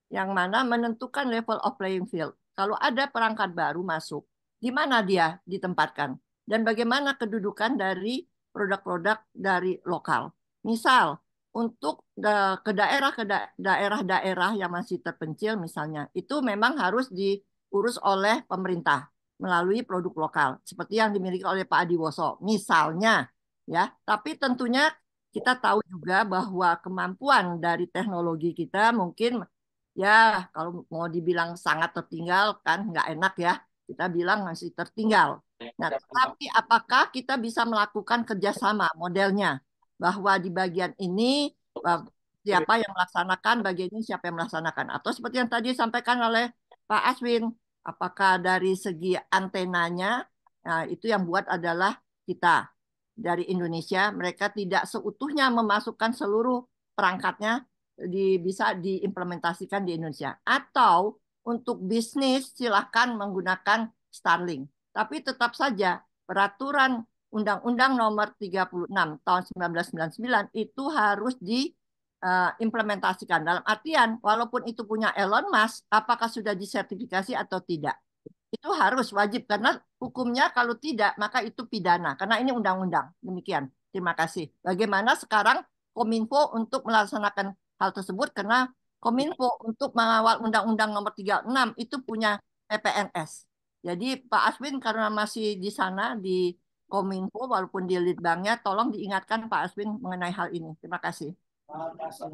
yang mana menentukan level of playing field. Kalau ada perangkat baru masuk, di mana dia ditempatkan? Dan bagaimana kedudukan dari produk-produk dari lokal. Misal, untuk ke daerah-daerah yang masih terpencil misalnya, itu memang harus diurus oleh pemerintah melalui produk lokal, seperti yang dimiliki oleh Pak Adiwoso, misalnya. Ya, tapi tentunya kita tahu juga bahwa kemampuan dari teknologi kita mungkin ya kalau mau dibilang sangat tertinggal kan nggak enak ya, kita bilang masih tertinggal. Nah, tapi apakah kita bisa melakukan kerjasama modelnya bahwa di bagian ini siapa yang melaksanakan, bagian ini siapa yang melaksanakan, atau seperti yang tadi disampaikan oleh Pak Aswin, apakah dari segi antenanya, nah, itu yang buat adalah kita dari Indonesia, mereka tidak seutuhnya memasukkan seluruh perangkatnya bisa diimplementasikan di Indonesia. Atau untuk bisnis silahkan menggunakan Starlink. Tapi tetap saja peraturan Undang-Undang Nomor 36 tahun 1999 itu harus diimplementasikan. Dalam artian, walaupun itu punya Elon Musk, apakah sudah disertifikasi atau tidak? Itu harus wajib karena hukumnya kalau tidak maka itu pidana karena ini undang-undang. Demikian. Terima kasih. Bagaimana sekarang Kominfo untuk melaksanakan hal tersebut karena Kominfo untuk mengawal Undang-Undang Nomor 36 itu punya PPNS. Jadi Pak Aswin karena masih di sana di Kominfo walaupun di Litbangnya tolong diingatkan Pak Aswin mengenai hal ini. Terima kasih.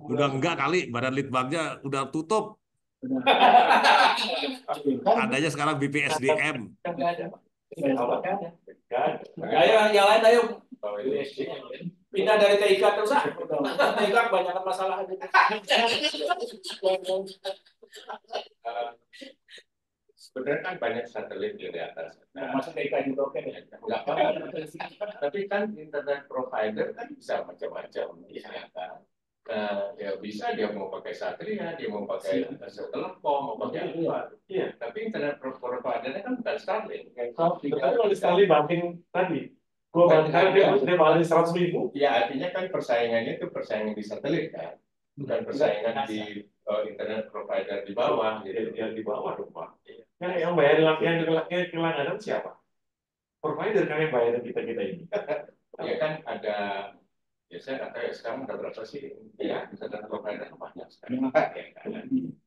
Udah enggak kali, Badan Litbangnya udah tutup. Adanya sekarang BPSDM. Ayo yang lain ayo. Pindah dari TIK terus ah. TIK kebanyakan masalah aja. Sebenarnya kan banyak satelit di atas. Masuk TIK juga oke ya. Nggak apa-apa. Tapi kan internet provider kan bisa macam-macam. Ya bisa dia mau pakai Satria, dia mau pakai Telkom, mau pakai apa. Iya. Tapi internet providernya kan bukan Starlink. Kalau di Starlink banding tadi, gua bandingkan dia malah 100.000. Ya Artinya kan persaingannya itu persaingan di satelit kan, bukan persaingan di internet provider di bawah. Gitu. Yang di bawah dong Pak. Nah, yang bayar yang langganan siapa? Provider kan yang bayar kita ini. Ya kan ada. Ya saya nggak tahu ya sekarang ada berapa sih ya internet provider banyak sekarang.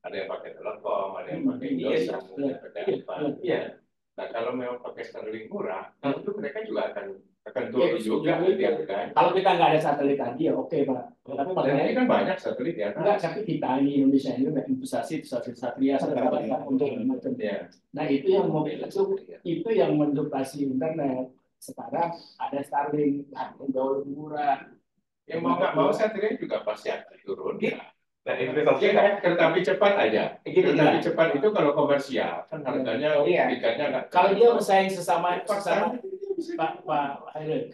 Ada yang pakai Telkom, ada yang pakai Indosat, ada apa. Iya. Nah kalau memang pakai Starlink murah, itu mereka juga akan turun juga kan. Kalau kita nggak ada satelit tadi ya oke Pak. Tapi masalahnya kan banyak satelit ya. Enggak, tapi kita ini Indonesia ini udah investasi Satria untuk macam ya. Nah itu yang mau itu yang mendukasi internet. Sekarang ada Starlink yang jauh lebih murah. Yang mau nggak mau satelit juga pasti akan turun. Nah, investasi kan kereta api cepat aja. Kereta api cepat itu kalau komersial kan harganya tiketnya kalau dia bersaing sesama Pak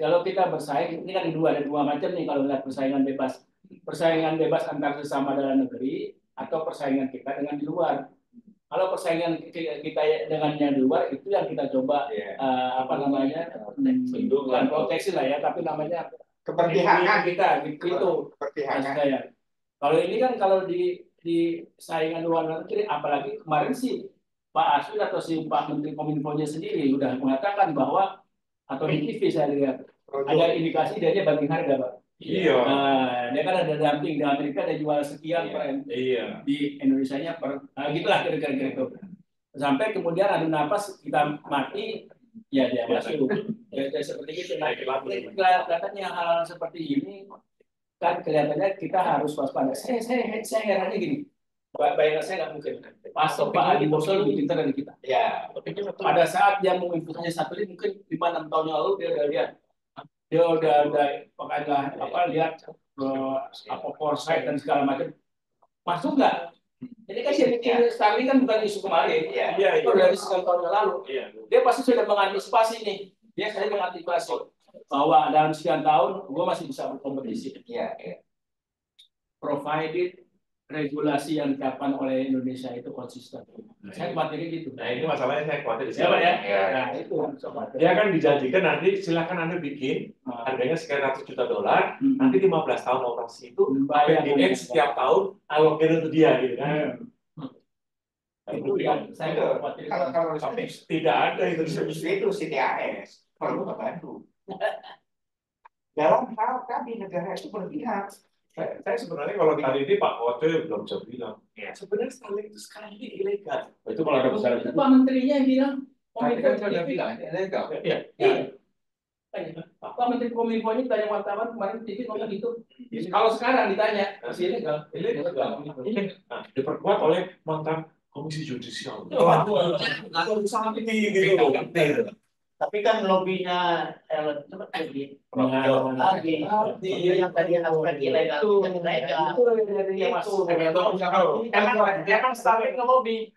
kalau kita bersaing ini kan ada dua macam nih kalau lihat persaingan bebas antar sesama dalam negeri atau persaingan kita dengan di luar. Kalau persaingan kita dengannya di luar itu yang kita coba apa namanya bukan proteksi lah ya, tapi namanya keberpihakan kita gitu. Keberpihakan. Kalau ini kan kalau di saingan luar negeri, apalagi kemarin sih Pak Aswin atau si Pak Menteri Kominfo-nya sendiri sudah mengatakan bahwa atau di TV saya lihat ada indikasi dia banting harga Pak. Iya. Nah, dia kan ada dumping di Amerika dia jual sekian iya. Di Indonesia-nya gitulah kira-kira gitu. Sampai kemudian adu napas kita mati. Ya dia masuk. Ya seperti itu. Nah, kelihatannya hal seperti ini kan kelihatannya kita harus waspada. Saya herannya gini. Bayangan saya nggak mungkin. Pak Adi Bosol lebih pintar dari kita. Ya. Pada saat dia mau investasi satelit mungkin 5-6 tahun yang lalu dia udah lihat. Dia udah lihat apa foresight dan segala macam. Masuk nggak? Ini kan Starlink kan bukan isu kemarin, itu dari sekian tahun yang lalu. Dia pasti sudah mengantisipasi nih. Dia sudah mengantisipasi bahwa dalam sekian tahun gue masih bisa berkompetisi. Provided regulasi yang ditetapkan oleh Indonesia itu konsisten. Saya khawatirnya gitu. Nah ini masalahnya saya khawatir di sini. Ya. Nah itu. Dia kan dijanjikan nanti silakan Anda bikin harganya sekian ratus juta dolar, nanti 15 tahun operasi itu APBN setiap tahun alokasi itu dia gitu kan. Itu yang saya khawatir. Kalau tidak ada itu CTAS perlu membantu. Dalam hal tadi negara itu berpihak. Saya sebenarnya kalau tadi ini Pak Kote belum bisa bilang, sebenarnya Starlink itu sekarang ini ilegal. Itu kalau ada besar itu Pak Menterinya bilang, Kominfo sudah bilang ilegal. Iya. Pak Menteri Kominfo ini tanya wartawan kemarin TV ngomong gitu. Kalau sekarang ditanya, masih ilegal. Nah, diperkuat oleh mantan Komisi Yudisial. Sangat tinggi gitu. Tapi kan lobbynya lagi yang tadi aspek ilegal Emang Starlink ngelobi.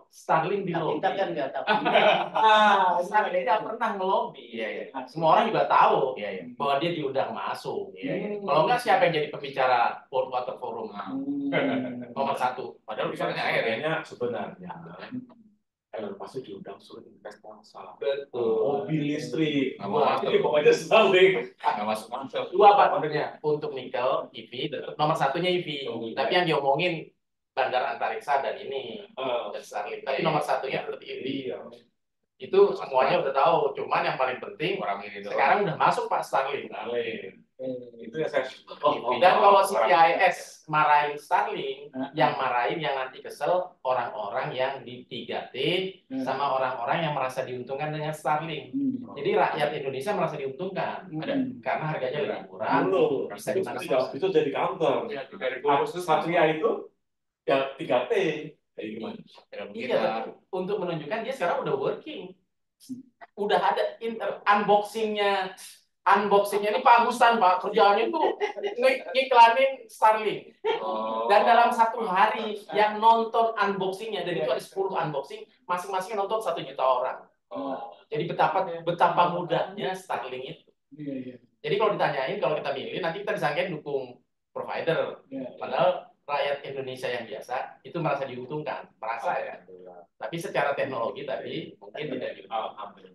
Starlink di lobby. Kita kan nggak tahu. Starlink nggak pernah ngelobi. Semua orang juga tahu bahwa dia diundang masuk. Kalau nggak siapa yang jadi pembicara World Water Forum nomor 1? Padahal misalnya akhirnya sebenarnya Elon Musk diundang suruh investasi. Betul. Mobil listrik. Jadi pokoknya Starlink. Nggak masuk. Dua apa modelnya? Untuk nikel EV, nomor 1-nya EV. Tapi yang diomongin bandar antariksa dan ini dan Starlink. Tapi nomor 1-nya tetap EV. Itu semuanya udah tahu. Cuman yang paling penting sekarang udah masuk Pak Starlink. Itu ya saya. Dan kalau CIS marahin Starlink, yang marahin yang nanti kesel orang-orang yang di 3T sama orang-orang yang merasa diuntungkan dengan Starlink. Jadi rakyat Indonesia merasa diuntungkan karena harganya lebih murah. Bisa dimana-mana. Itu jadi counter. Satria itu ya 3T. Kayak gimana? Iya, untuk menunjukkan dia sekarang udah working. udah ada unboxingnya. Unboxingnya ini Pak Agusan, Pak, kerjaannya tuh ngiklanin Starlink. Dan dalam satu hari yang nonton unboxingnya, dan itu ada 10 unboxing, masing-masing nonton 1 juta orang. Jadi betapa mudahnya Starlink itu. Jadi kalau ditanyain, kalau kita milih, nanti kita disangkain dukung provider. Padahal rakyat Indonesia yang biasa itu merasa diuntungkan, merasa ya. Tapi secara teknologi tadi mungkin tidak diambil.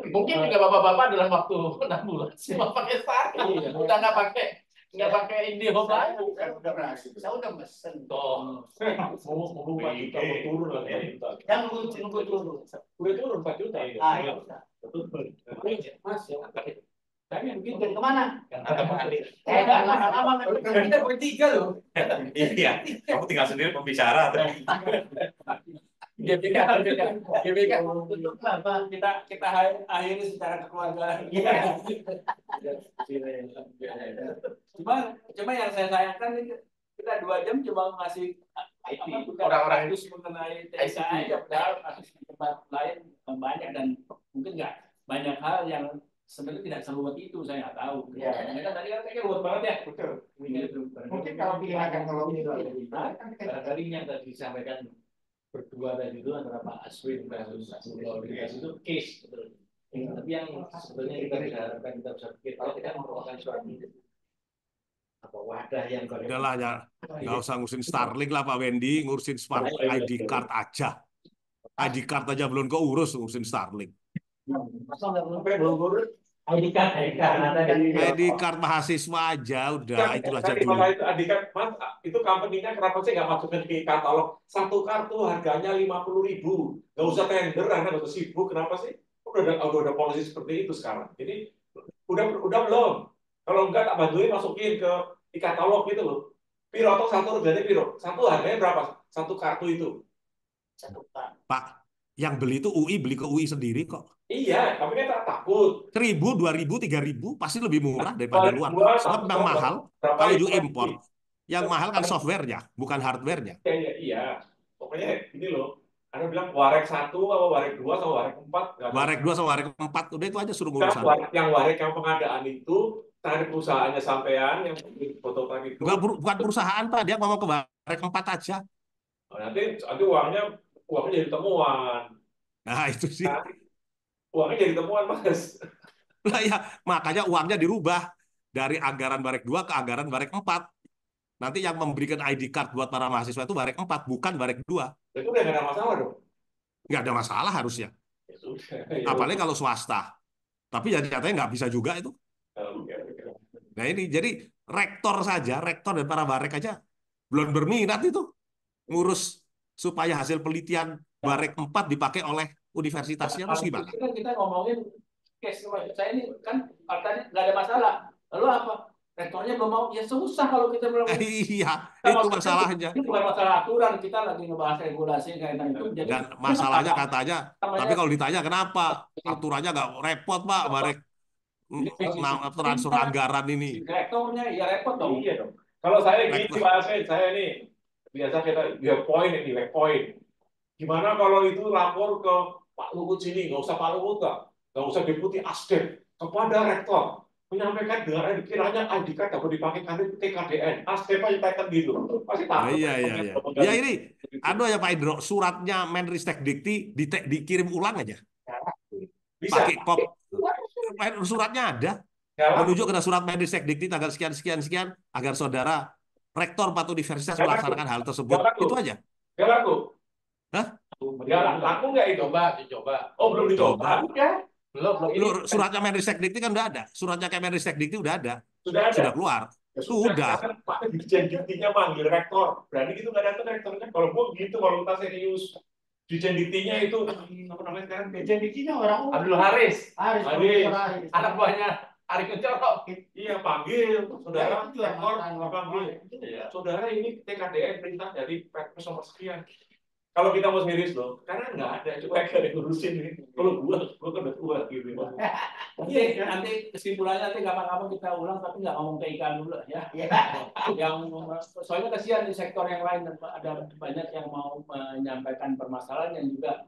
Mungkin juga bapak-bapak dalam waktu 6 bulan cuma pakai Starlink, udah nggak pakai IndiHome lagi. Saya udah mesen. Mau 4 juta mau turun lah ya. Yang nunggu turun. Udah turun 4 juta ya. Ya udah. Mas, Saya bikin kemana? lama-lama kita bertiga loh. Iya, kamu tinggal sendiri pembicara. GBK apa kita akhiri secara kekeluargaan. Cuma yang saya sayangkan kita 2 jam cuma ngasih orang-orang itu mengenai TSI aja, padahal di tempat lain banyak dan mungkin nggak banyak hal yang sebenarnya tidak seruat itu, saya nggak tahu. Mereka tadi kan kayaknya ruwet banget ya. Betul. Mungkin kalau pilihan teknologi Tadinya tadi disampaikan berdua tadi itu antara Pak Aswin versus Lauritas itu case betul. Tapi yang sebenarnya kita bisa harapkan kita bisa pikir kalau kita merupakan suatu apa wadah yang udahlah ya, nggak usah ngurusin Starlink lah Pak Wendy, ngurusin smart ID card aja. ID card aja belum keurus, ngurusin Starlink. Masa nggak belum urus ID card mahasiswa aja udah itu aja dulu. ID card Mas, itu company-nya kenapa sih nggak masukin ke katalog? 1 kartu harganya 50.000, nggak usah tender, Anda nggak usah sibuk. Kenapa sih? Udah ada polisi seperti itu sekarang. Jadi udah belum. Kalau enggak tak bantuin masukin ke e-katalog gitu loh. Piro atau 1 harganya piro? 1 harganya berapa? 1 kartu itu. 1 kartu. Pak, yang beli itu UI, beli ke UI sendiri kok. Iya, tapi kan tak takut. 1.000, 2.000, 3.000 pasti lebih murah daripada luar. Sebab memang mahal. Kalau you import, yang mahal kan softwarenya, bukan hardwarenya. Iya. Pokoknya ini loh. Anda bilang warek 1 atau warek 2 atau warek 4. Warek 2 sama warek 4, udah itu aja suruh ngurus. Yang warek yang pengadaan itu dari perusahaannya sampean yang fotografi itu. Bukan perusahaan Pak, dia ngomong ke warek 4 aja. Nanti uangnya jadi temuan. Nah itu sih. Uangnya jadi temuan Mas. Nah ya, makanya uangnya dirubah dari anggaran warek 2 ke anggaran warek 4. Nanti yang memberikan ID card buat para mahasiswa itu warek 4, bukan warek 2. Itu udah nggak ada masalah dong? Nggak ada masalah harusnya. Ya sudah. Apalagi kalau swasta. Tapi ya nyatanya nggak bisa juga itu. Nah ini jadi rektor dan para warek aja belum berminat itu ngurus supaya hasil penelitian warek 4 dipakai oleh universitasnya, terus gimana? Kita ngomongin case saya ini kan tadi nggak ada masalah. Lalu apa? Rektornya belum mau, ya susah kalau kita belum. Iya, itu masalahnya. Itu bukan masalah aturan, kita lagi ngebahas regulasi kaitan itu. Jadi, dan masalahnya katanya, tapi kalau ditanya kenapa aturannya nggak repot Pak, warek transfer anggaran ini. Rektornya ya repot dong. Iya dong. Kalau saya gini Pak Aswin, saya nih biasa kita web point. Gimana kalau itu lapor ke Pak Luhut sini, nggak usah Pak Luhut nggak usah Deputi Asdem, kepada rektor menyampaikan dengan kiranya ID card dapat dipakai kantor TKDN, Asdem aja tekan gitu, pasti tahu. Iya. Ya ini, ya Pak Indro, suratnya Menristek Dikti dikirim ulang aja. Bisa. Pakai kop, suratnya ada. Menunjuk ke surat Menristek Dikti tanggal sekian agar saudara rektor 4 universitas melaksanakan hal tersebut. Itu aja. Nggak laku. Hah? Laku nggak itu? Dicoba. Oh, belum dicoba. Belum. Suratnya Menristek Dikti kan udah ada. Suratnya Menristek Dikti udah ada. Sudah keluar. Ya, sudah. Pak Dirjen Diktinya manggil rektor. Berani gitu nggak datang rektornya. Kalau gua gitu, kalau kita serius. Dirjen Diktinya itu apa namanya sekarang? Dirjen Diktinya orang Abdul Haris. Haris. Anak buahnya Arif Kuncoro. Iya, panggil saudara rektor, panggil. Saudara ini TKDN perintah dari Perpres nomor sekian. Kalau kita mau serius loh, karena nggak ada, coba kayak ngurusin ini. Kalau gua kan udah tua gitu. Nanti kesimpulannya nanti kapan-kapan kita ulang, tapi nggak ngomong TIK dulu ya. Yang soalnya kasihan di sektor yang lain ada banyak yang mau menyampaikan permasalahan yang juga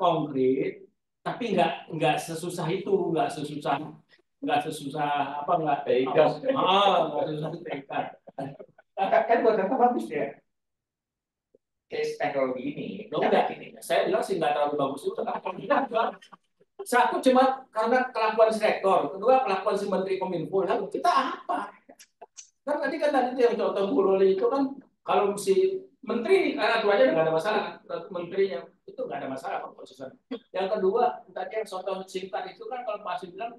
konkret Tapi nggak sesusah itu, nggak sesusah apa nggak sesusah TK. Kan buat apa bagus ya? Case teknologi ini. Enggak, saya bilang sih nggak terlalu bagus itu. Satu cuma karena kelakuan si rektor, kedua kelakuan si Menteri Kominfo. Lalu kita apa? Kan tadi yang contoh Bu Loli itu kan kalau si Menteri aturannya nggak ada masalah, menterinya itu nggak ada masalah proses. Yang kedua tadi yang contoh singkat itu kan kalau Pak Asim bilang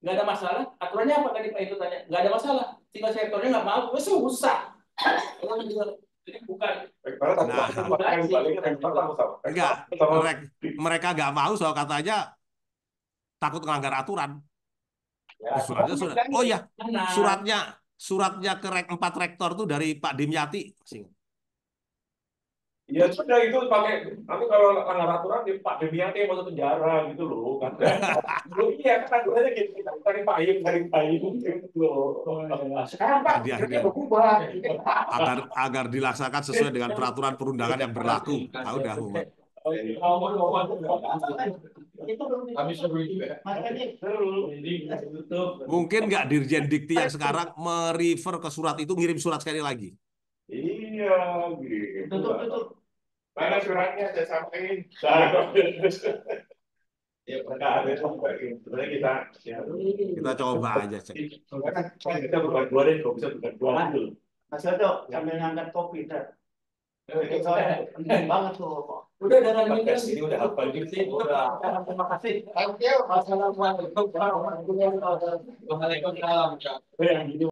nggak ada masalah, aturannya apa tadi Pak itu tanya? Nggak ada masalah, tinggal sektornya nggak mau, susah. Jadi bukan. Enggak, mereka nggak mau soal katanya takut melanggar aturan. Suratnya sudah. Oh ya, suratnya ke 4 rektor tuh dari Pak Dimyati. Ya sudah itu pakai, tapi kalau langgar aturan di Pak Dimyati yang masuk penjara gitu loh kan. Iya kan aturannya gitu, kita cari payung gitu loh. Sekarang Pak berubah agar dilaksanakan sesuai dengan peraturan perundangan yang berlaku. Ah, udah. Mungkin nggak Dirjen Dikti yang sekarang merefer ke surat itu, ngirim surat sekali lagi. Iya, gitu. Tutup. Mana suratnya saya sampaikan. Ya, kita coba aja cek. Kita bukan dua deh, kalau bisa bukan dua dulu. Mas Yoto sambil ngangkat kopi ter. Soalnya penting banget tuh. Udah dengan ini udah apa gitu. Terima kasih. Thank you. Assalamualaikum warahmatullahi wabarakatuh.